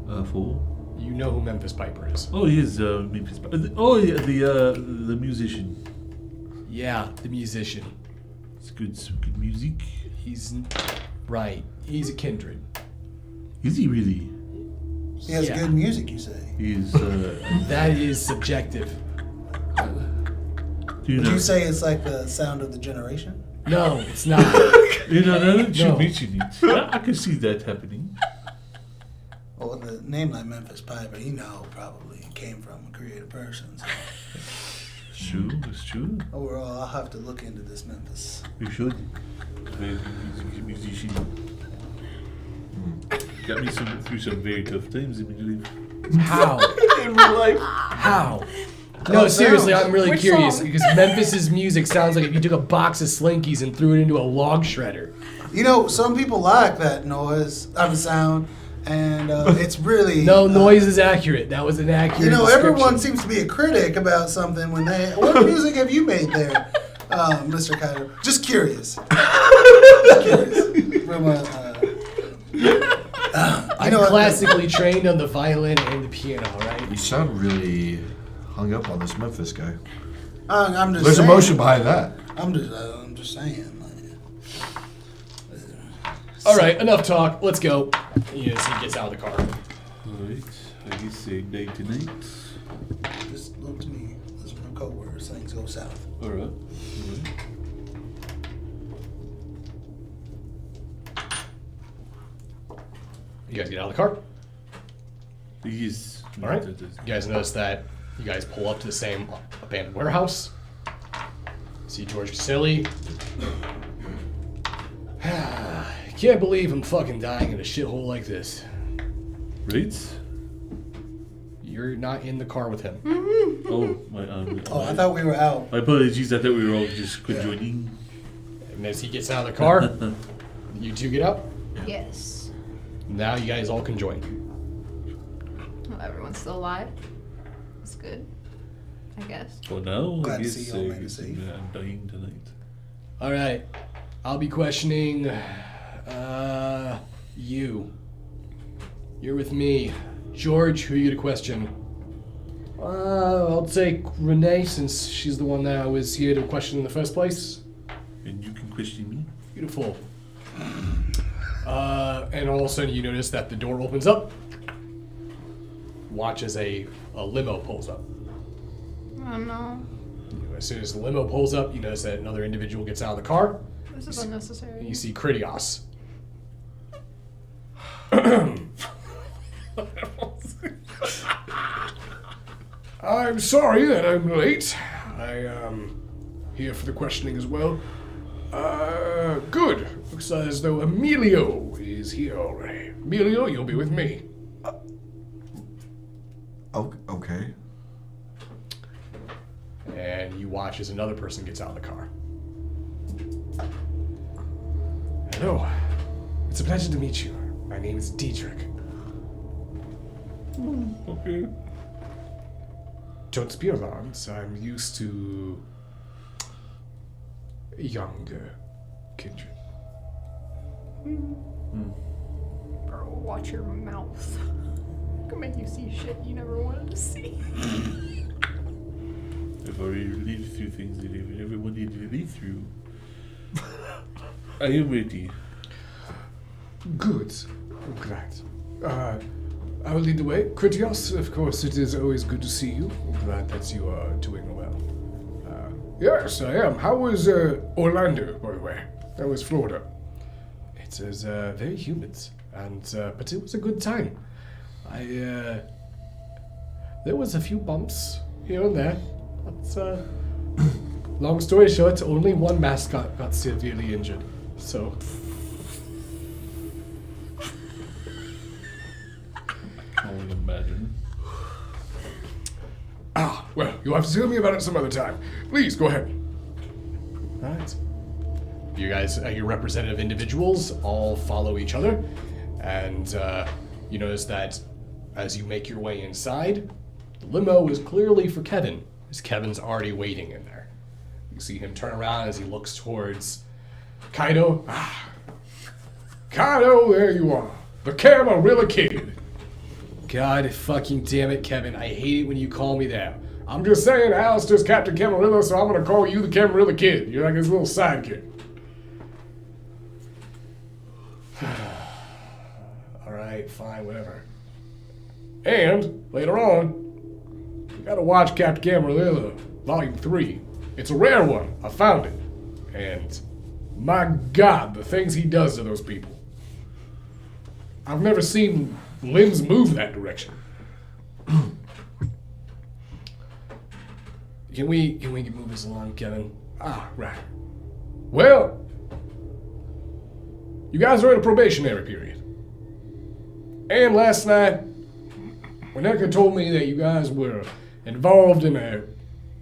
4. You know who Memphis Piper is. Oh, he is Memphis. Oh, yeah, the musician. Yeah, the musician. It's good music. He's right. He's a kindred. Is he really? He has Yeah. good music, you say? He's. That is subjective. Do you Would know? you say it's like the sound of the generation? No, it's not. You know, now that you No. mention it, yeah, I can see that happening. Well, with a name like Memphis Piper, you know probably it came from a creative person. So It's true. It's true. overall, I'll have to look into this Memphis. You should. Very good musician. Got me through some very tough times in my life. How? In real life. How? How No, it seriously, sounds. I'm really Which curious song? because Memphis's music sounds like if you took a box of Slinkies and threw it into a log shredder. You know, some people like that noise, sound, and it's really No, noise is accurate. That was an accurate. You know, description. everyone seems to be a critic about something when they. What music have you made there, Mr. Kaiser? Just curious. Just curious. From I'm classically trained on the violin and the piano, right? You sound really hung up on this Memphis guy. I'm just. There's saying. emotion behind that. I'm just saying. All right, enough talk. Let's go. Yes, he gets out of the car. Alright. I guess say night to night. Just look to me. Listen from code words. Things go south. Alright. You guys get out of the car. Yes. All right. You guys notice that you guys pull up to the same abandoned warehouse. See George Casilli. Can't believe I'm fucking dying in a shithole like this. Right? You're not in the car with him. Oh, I thought we were out. my apologies. I thought we were all just conjoining. And as he gets out of the car, you two get out. Yes. Now you guys all can join. Well, everyone's still alive. That's good. I guess. For now, Glad I to guess see you all made it safe. I'm dying tonight. All right. I'll be questioning you. You're with me. George, who are you to question? I'll take Renee, since she's the one that I was here to question in the first place. And you can question me. Beautiful. And all of a sudden you notice that the door opens up. Watch as a limo pulls up. Oh no. As soon as the limo pulls up, you notice that another individual gets out of the car. This is unnecessary. And you see Critios. I'm sorry that I'm late. I am here for the questioning as well. Good. Looks as though Emilio is here already. Emilio, you'll be with me. Okay. And you watch as another person gets out of the car. Hello. It's a pleasure to meet you. My name is Dietrich. Okay. Don't be alarmed. I'm used to younger kindred. Bro, watch your mouth. Can make you see shit you never wanted to see. I've already lived through things that everyone needed to live through. I am ready. Good. I'm glad. I will lead the way. Kritios, of course, it is always good to see you. I'm glad that you are doing well. Yes, I am. How was Orlando, by the way? How was Florida? It is very humid, and but it was a good time. There was a few bumps here and there, but long story short, only one mascot got severely injured. So. I can only imagine. Well, you'll have to tell me about it some other time. Please, go ahead. All right. You guys, your representative individuals, all follow each other. And you notice that as you make your way inside, the limo is clearly for Kevin, as Kevin's already waiting in there. You see him turn around as he looks towards Kaido. Kaido, there you are. The Camarilla Kid. God fucking damn it, Kevin. I hate it when you call me that. I'm just saying, Alistair's Captain Camarilla, so I'm gonna call you the Camarilla Kid. You're like his little sidekick. Alright, fine, whatever. And, later on, you gotta watch Captain Camarilla, Volume 3. It's a rare one. I found it. And, my God, the things he does to those people. I've never seen limbs move that direction. Can we move this along, Kevin? Right. Well, you guys are in a probationary period. And last night, Wineka told me that you guys were involved in a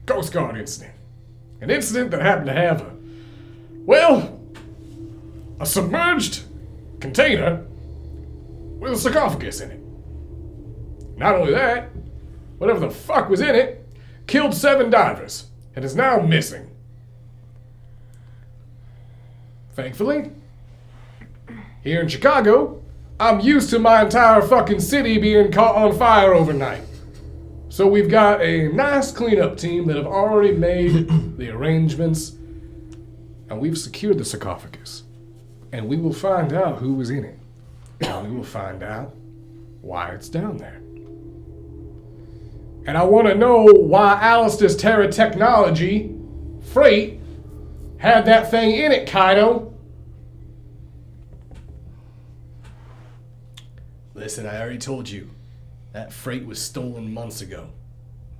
Coast Guard incident. An incident that happened to have a submerged container with a sarcophagus in it. Not only that, whatever the fuck was in it killed 7 divers and is now missing. Thankfully, here in Chicago, I'm used to my entire fucking city being caught on fire overnight. So we've got a nice cleanup team that have already made the arrangements, and we've secured the sarcophagus. And we will find out who was in it. And we will find out why it's down there. And I want to know why Alistair's Terra Technology freight had that thing in it, Kaido. Listen, I already told you. That freight was stolen months ago.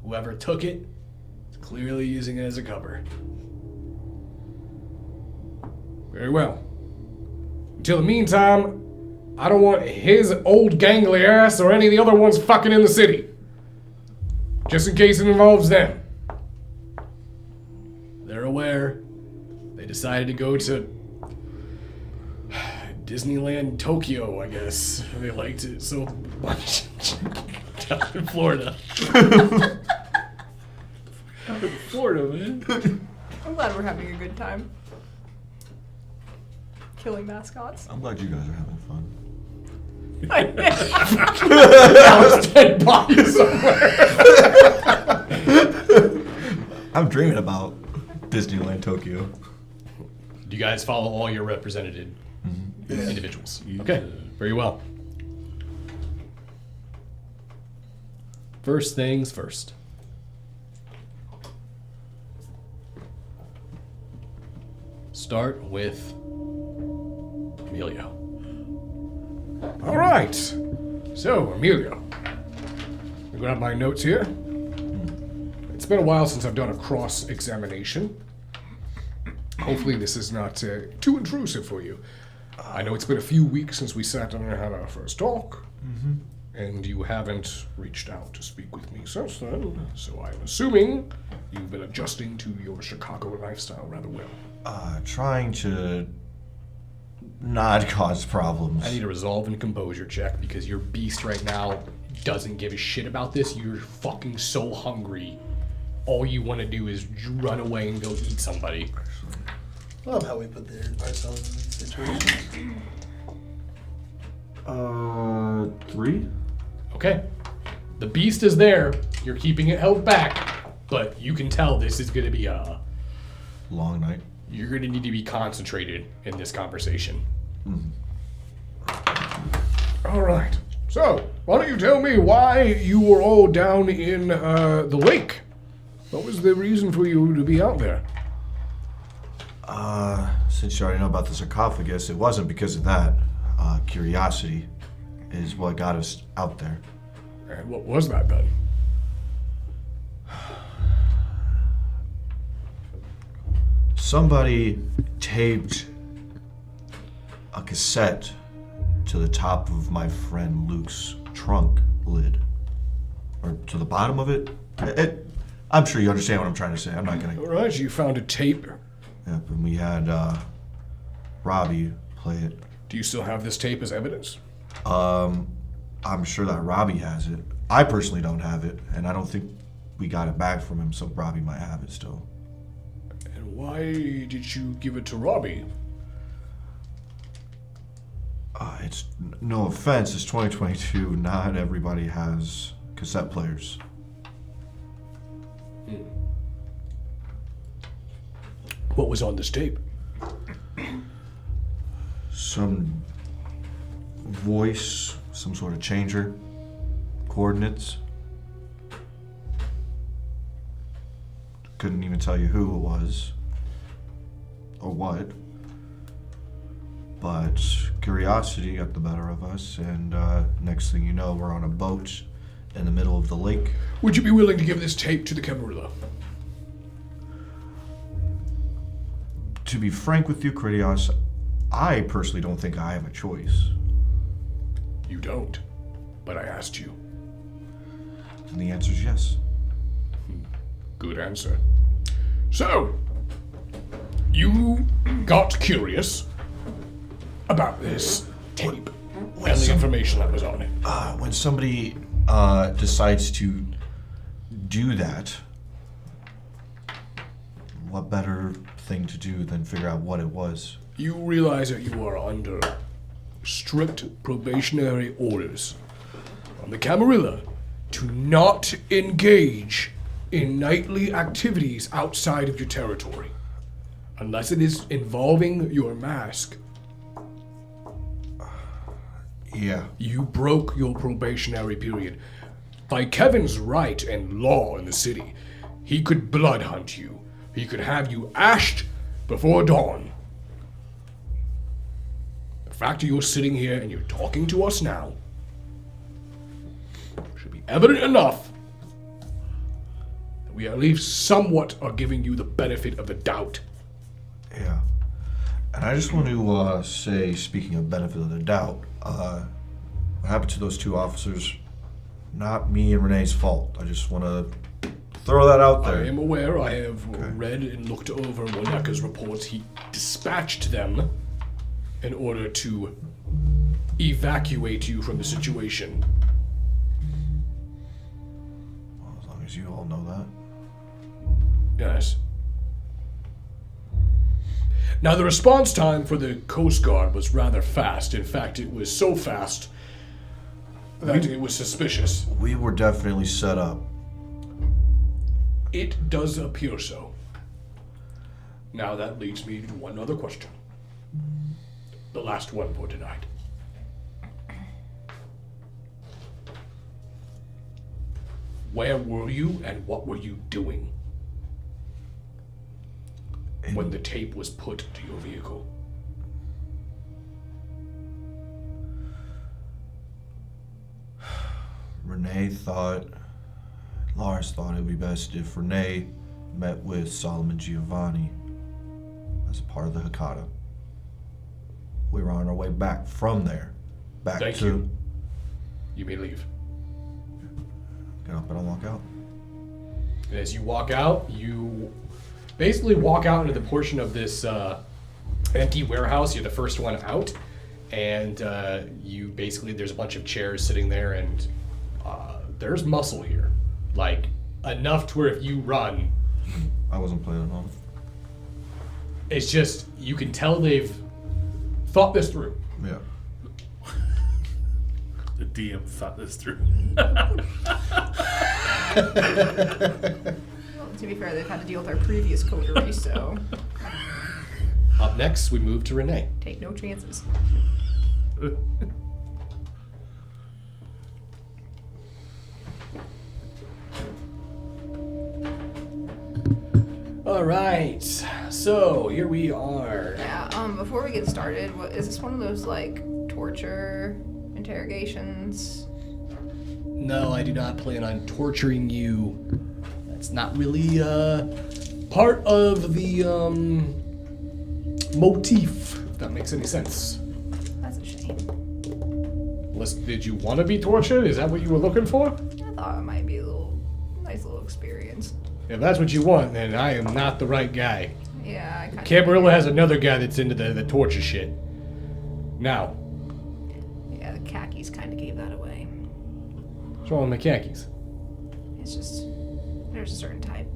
Whoever took it is clearly using it as a cover. Very well. Until the meantime, I don't want his old gangly ass or any of the other ones fucking in the city. Just in case it involves them. They're aware. They decided to go to Disneyland Tokyo, I guess. They liked it so much down in Florida. Down in Florida, man. I'm glad we're having a good time. Killing mascots. I'm glad you guys are having fun. That was dead body somewhere. I'm dreaming about Disneyland Tokyo. Do you guys follow all your represented individuals? Okay, very well. First things first. Start with Emilio. All right. So, Emilio. I grab my notes here. It's been a while since I've done a cross-examination. Hopefully this is not too intrusive for you. I know it's been a few weeks since we sat down and had our first talk, and you haven't reached out to speak with me since then, so I'm assuming you've been adjusting to your Chicago lifestyle rather well. Trying to not cause problems. I need a resolve and composure check because your beast right now doesn't give a shit about this. You're fucking so hungry. All you want to do is run away and go eat somebody. I love how we put ourselves in these situations. 3? Okay. The beast is there. You're keeping it held back. But you can tell this is going to be a... Long night. You're going to need to be concentrated in this conversation. All right. So, why don't you tell me why you were all down in the lake? What was the reason for you to be out there? Since you already know about the sarcophagus, it wasn't because of that. Curiosity is what got us out there. And what was that then? Somebody taped a cassette to the top of my friend Luke's trunk lid. Or to the bottom of it. I'm sure you understand what I'm trying to say. I'm not going to... All right, you found a tape. Yep, and we had Robbie play it. Do you still have this tape as evidence? I'm sure that Robbie has it. I personally don't have it, and I don't think we got it back from him, so Robbie might have it still. And why did you give it to Robbie? It's no offense, it's 2022. Not everybody has cassette players. What was on this tape? Some voice, some sort of changer, coordinates. Couldn't even tell you who it was or what. But curiosity got the better of us, and next thing you know, we're on a boat in the middle of the lake. Would you be willing to give this tape to the Camarilla? To be frank with you, Critias, I personally don't think I have a choice. You don't, but I asked you. And the answer is yes. Good answer. So, you got curious about this tape and the information that was on it. When somebody decides to do that, what better thing to do than figure out what it was? You realize that you are under strict probationary orders from the Camarilla to not engage in nightly activities outside of your territory, unless it is involving your mask. Yeah. You broke your probationary period. By Kevin's right and law in the city, he could blood hunt you. He could have you ashed before dawn. The fact that you're sitting here and you're talking to us now should be evident enough that we at least somewhat are giving you the benefit of the doubt. Yeah. And I just want to say, speaking of benefit of the doubt, what happened to those two officers, not me and Renee's fault. I just want to throw that out there. I am aware. I have read and looked over Moneka's reports. He dispatched them in order to evacuate you from the situation. Well, as long as you all know that. Yes. Now, the response time for the Coast Guard was rather fast. In fact, it was so fast that it was suspicious. We were definitely set up. It does appear so. Now that leads me to one other question. The last one for tonight. Where were you and what were you doing when the tape was put to your vehicle? Lars thought it would be best if Renee met with Solomon Giovanni. as a part of the Hecata. We were on our way back from there. Back Thank to... you. You may leave. Get up and I'll walk out. And as you walk out, you basically walk out into the portion of this empty warehouse. You're the first one out. And you basically, there's a bunch of chairs sitting there, and there's muscle here. Like, enough to where if you run, I wasn't planning on it. it's just, you can tell they've thought this through. Yeah. The DM thought this through. Well, to be fair, they've had to deal with our previous coterie, so Up next, we move to Renee. take no chances. All right, so here we are. Yeah, before we get started, what is this one of those, like, torture interrogations? No, I do not plan on torturing you. That's not really part of the motif, if that makes any sense. That's a shame. Unless, did you want to be tortured? Is that what you were looking for? I thought it might be a nice little experience. If that's what you want, then I am not the right guy. Yeah, I kind of... Camarilla has another guy that's into the torture shit. Now, Yeah, the khakis kind of gave that away. what's wrong with my khakis? It's just, there's a certain type,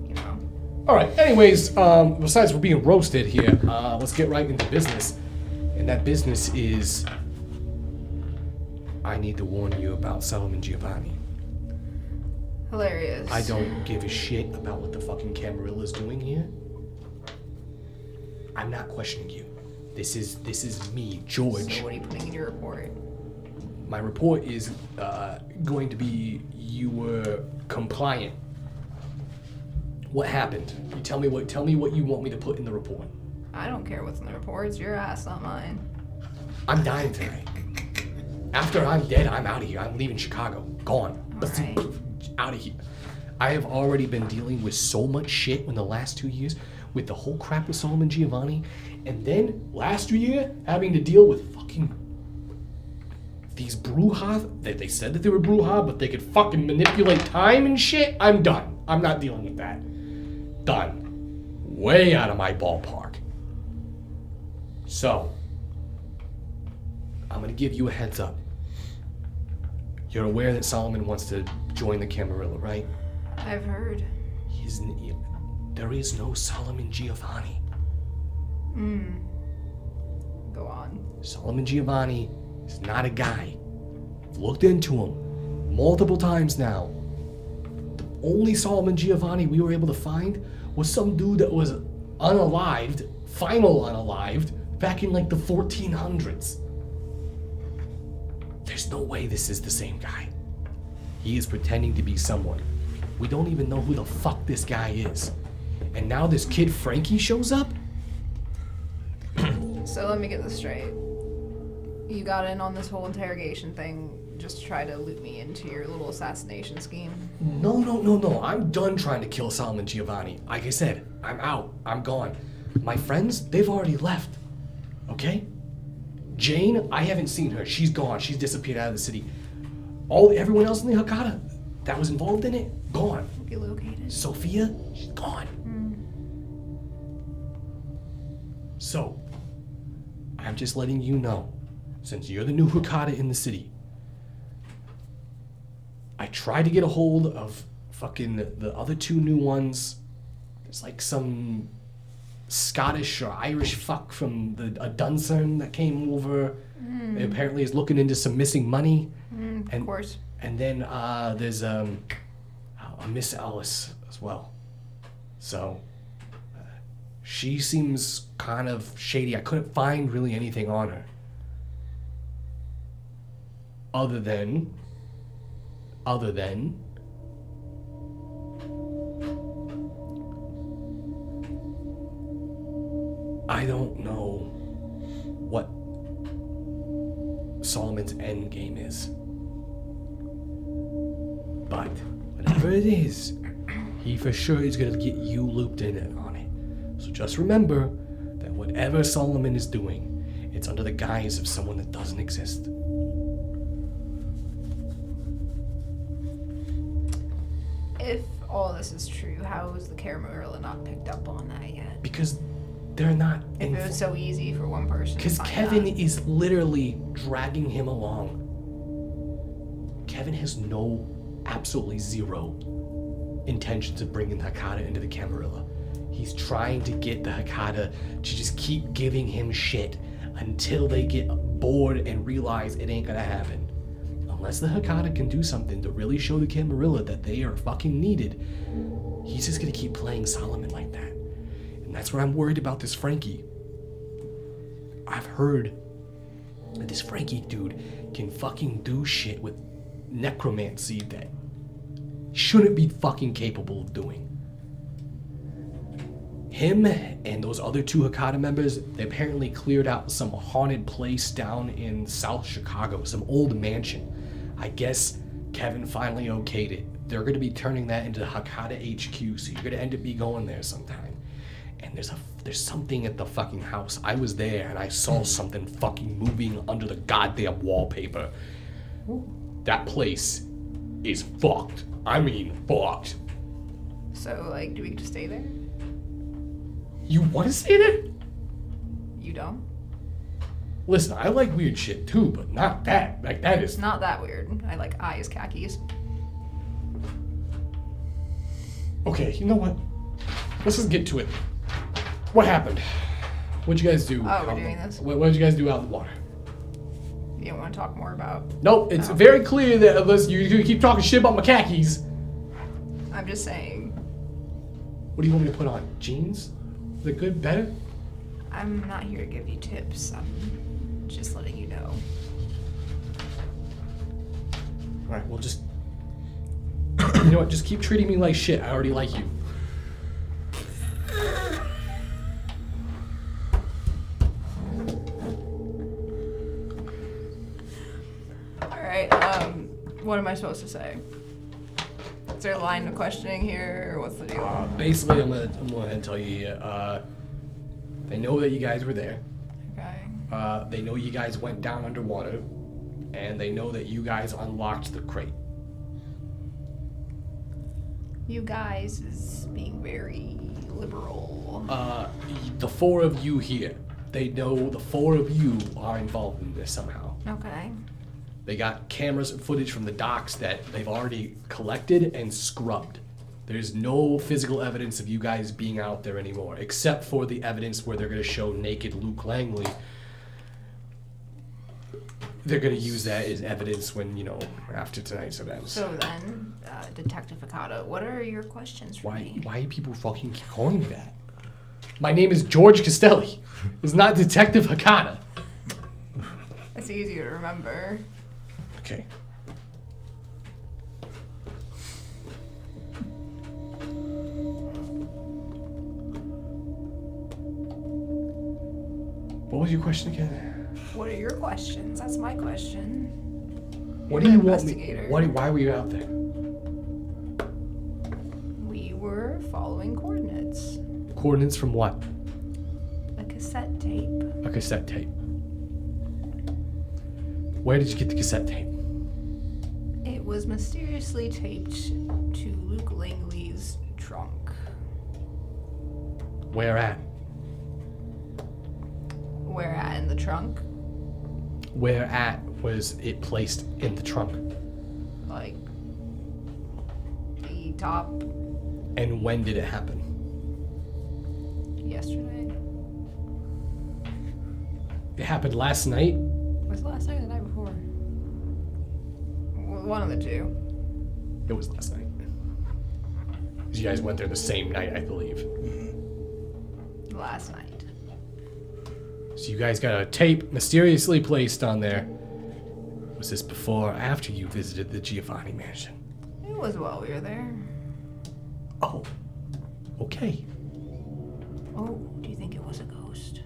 you know? All right. Anyways, besides we're being roasted here, let's get right into business. And that business is, I need to warn you about Solomon Giovanni. Hilarious. I don't give a shit about what the fucking Camarilla's doing here. I'm not questioning you. This is me, George. So what are you putting in your report? My report is going to be you were compliant. What happened? You tell me what you want me to put in the report. I don't care what's in the report. It's your ass, not mine. I'm dying tonight. After I'm dead, I'm out of here. I'm leaving Chicago. Gone. Alright. Out of here. I have already been dealing with so much shit in the last 2 years with the whole crap with Solomon Giovanni, and then last year having to deal with fucking these Bruja that they said that they were Bruja, but they could fucking manipulate time and shit. I'm done. I'm not dealing with that. Done. Way out of my ballpark. So, I'm gonna give you a heads up. You're aware that Solomon wants to join the Camarilla, right? I've heard. There is no Solomon Giovanni. Go on. Solomon Giovanni is not a guy. I've looked into him multiple times now. The only Solomon Giovanni we were able to find was some dude that was unalived, final unalived, back in like the 1400s. There's no way this is the same guy. He is pretending to be someone. We don't even know who the fuck this guy is. And now this kid Frankie shows up? So let me get this straight. You got in on this whole interrogation thing just to try to loop me into your little assassination scheme? No. I'm done trying to kill Solomon Giovanni. Like I said, I'm out. I'm gone. My friends, they've already left. Okay? Jane, I haven't seen her. She's gone. She's disappeared out of the city. Everyone else in the Hecata that was involved in it, gone. Get located. Sophia, she's gone. So, I'm just letting you know, since you're the new Hecata in the city, I tried to get a hold of fucking the other two new ones. There's like some Scottish or Irish fuck from a Dunsern that came over. Apparently is looking into some missing money. Of course. And then there's a Miss Alice as well. So she seems kind of shady. I couldn't find really anything on her. Other than I don't know what Solomon's end game is. But whatever it is, he for sure is gonna get you looped in on it. So just remember, whatever Solomon is doing, it's under the guise of someone that doesn't exist. If all this is true, how is the Camarilla not picked up on that yet? Because they're not. If it was so easy for one person. Because Kevin is literally dragging him along. Kevin has absolutely zero intentions of bringing the Hakata into the Camarilla. He's trying to get the Hakata to just keep giving him shit until they get bored and realize it ain't gonna happen. Unless the Hakata can do something to really show the Camarilla that they are fucking needed, he's just gonna keep playing Solomon like that. And that's where I'm worried about this Frankie. I've heard that this Frankie dude can fucking do shit with necromancy that shouldn't be fucking capable of doing. Him and those other two Hakata members, they apparently cleared out some haunted place down in South Chicago, some old mansion. I guess Kevin finally okayed it. They're gonna be turning that into Hakata HQ, so you're gonna end up going there sometime. And there's something at the fucking house. I was there and I saw something fucking moving under the goddamn wallpaper. That place is fucked. I mean, fucked. So, like, do we just stay there? You want to stay there? You don't? Listen, I like weird shit too, but not that. Like, that is... It's not that weird. I like eyes khakis. Okay, you know what? Let's just get to it. What happened? What'd you guys do? Oh, we're doing this? What did you guys do out in the water? You don't want to talk more about... Nope, it's No. very clear that unless you keep talking shit about my khakis. I'm just saying. What do you want me to put on? Jeans? Is it good? Better? I'm not here to give you tips. I'm just letting you know. Alright, well just... You know what? Just keep treating me like shit. I already like you. Alright, what am I supposed to say? Is there a line of questioning here, or what's the deal? Basically, I'm gonna go ahead and tell you, they know that you guys were there. Okay. They know you guys went down underwater, and they know that you guys unlocked the crate. You guys is being very liberal. The four of you here, they know the four of you are involved in this somehow. Okay. They got cameras and footage from the docks that they've already collected and scrubbed. There's no physical evidence of you guys being out there anymore, except for the evidence where they're going to show naked Luke Langley. They're going to use that as evidence when, after tonight's events. So then, Detective Hakata, what are your questions for me? Why do people fucking keep calling me that? My name is George Castelli. It's not Detective Hakata. It's easier to remember. Okay. What was your question again? What are your questions? That's my question. What You're do you an want me? investigator. Why were you out there? We were following coordinates. Coordinates from what? A cassette tape. A cassette tape. Where did you get the cassette tape? It was mysteriously taped to Luke Langley's trunk. Where at? Where at in the trunk? Where at was it placed in the trunk? Like the top And when did it happen? yesterday. It happened last night? Was it last night or the night before? One of the two. It was last night. 'Cause you guys went there the same night, I believe. Last night. So you guys got a tape mysteriously placed on there. Was this before or after you visited the Giovanni mansion? It was while we were there. Oh, okay. Oh, do you think it was a ghost?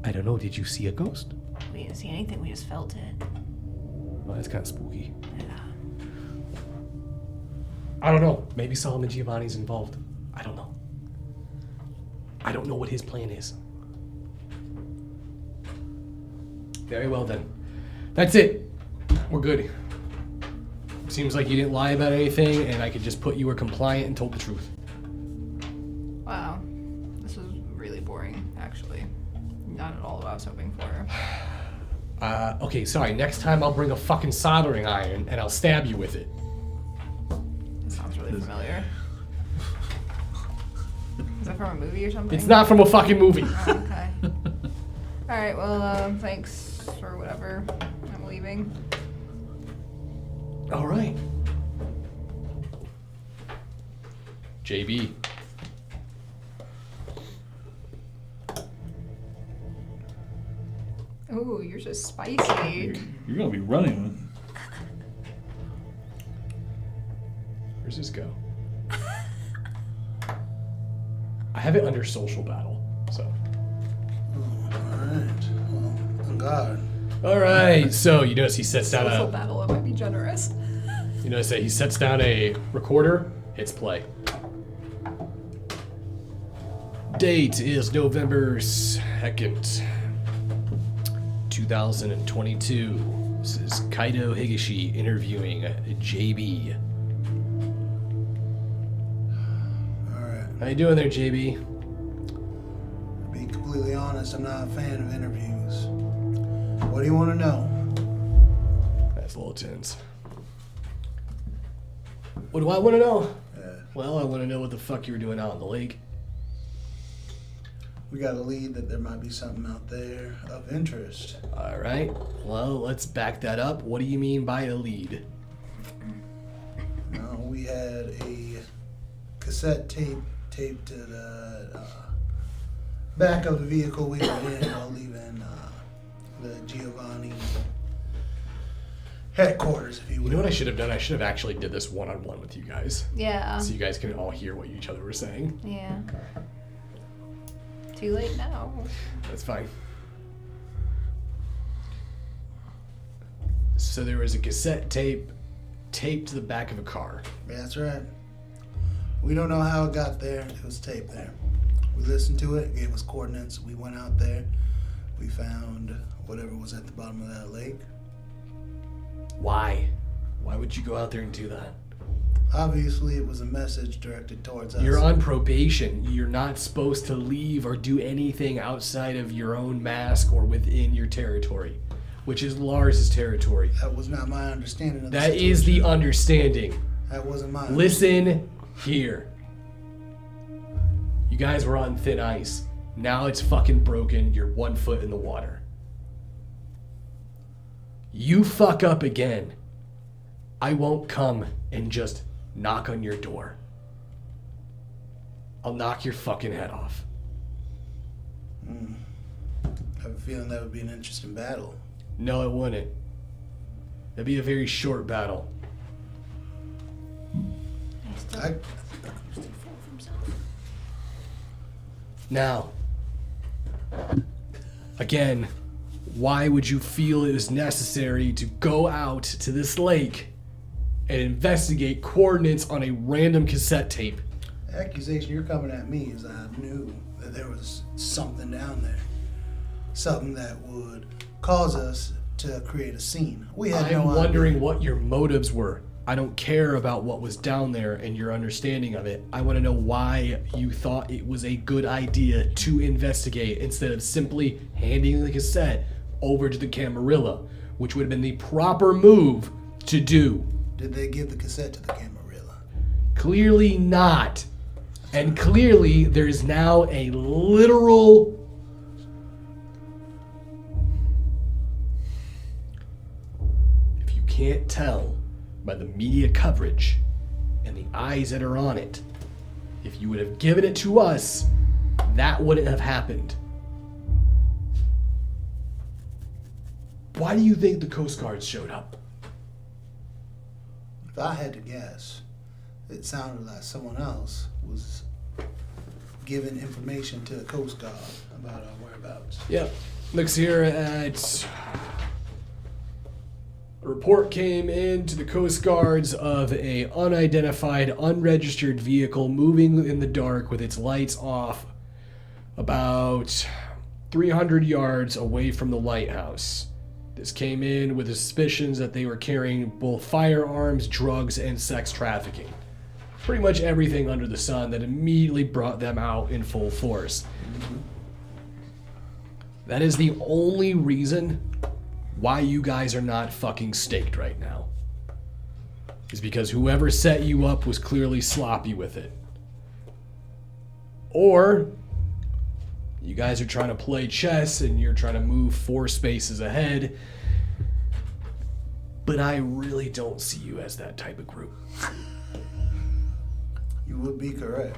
I don't know, did you see a ghost? We didn't see anything, we just felt it. Well, that's kind of spooky. Yeah. I don't know. Maybe Solomon Giovanni's involved. I don't know. I don't know what his plan is. Very well then. That's it. We're good. Seems like you didn't lie about anything, and I could just put you were compliant and told the truth. Wow. This was really boring, actually. Not at all what I was hoping for. Okay, sorry. Next time I'll bring a fucking soldering iron, and I'll stab you with it. That sounds really familiar. Is that from a movie or something? It's not from a fucking movie. Oh, okay. Alright, well, thanks for whatever. I'm leaving. All right. JB. Ooh, you're just spicy. You're gonna be running. Where's this go? I have it under social battle, so. Alright. Well, thank God. All right. So you notice he sets down Social a. battle, it might be generous. You notice that he sets down a recorder. Hits play. Date is November 2nd, 2022. This is Kaido Higashi interviewing JB. Alright. How you doing there, JB? To be completely honest, I'm not a fan of interviews. What do you want to know? That's a little tense. What do I want to know? Well, I want to know what the fuck you were doing out on the lake. We got a lead that there might be something out there of interest. All right. Well, let's back that up. What do you mean by a lead? We had a cassette tape taped to the back of the vehicle we were in while leaving the Giovanni headquarters, if you You will. know what I should have done? I should have actually did this one-on-one with you guys. Yeah. So you guys can all hear what each other were saying. Yeah. Too late now. That's fine. So there was a cassette tape taped to the back of a car. Yeah, that's right. We don't know how it got there. It was taped there. We listened to it, gave us coordinates. We went out there. We found whatever was at the bottom of that lake. Why? Why would you go out there and do that? Obviously, it was a message directed towards us. You're on probation. You're not supposed to leave or do anything outside of your own mask or within your territory, which is Lars's territory. That was not my understanding of the That is the situation. understanding. That wasn't mine. Listen here. You guys were on thin ice. Now it's fucking broken. You're 1 foot in the water. You fuck up again, I won't come and just knock on your door. I'll knock your fucking head off. I have a feeling that would be an interesting battle. No, it wouldn't. That'd be a very short battle. I, Now, again, why would you feel it was necessary to go out to this lake and investigate coordinates on a random cassette tape? the accusation you're coming at me is I knew that there was something down there. Something that would cause us to create a scene. We had I'm no wondering idea. what your motives were. I don't care about what was down there and your understanding of it. I want to know why you thought it was a good idea to investigate instead of simply handing the cassette over to the Camarilla, which would have been the proper move to do. Did they give the cassette to the Camarilla? Clearly not. And clearly there's now a literal... If you can't tell by the media coverage and the eyes that are on it, if you would have given it to us, that wouldn't have happened. Why do you think the Coast Guard showed up? If I had to guess, it sounded like someone else was giving information to the Coast Guard about our whereabouts. Yep. Looks here at... A report came in to the Coast Guards of a unidentified, unregistered vehicle moving in the dark with its lights off about 300 yards away from the lighthouse. This came in with the suspicions that they were carrying both firearms, drugs, and sex trafficking. Pretty much everything under the sun that immediately brought them out in full force. That is the only reason why you guys are not fucking staked right now. Is because whoever set you up was clearly sloppy with it. Or you guys are trying to play chess and you're trying to move 4 spaces ahead. But I really don't see you as that type of group. You would be correct.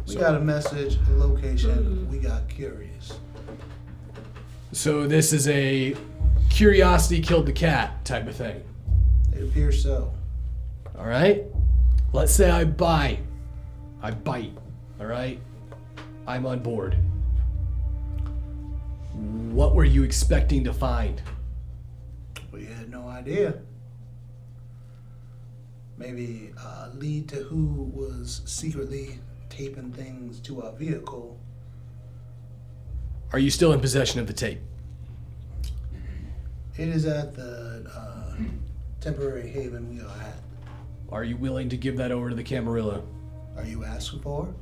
We got a message, a location. We got curious. So this is a curiosity killed the cat type of thing. It appears so. All right? Let's say I bite. All right? I'm on board. What were you expecting to find? We had no idea. Maybe a lead to who was secretly taping things to our vehicle. Are you still in possession of the tape? It is at the temporary haven we are at. Are you willing to give that over to the Camarilla? Are you asking for it?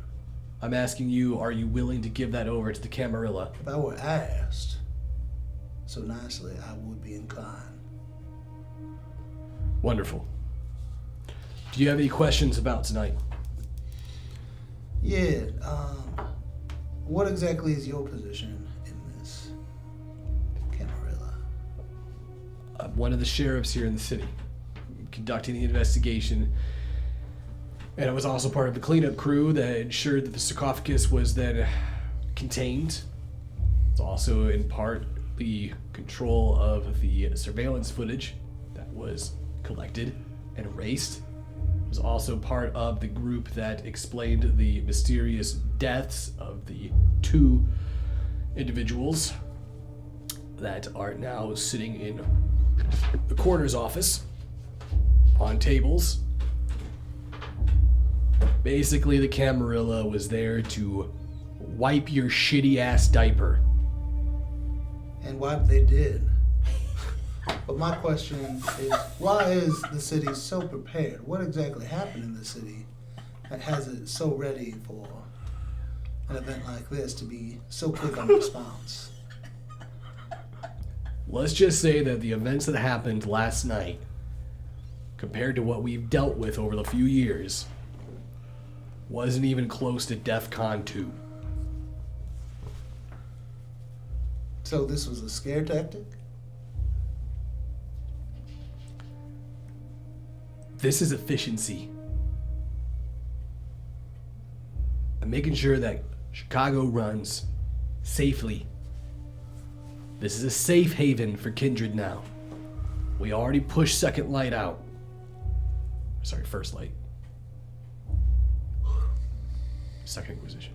I'm asking you, are you willing to give that over to the Camarilla? If I were asked so nicely, I would be inclined. Wonderful. Do you have any questions about tonight? Yeah, what exactly is your position in this Camarilla? I'm one of the sheriffs here in the city, conducting the investigation. And I was also part of the cleanup crew that ensured that the sarcophagus was then contained. It's also in part the control of the surveillance footage that was collected and erased. It was also part of the group that explained the mysterious deaths of the 2 individuals that are now sitting in the coroner's office on tables. Basically, the Camarilla was there to wipe your shitty ass diaper. And wipe they did. But my question is, why is the city so prepared? What exactly happened in the city that has it so ready for an event like this to be so quick on response? Let's just say that the events that happened last night, compared to what we've dealt with over the few years, wasn't even close to DEFCON 2. So this was a scare tactic? This is efficiency. I'm making sure that Chicago runs safely. This is a safe haven for Kindred now. We already pushed second light out. Sorry, first light. Second Inquisition.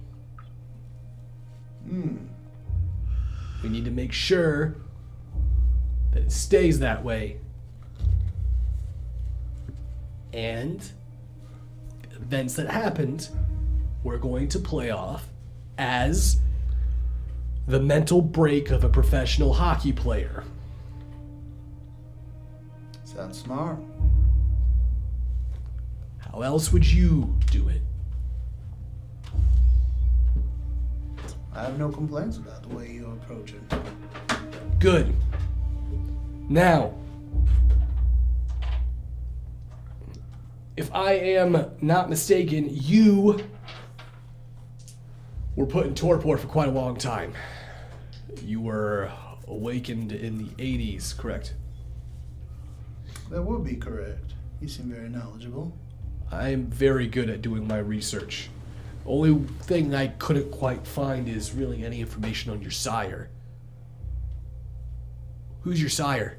We need to make sure that it stays that way. And events that happened, we're going to play off as the mental break of a professional hockey player. Sounds smart. How else would you do it? I have no complaints about the way you're approaching. Good. Now, if I am not mistaken, you were put in torpor for quite a long time. You were awakened in the 80s, correct? That would be correct. You seem very knowledgeable. I am very good at doing my research. Only thing I couldn't quite find is really any information on your sire. Who's your sire?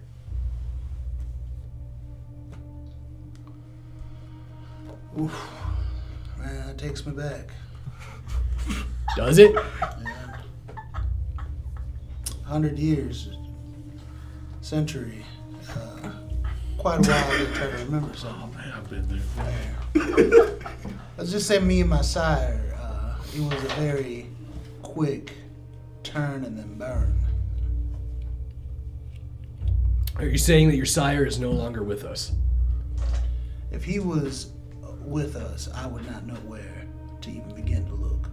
Oof. Man, that takes me back. Does it? Yeah. 100 years. Century. Quite a while to try to remember something. Man, I've been there. Let's just say me and my sire, it was a very quick turn and then burn. Are you saying that your sire is no longer with us? If he was with us, I would not know where to even begin to look.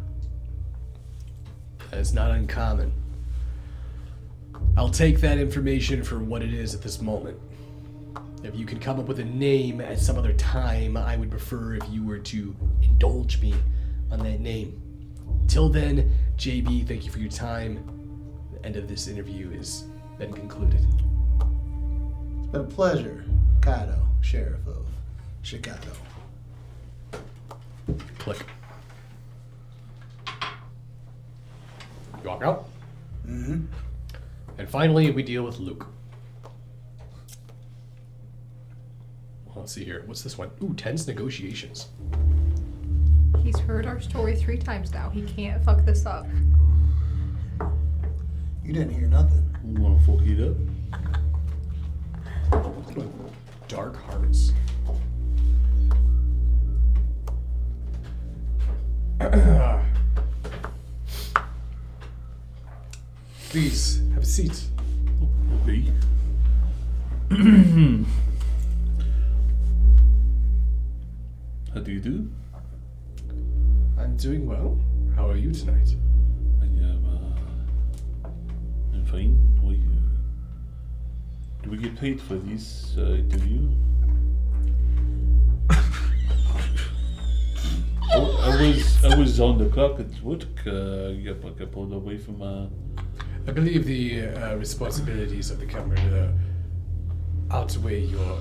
That's not uncommon. I'll take that information for what it is at this moment. If you can come up with a name at some other time, I would prefer if you were to indulge me on that name. Till then, JB, thank you for your time. The end of this interview has been concluded. It's been a pleasure, Kaido, Sheriff of Chicago. Click. You walk out. Mm-hmm. And finally, we deal with Luke. Well, let's see here. What's this one? Ooh, tense negotiations. He's heard our story 3 times now. He can't fuck this up. You didn't hear nothing. You wanna fuck it up? Dark Hearts. Please, have a seat. Okay. How do you do? I'm doing well. How are you tonight? I'm fine. Do we get paid for this interview? I was on the clock at work. Got pulled away from. I believe the responsibilities of the Camarilla outweigh your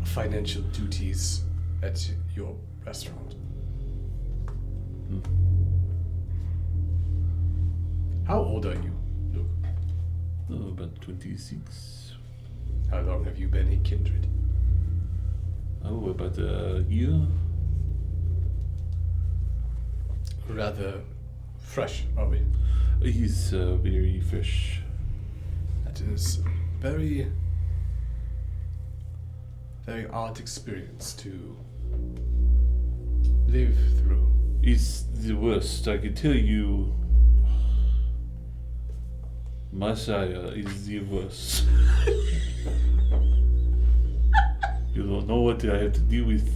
financial duties at your restaurant. How old are you, Luke? Oh, about 26. How long have you been a kindred? Oh, about a year. Rather fresh, are we? He's very fresh. That is very, very odd experience to live through. It's the worst. I can tell you. Messiah is the worst. You don't know what I have to deal with.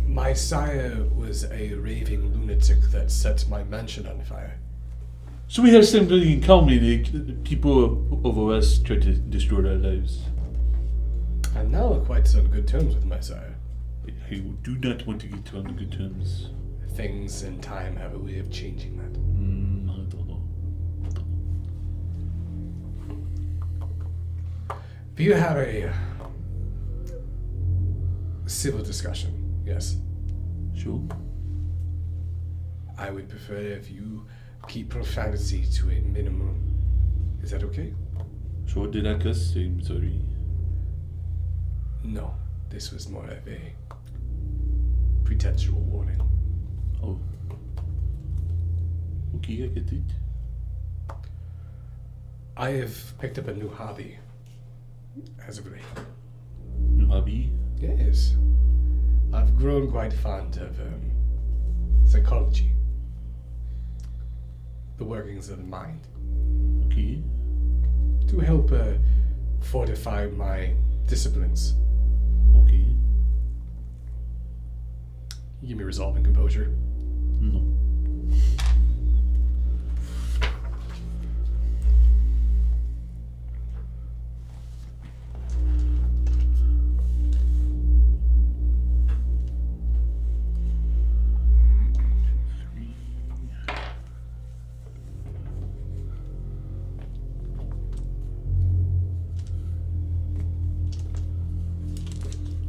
My sire was a raving lunatic that set my mansion on fire. So we have something in common. The people over us try to destroy our lives. I'm now quite on good terms with my sire. I do not want to get on good terms. Things and time have a way of changing that. I don't know. If you have a civil discussion, yes, Sure. I would prefer if you keep profanity to a minimum. Is that okay? Sure, did I cuss? I'm sorry. No, this was more of a potential warning. Oh. Okay, I get it. I have picked up a new hobby as of late. New hobby? Yes. I've grown quite fond of psychology. The workings of the mind. Okay. To help fortify my disciplines. Okay. You give me resolve and composure. No.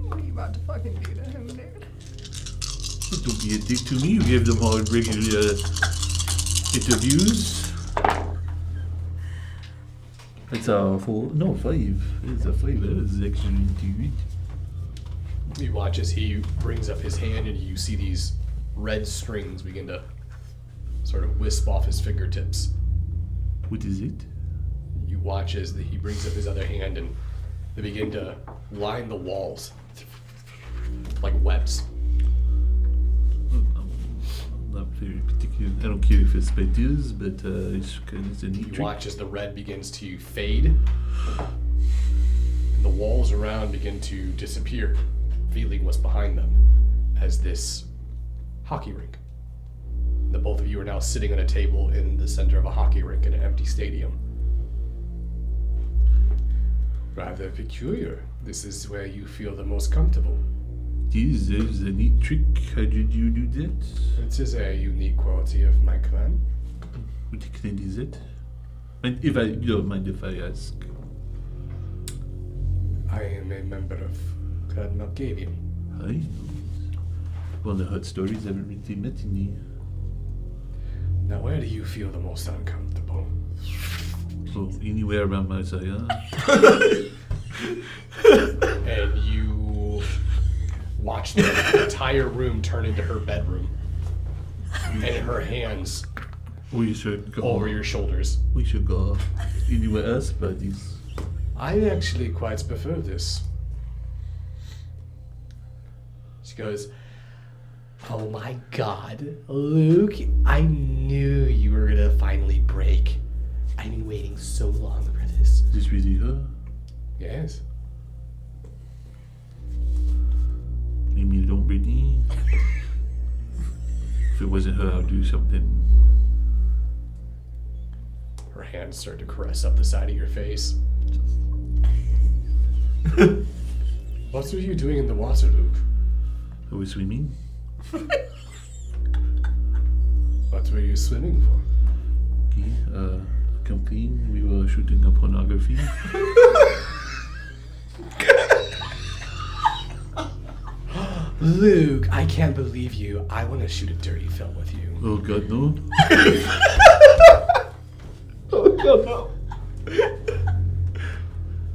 What are you about to fucking do to him, dude? Don't be a dick to me. You gave them all regular interviews. It's a 4. No, 5. It's a 5. That is actually too good. You watch as he brings up his hand and you see these red strings begin to sort of wisp off his fingertips. What is it? You watch as he brings up his other hand and they begin to line the walls like webs. I'm not very particular. I don't care if it's by this, but it's kind of a neat You trick. watch as the red begins to fade, and the walls around begin to disappear, revealing what's behind them as this hockey rink. The both of you are now sitting on a table in the center of a hockey rink in an empty stadium. Rather peculiar. This is where you feel the most comfortable. This is a neat trick. How did you do that? It is a unique quality of my clan. What clan is it? And if you don't mind if I ask. I am a member of Clan Malkavian. Hi. Well, the hot stories haven't really met any. Now, where do you feel the most uncomfortable? So anywhere around my side, And you watch the entire room turn into her bedroom, and her hands We should go. over your shoulders. We should go anywhere else, buddies. I actually quite prefer this. She goes, "Oh my God, Luke, I knew you were gonna finally break. I've been waiting so long for this." Is this really her? Yes. Leave me alone, Brittany. If it wasn't her, I'd do something. Her hands start to caress up the side of your face. What were you doing in the water, Luke? I was swimming. What were you swimming for? Okay, come clean. We were shooting a pornography. Luke, I can't believe you. I want to shoot a dirty film with you. Oh God, no. Oh, God, no.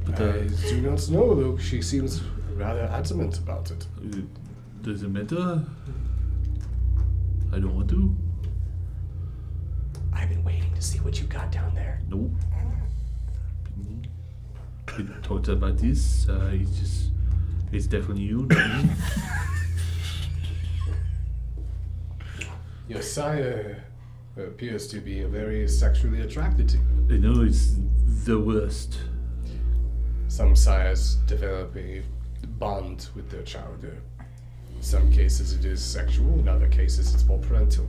But I do not know, Luke. She seems rather adamant about it. does it matter? I don't want to. I've been waiting to see what you got down there. Nope. We talked about this. It's definitely you, not me. Your sire appears to be very sexually attracted to you. I know it's the worst. Some sires develop a bond with their child. In some cases it is sexual, in other cases it's more parental.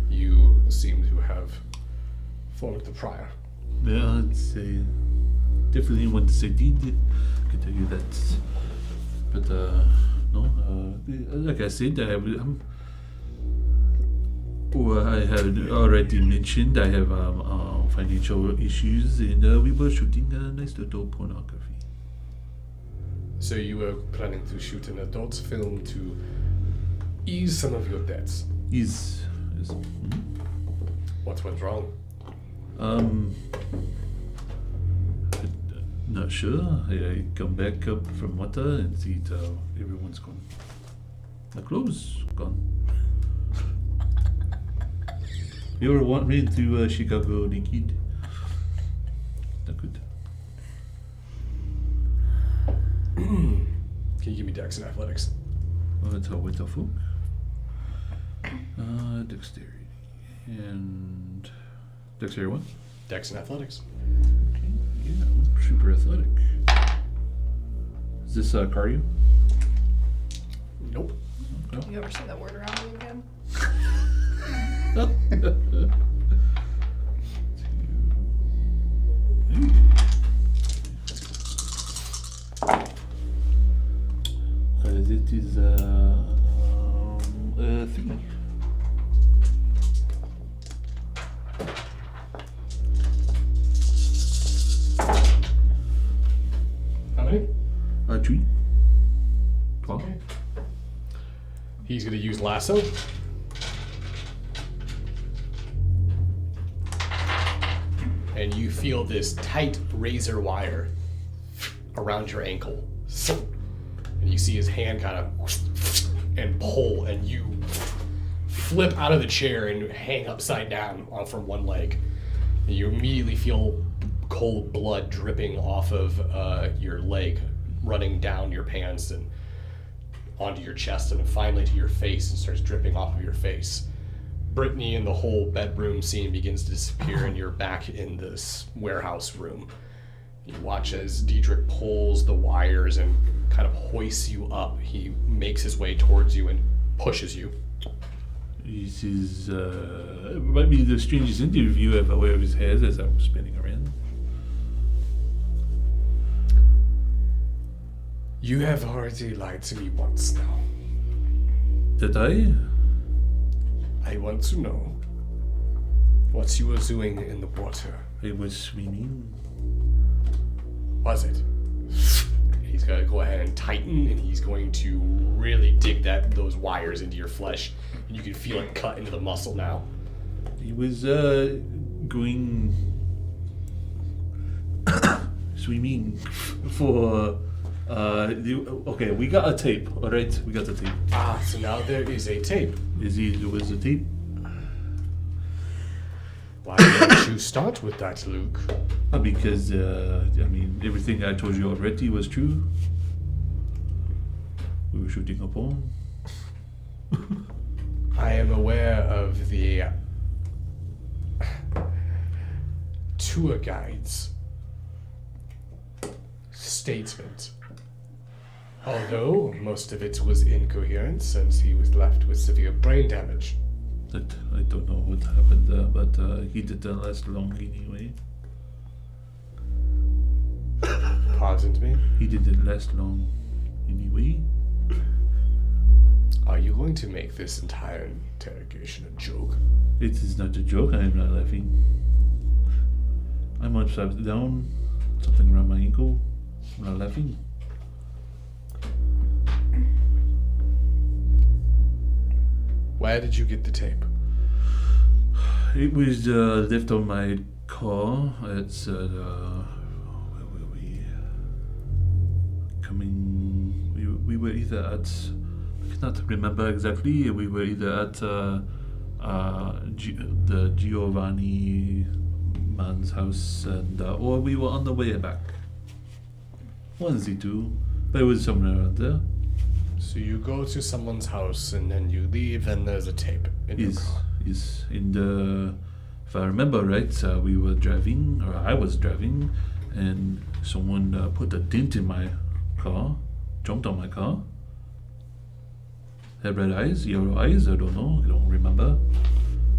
You seem to have formed the prior. Yeah, I'd say definitely want to say did. I can tell you that. But no, like I said, I had already mentioned I have financial issues, and we were shooting a nice little pornography. So you were planning to shoot an adult film to ease some of your debts. Is What went wrong? not sure. I come back up from water and see it, everyone's gone. My clothes gone. You ever want me to Chicago naked? Not good. Can you give me Dex and Athletics? That's how what the fuck? Dexterity and dexterity what? Dex and Athletics. Okay, yeah, I'm super athletic. Is this cardio? Nope. You ever say that word around me again? It is 3. How many? 3. 12. Okay. He's going to use lasso. And you feel this tight razor wire around your ankle. And you see his hand kind of and pull, and you flip out of the chair and hang upside down from one leg. And you immediately feel cold blood dripping off of your leg, running down your pants and onto your chest and then finally to your face and starts dripping off of your face. Brittany and the whole bedroom scene begins to disappear, and you're back in this warehouse room. You watch as Diedrich pulls the wires and kind of hoists you up. He makes his way towards you and pushes you. This is might be the strangest interview ever aware of his head as I'm spinning around. You have already lied to me once now. Did I? I want to know what you were doing in the water. I was swimming. Was it? He's going to go ahead and tighten, and he's going to really dig those wires into your flesh. And you can feel it cut into the muscle now. He was going swimming for okay, we got a tape, alright? We got a tape. Ah, so now there is a tape. There was a tape? Why don't you start with that, Luke? Because I mean everything I told you already was true. We were shooting a porn. I am aware of the tour guide's statement. Although most of it was incoherent since he was left with severe brain damage. That I don't know what happened there, but he didn't last long anyway. Pardon me? He didn't last long anyway. Are you going to make this entire interrogation a joke? It is not a joke, I am not laughing. I'm upside down, something around my ankle. I'm not laughing. Where did you get the tape? It was left on my car. It's where were we? We were either at, I cannot remember exactly. We were either at the Giovanni man's house, and or we were on the way back. One of the two, but it was somewhere around there. So you go to someone's house and then you leave and there's a tape in your car. Yes. In the, if I remember right, we were driving, or I was driving, and someone put a dent in my car, jumped on my car. Had red eyes, yellow eyes, I don't know, I don't remember.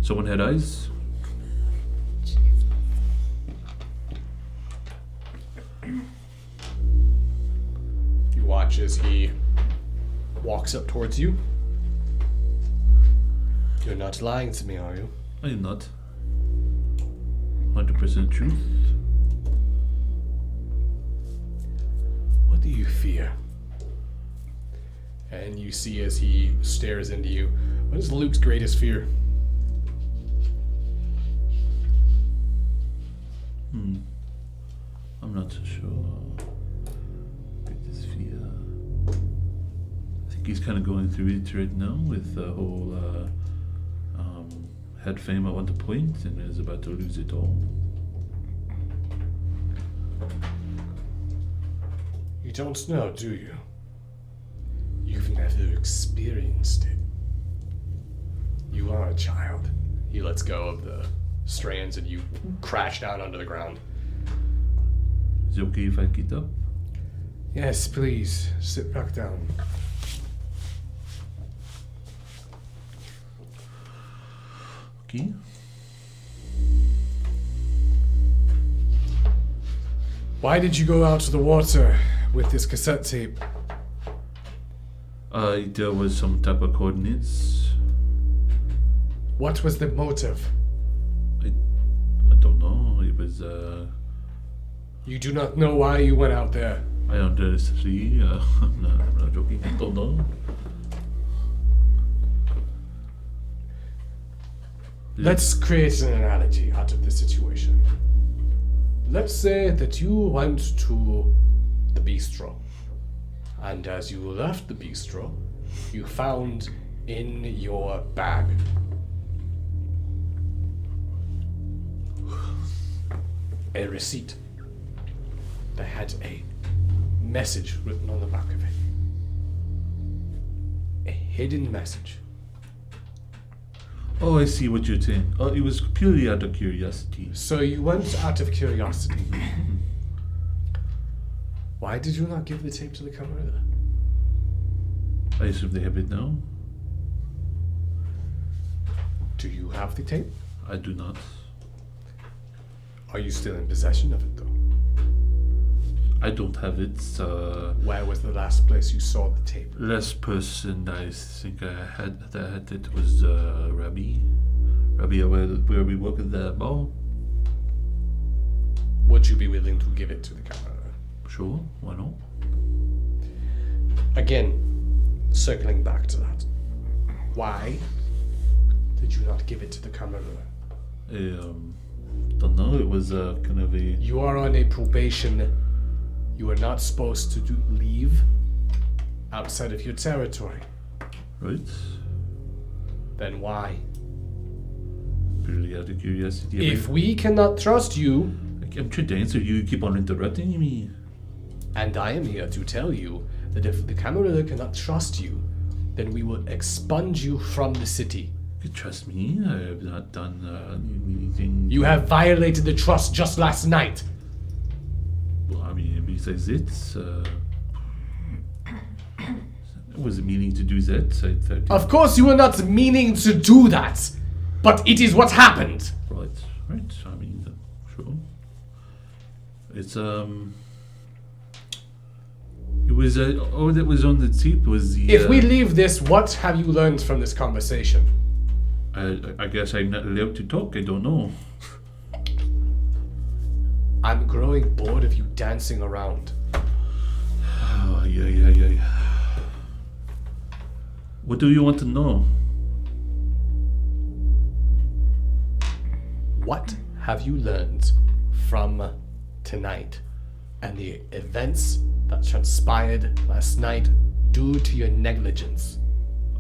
Someone had eyes. You watch as he walks up towards you. You're not lying to me, are you? I am not. 100% truth. What do you fear? And you see as he stares into you, what is Luke's greatest fear? I'm not so sure. Greatest fear. I think he's kind of going through it right now with the whole had fame at one point and is about to lose it all. You don't know, do you? You've never experienced it. You are a child. He lets go of the strands and you crash down onto the ground. Is it okay if I get up? Yes, please, sit back down. Okay. Why did you go out to the water with this cassette tape? There was some type of coordinates. What was the motive? I don't know. It was You do not know why you went out there. I honestly, I'm not joking. I don't know. Let's create an analogy out of the situation. Let's say that you went to the bistro, and as you left the bistro, you found in your bag a receipt that had a message written on the back of it. hidden message. Oh, I see what you're saying. Oh, it was purely out of curiosity. So you went out of curiosity. Why did you not give the tape to the Camarilla? I assume they have it now. Do you have the tape? I do not. Are you still in possession of it, though? I don't have it. Where was the last place you saw the tape? Last person I think I had that had it was Rabbi. Rabbi, where we work at the bar. Would you be willing to give it to the Camarilla? Sure, why not? Again, circling back to that. Why did you not give it to the Camarilla? Don't know. It was kind of a. You are on a probation. You are not supposed to leave outside of your territory. Right. Then why? Purely out of curiosity. If we cannot trust you, I'm trying to answer you. You keep on interrupting me. and I am here to tell you that if the Camarilla cannot trust you, then we will expunge you from the city. You trust me? I have not done anything. You have violated the trust just last night. Well, I mean, besides it, I wasn't meaning to do that. I thought. Of course you were not meaning to do that, but it is what happened. Right. I mean, sure. It's It was all that was on the tape was the. If we leave this, what have you learned from this conversation? I guess I'm not allowed to talk. I don't know. I'm growing bored of you dancing around. Oh, yeah. What do you want to know? What have you learned from tonight and the events that transpired last night due to your negligence?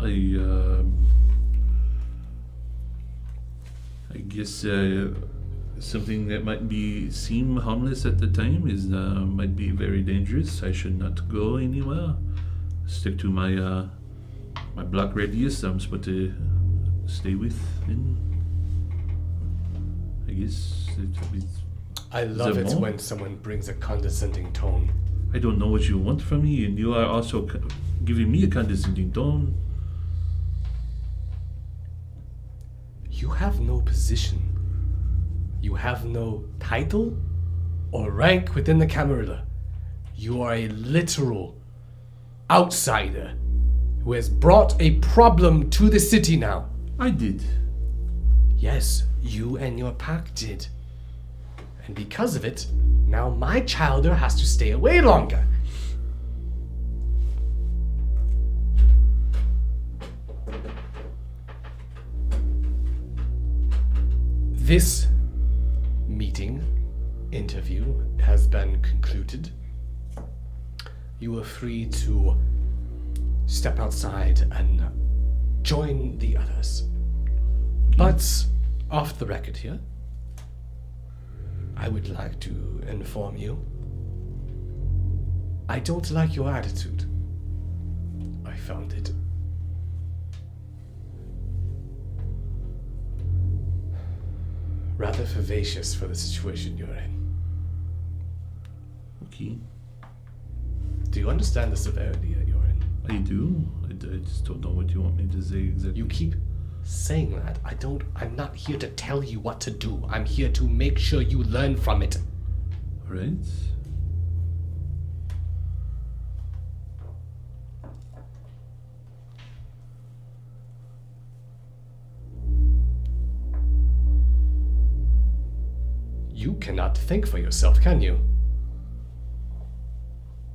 I guess something that might seem harmless at the time is might be very dangerous. I should not go anywhere. Stick to my my block radius I'm supposed to stay within. I guess I love it when someone brings a condescending tone. I don't know what you want from me, and you are also giving me a condescending tone. You have no position. You have no title or rank within the Camarilla. You are a literal outsider who has brought a problem to the city now. I did. Yes, you and your pack did. And because of it, now my childer has to stay away longer. This interview has been concluded. You are free to step outside and join the others. But off the record here, I would like to inform you, I don't like your attitude. I found it rather vivacious for the situation you're in. Okay. Do you understand the severity that you're in? I do. I just don't know what you want me to say exactly. You keep saying that. I'm not here to tell you what to do. I'm here to make sure you learn from it. Right. You cannot think for yourself, can you?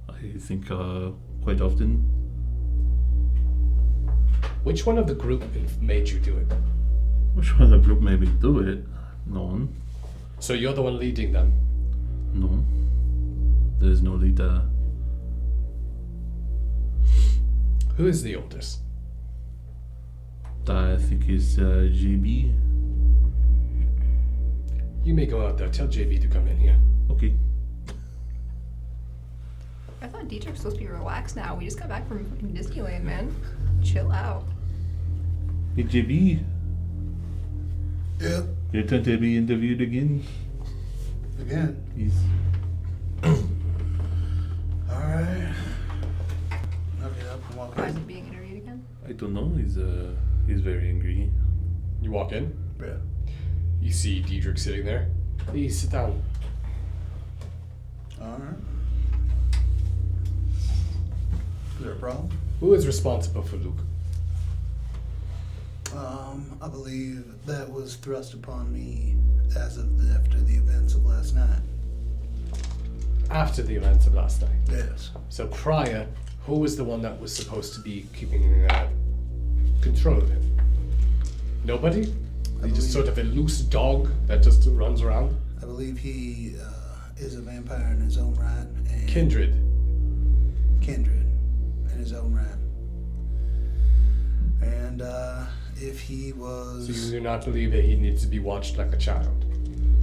I think quite often. Which one of the group made you do it? Which one of the group made me do it? No one. So you're the one leading them? No. There's no leader. Who is the oldest? I think it's JB. You may go out there. Tell JB to come in here. Okay. I thought Dietrich's supposed to be relaxed now. We just got back from fucking Disneyland, man. chill out. Hey, JB, Yep. your turn to be interviewed again. Again. He's Alright. I'll get up and walk Why is he in. being interviewed again? I don't know. He's very angry. You walk in. Yeah. You see Diedrich sitting there. Please sit down. Alright. Is there a problem? Who is responsible for Luke? I believe that was thrust upon me after the events of last night. After the events of last night. Yes. So prior, who was the one that was supposed to be keeping control of him? Nobody? He just sort of a loose dog that just runs around? I believe he is a vampire in his own right. And Kindred. Kindred in his own right. And if he was... So you do not believe that he needs to be watched like a child?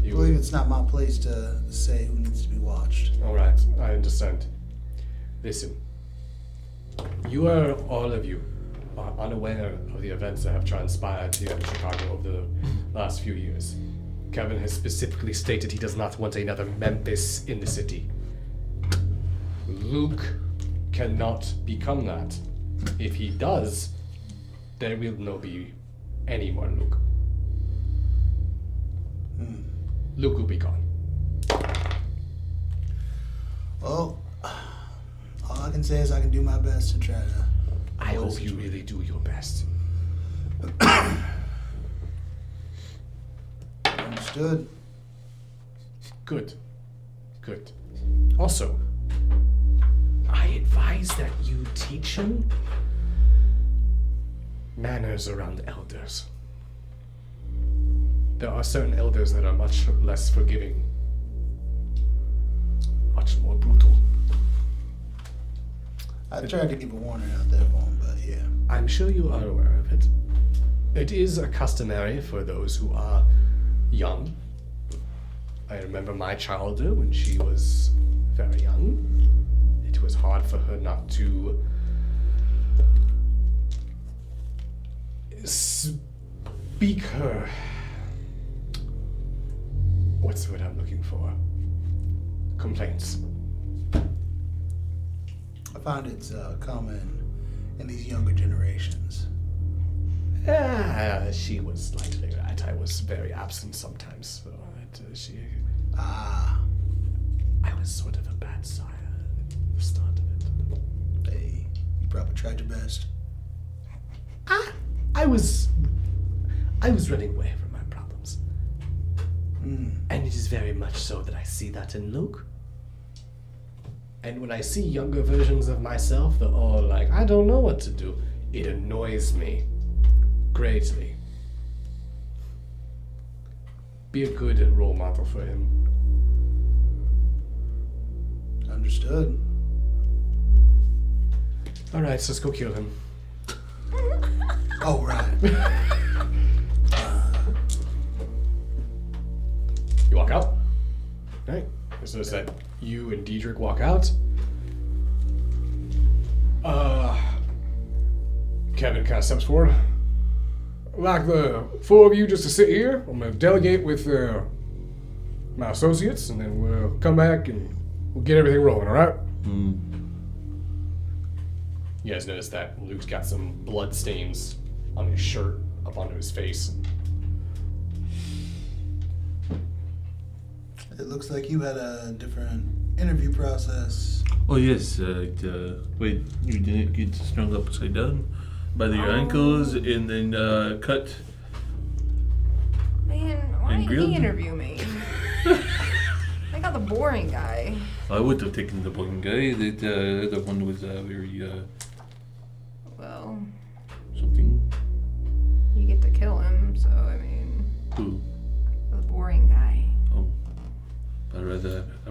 I believe it's not my place to say who needs to be watched. Alright, I understand. Listen. You are, all of you, are unaware of the events that have transpired here in Chicago over the last few years. Kevin has specifically stated he does not want another Memphis in the city. Luke cannot become that. If he does, there will not be any more Luke. Luke will be gone. Well, all I can say is I can do my best to try to... I hope you really do your best. Understood. Good. Good. Also, I advise that you teach him manners around elders. There are certain elders that are much less forgiving, much more brutal. I tried to keep a warning out there for him, but yeah. I'm sure you are aware of it. It is a customary for those who are young. I remember my childhood when she was very young. It was hard for her not to speak her. What's the word I'm looking for? Complaints. I find it's common in these younger generations. She was likely right. I was very absent sometimes. So Ah, I was sort of a bad sire at the start of it. hey, you probably tried your best. I was running away from my problems. And it is very much so that I see that in Luke. And when I see younger versions of myself that are like, I don't know what to do, it annoys me greatly. Be a good role model for him. Understood. Alright, so let's go kill him. Oh, right. You walk out. Right. So it's that you and Diedrich walk out. Kevin kind of steps forward. I'd like the four of you just to sit here. I'm going to delegate with my associates, and then we'll come back and we'll get everything rolling, all right? You guys notice that Luke's got some blood stains on his shirt up onto his face. It looks like you had a different interview process. Oh yes. Wait, you didn't get strung up upside down by your ankles and then cut. Man, why And didn't grilled? he interview me? I got the boring guy. I would have taken the one guy. That the one was very Well, something. you get to kill him, so I mean, Who? the boring guy. Oh, I'd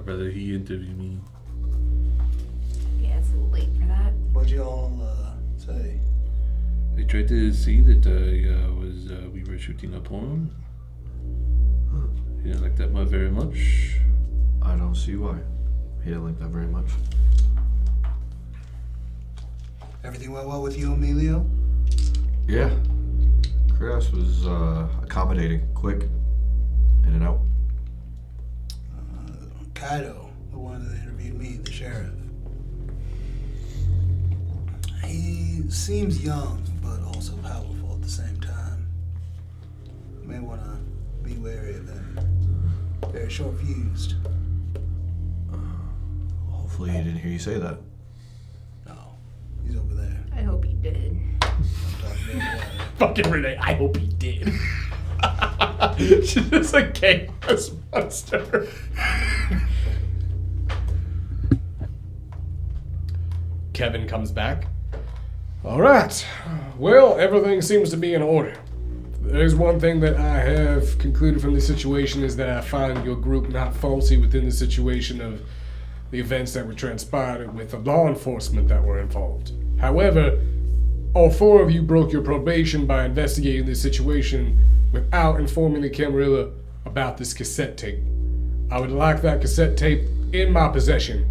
rather he interview me. Yeah, it's a little late for that. What'd you all say? I tried to see that we were shooting a porn. He didn't like that very much. I don't see why. He didn't like that very much. Everything went well with you, Emilio? Yeah. Kratos was accommodating, quick, in and out. Kaido, the one that interviewed me, the sheriff. He seems young, but also powerful at the same time. You may want to be wary of him. Very short-fused. Hopefully he didn't hear you say that. No, he's over there. I hope he did. I'm talking about water. Fucking Renee, I hope he did. She's just a gameless monster. Kevin comes back. All right. Well, everything seems to be in order. There's one thing that I have concluded from this situation is that I find your group not faulty within the situation of the events that were transpired with the law enforcement that were involved. However, all four of you broke your probation by investigating this situation without informing the Camarilla about this cassette tape. I would like that cassette tape in my possession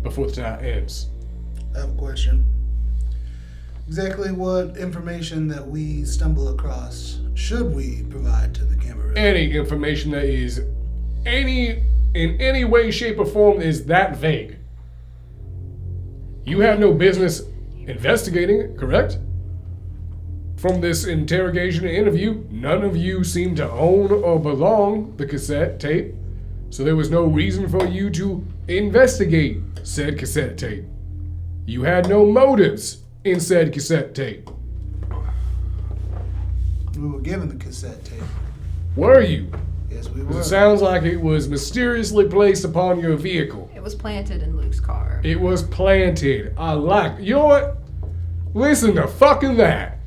before the night ends. I have a question. Exactly what information that we stumble across should we provide to the Camarilla? Any information that is in any way, shape, or form is that vague. You have no business investigating it, correct? From this interrogation and interview, none of you seem to own or belong the cassette tape, so there was no reason for you to investigate said cassette tape. You had no motives in said cassette tape. We were given the cassette tape. Were you? Yes, we 'Cause were. it sounds like it was mysteriously placed upon your vehicle. It was planted in Luke's car. It was planted. I like. You know what? Listen to fucking that.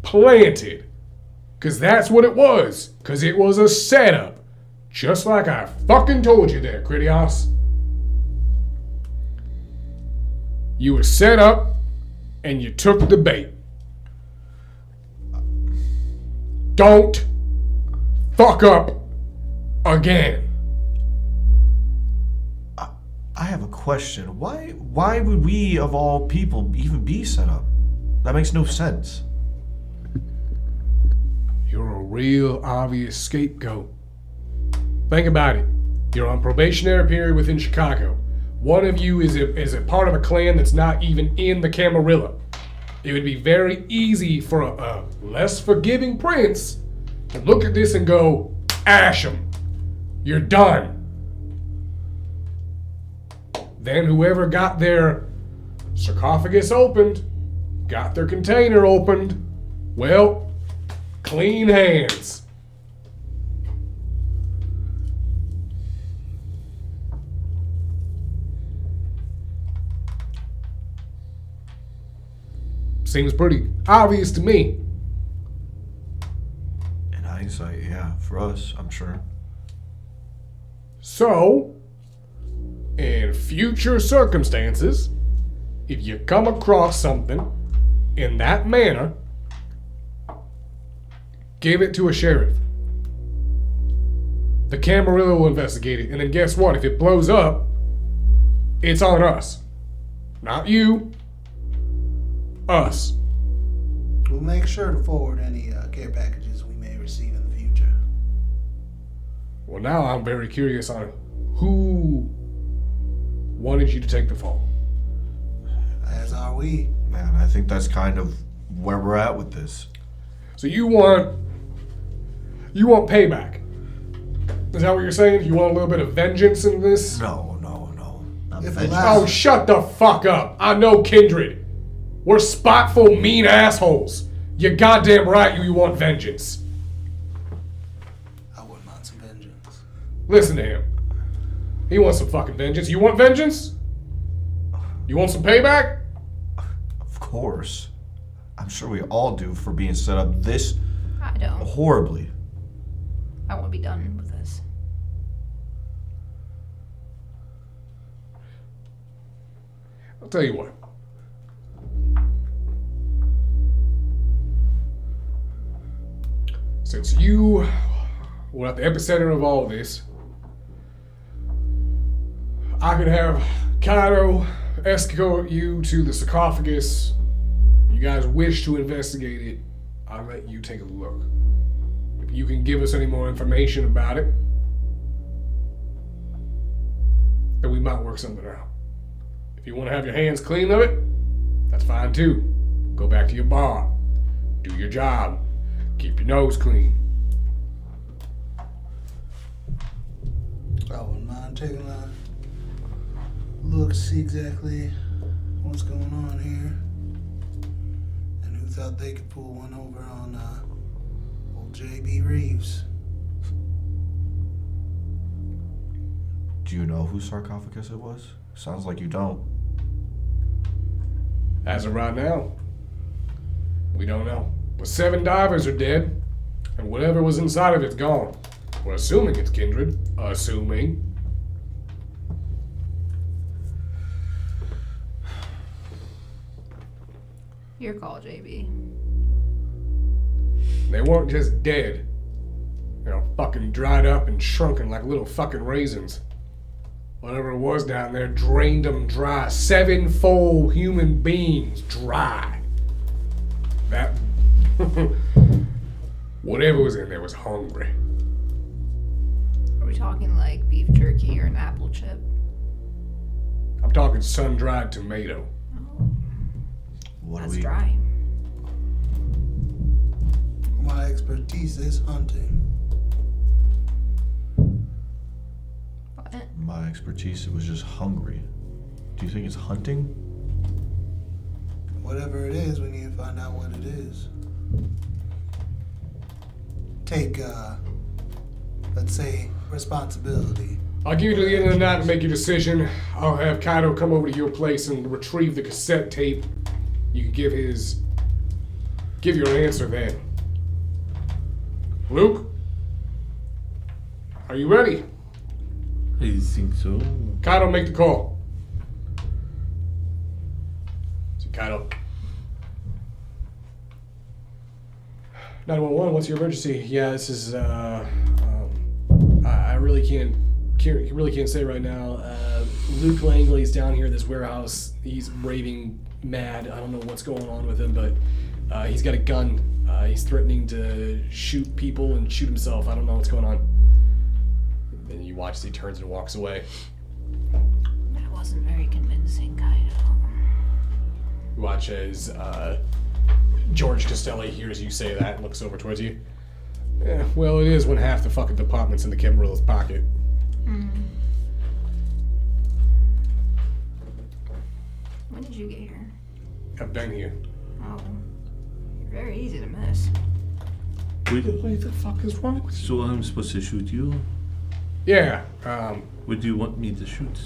Planted. Because that's what it was. Because it was a setup. Just like I fucking told you there, Critios. You were set up and you took the bait. Don't fuck up again. I have a question. Why would we, of all people, even be set up? That makes no sense. You're a real obvious scapegoat. Think about it. You're on probationary period within Chicago. One of you is a part of a clan that's not even in the Camarilla. It would be very easy for a less forgiving prince to look at this and go, ash him. You're done. Then whoever got their sarcophagus opened, got their container opened, well, clean hands. Seems pretty obvious to me. In hindsight, yeah, for us, I'm sure. So, in future circumstances, if you come across something in that manner, give it to a sheriff. The Camarilla will investigate it, and then guess what? If it blows up, it's on us. Not you. Us. We'll make sure to forward any care packages we may receive in the future. Well, now I'm very curious on who wanted you to take the fall. As are we. Man, I think that's kind of where we're at with this. So you want payback. Is that what you're saying? You want a little bit of vengeance in this? No. Not If vengeance. allowed. Oh, shut the fuck up. I know Kindred. We're spiteful, mean assholes. You're goddamn right you want vengeance. I wouldn't mind some vengeance. Listen to him. He wants some fucking vengeance. You want vengeance? You want some payback? Of course. I'm sure we all do for being set up this I don't. horribly. I want to be done with this. I'll tell you what. Since you were at the epicenter of all this, I could have Kaido escort you to the sarcophagus. You guys wish to investigate it. I'll let you take a look. If you can give us any more information about it, then we might work something out. If you want to have your hands clean of it, that's fine too. Go back to your bar. Do your job. Keep your nose clean. I wouldn't mind taking a look, see exactly what's going on here. And who thought they could pull one over on old J.B. Reeves? Do you know whose sarcophagus it was? Sounds like you don't. As of right now, we don't know. But 7 divers are dead, and whatever was inside of it's gone. We're assuming it's kindred. Assuming. Your call, JB. They weren't just dead. You know, fucking dried up and shrunken like little fucking raisins. Whatever it was down there drained them dry. 7 full human beings dry. That... whatever was in there was hungry. Are we talking like beef jerky or an apple chip? I'm talking sun-dried tomato. Oh, What that's do we? dry. My expertise is hunting. What? My expertise, it was just hungry. Do you think it's hunting? Whatever it is, we need to find out what it is. Take, let's say, responsibility. I'll give you to the end of the night to make your decision. I'll have Kaido come over to your place and retrieve the cassette tape. You can give your answer then. Luke? Are you ready? I think so. Kaido, make the call. So Kaido. 911, what's your emergency? Yeah, this is, I really can't say right now. Luke Langley's down here at this warehouse. He's raving mad. I don't know what's going on with him, but he's got a gun. He's threatening to shoot people and shoot himself. I don't know what's going on. And you watch as he turns and walks away. That wasn't very convincing, Kaido. You watch as George Costelli hears you say that and looks over towards you. Yeah, well, it is when half the fucking department's in the Camarilla's pocket. When did you get here? I've been here. Oh, you're very easy to miss. Wait, What the fuck is wrong with you? so I'm supposed to shoot you? Yeah, Where do you want me to shoot?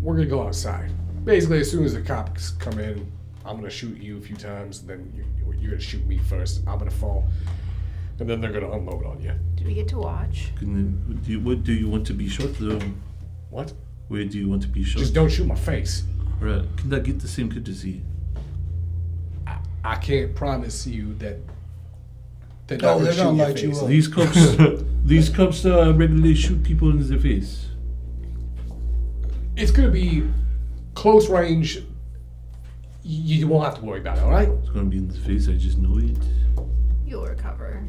we're gonna go outside. Basically, as soon as the cops come in, I'm gonna shoot you a few times, then you're gonna shoot me first. I'm gonna fall, and then they're gonna unload on you. Do we get to watch? What do you want to be shot though? What? Where do you want to be shot? Just don't shoot my face. Right. Can I get the same courtesy? I can't promise you that they're Oh, not they're gonna gonna shoot light you your face. up. These cops regularly shoot people in the face. It's gonna be close range. You won't have to worry about it, all right? It's gonna be in the face. I just know it. You'll recover.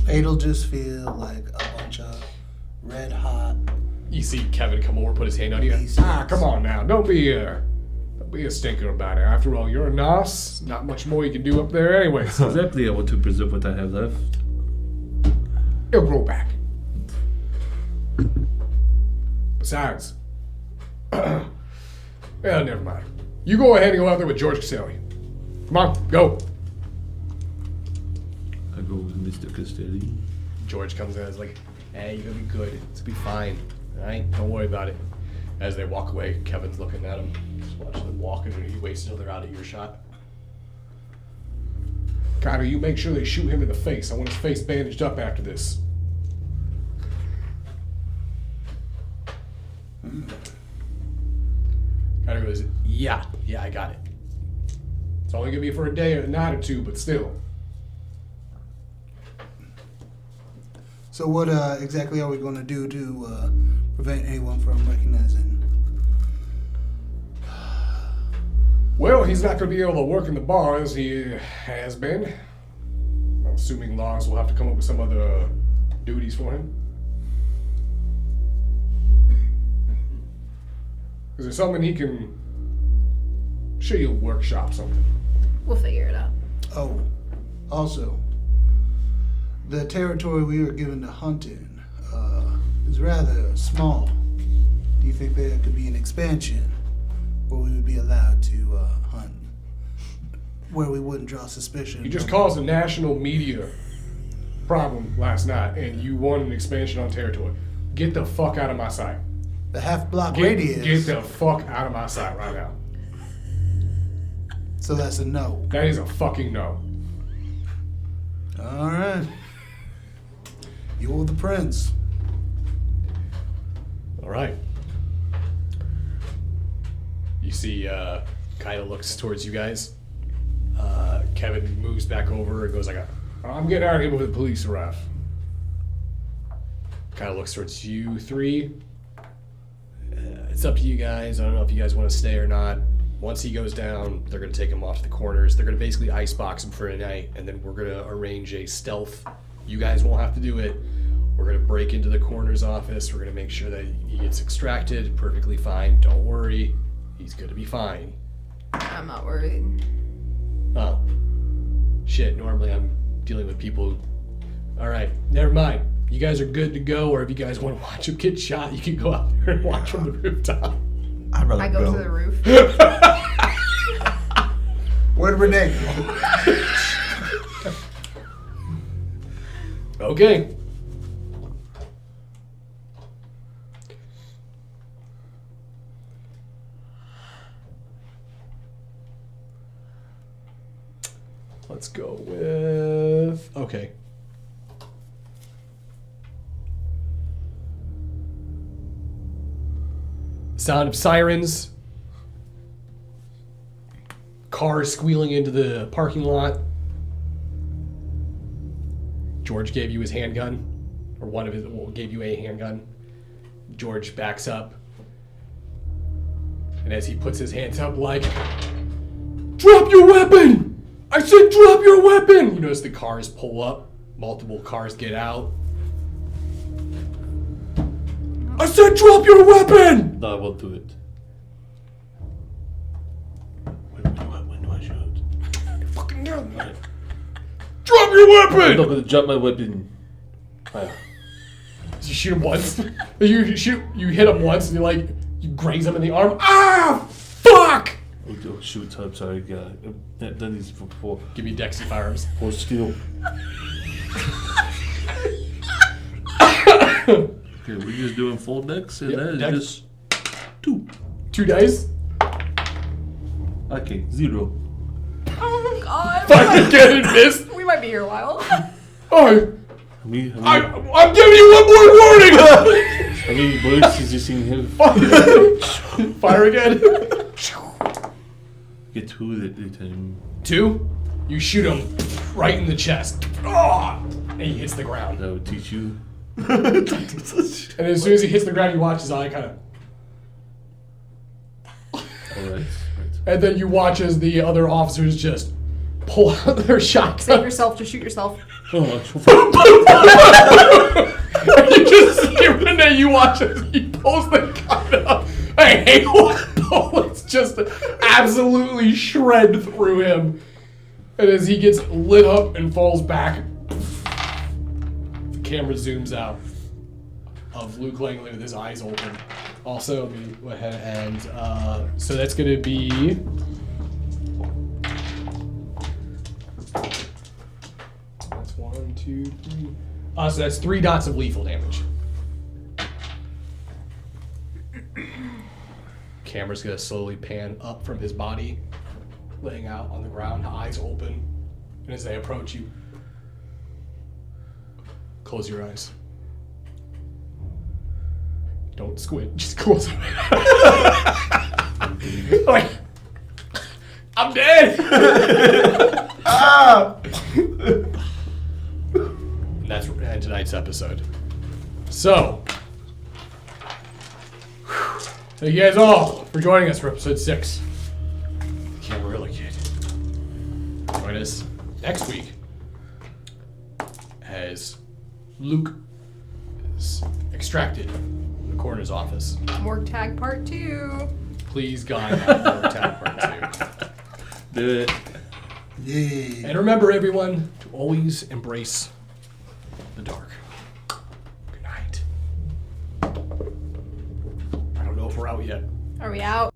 It'll just feel like a bunch of red hot. You see Kevin come over, put his hand on you. Ah, come on now, don't be a stinker about it. After all, you're a Nos. Not much more you can do up there, anyways. Exactly. I want to preserve what I have left. It'll grow back. Besides, well, never mind. You go ahead and go out there with George Caselli. Come on, go. I go with Mr. Castelli. George comes in and is like, hey, you're gonna be good. It's gonna be fine. Alright? Don't worry about it. As they walk away, Kevin's looking at him. Just watching them walk, and he waits until they're out of earshot. Kaido, you make sure they shoot him in the face. I want his face bandaged up after this. Kaido goes, yeah, I got it. It's only gonna be for a day or a night or two, but still. So what exactly are we going to do to prevent anyone from recognizing? Well, he's not going to be able to work in the bar as he has been. I'm assuming Lars will have to come up with some other duties for him. Is there something he can... Sure, you'll workshop something. We'll figure it out. Oh, also, the territory we were given to hunt in is rather small. Do you think there could be an expansion where we would be allowed to hunt? Where we wouldn't draw suspicion? You just caused a national media problem last night, and you want an expansion on territory. Get the fuck out of my sight. The half-block radius. Get the fuck out of my sight right now. So that's a no. That is a fucking no. All right. You're the prince. All right. You see, kind of looks towards you guys. Kevin moves back over and goes like, I'm getting out of here before the police arrive. kind of looks towards you three. It's up to you guys. I don't know if you guys want to stay or not. Once he goes down, they're going to take him off to the corners. They're going to basically icebox him for a night, and then we're going to arrange a stealth. You guys won't have to do it. We're going to break into the coroner's office. We're going to make sure that he gets extracted. Perfectly fine. Don't worry. He's going to be fine. I'm not worried. Oh. Shit, normally I'm dealing with people who... Alright, never mind. You guys are good to go, or if you guys want to watch him get shot, you can go out there and watch from the rooftop. I'd rather I go to the roof. Where'd Renee go? Okay. Let's go with... Okay. Sound of sirens. Cars squealing into the parking lot. George gave you his handgun. Or one of his... Well, gave you a handgun. George backs up. And as he puts his hands up like... Drop your weapon! I said drop your weapon! You notice the cars pull up. Multiple cars get out. I said drop your weapon! No, I won't do it. When do I shoot? Fucking no. Drop your I'm not weapon! gonna drop my weapon. Ah, You shoot him once. You hit him once and you graze him in the arm. Ah! Fuck! oh shoot, I'm sorry, God. That is for Give me Dexy firearms. skill. Okay, we're just doing full decks, and Yep, that is dex. just 2. 2 dice. Okay, 0. Oh god. Fucking get it, miss. We might be here a while. Oh, How many I'm giving you one more warning. how many bullets has you seen him? Fire again. Get 2 at a time. 2. You shoot him right in the chest. Oh, and he hits the ground. That would teach you. And as soon as he hits the ground, you watch his eye kind of... Alright. And then you watch as the other officers just pull out their Save shotgun. yourself, just shoot yourself. Oh, And you just see Renee, you watch as he pulls the gun up. A hail of bullets just absolutely shred through him. And as he gets lit up and falls back, the camera zooms out of Luke Langley with his eyes open. Also, let me go ahead and, so that's going to be... That's 1, 2, 3... so that's 3 dots of lethal damage. Camera's going to slowly pan up from his body, laying out on the ground, eyes open. And as they approach you, close your eyes. Don't squint, just close them. Like, I'm dead! And that's tonight's episode. So, thank you guys all for joining us for episode 6. Camera join us next week as Luke is extracted from the coroner's office. Morgue Tag Part 2. Please, God, have more Tag Part 2. Do it. Yeah. And remember, everyone, to always embrace the dark. Good night. I don't know if we're out yet. Are we out?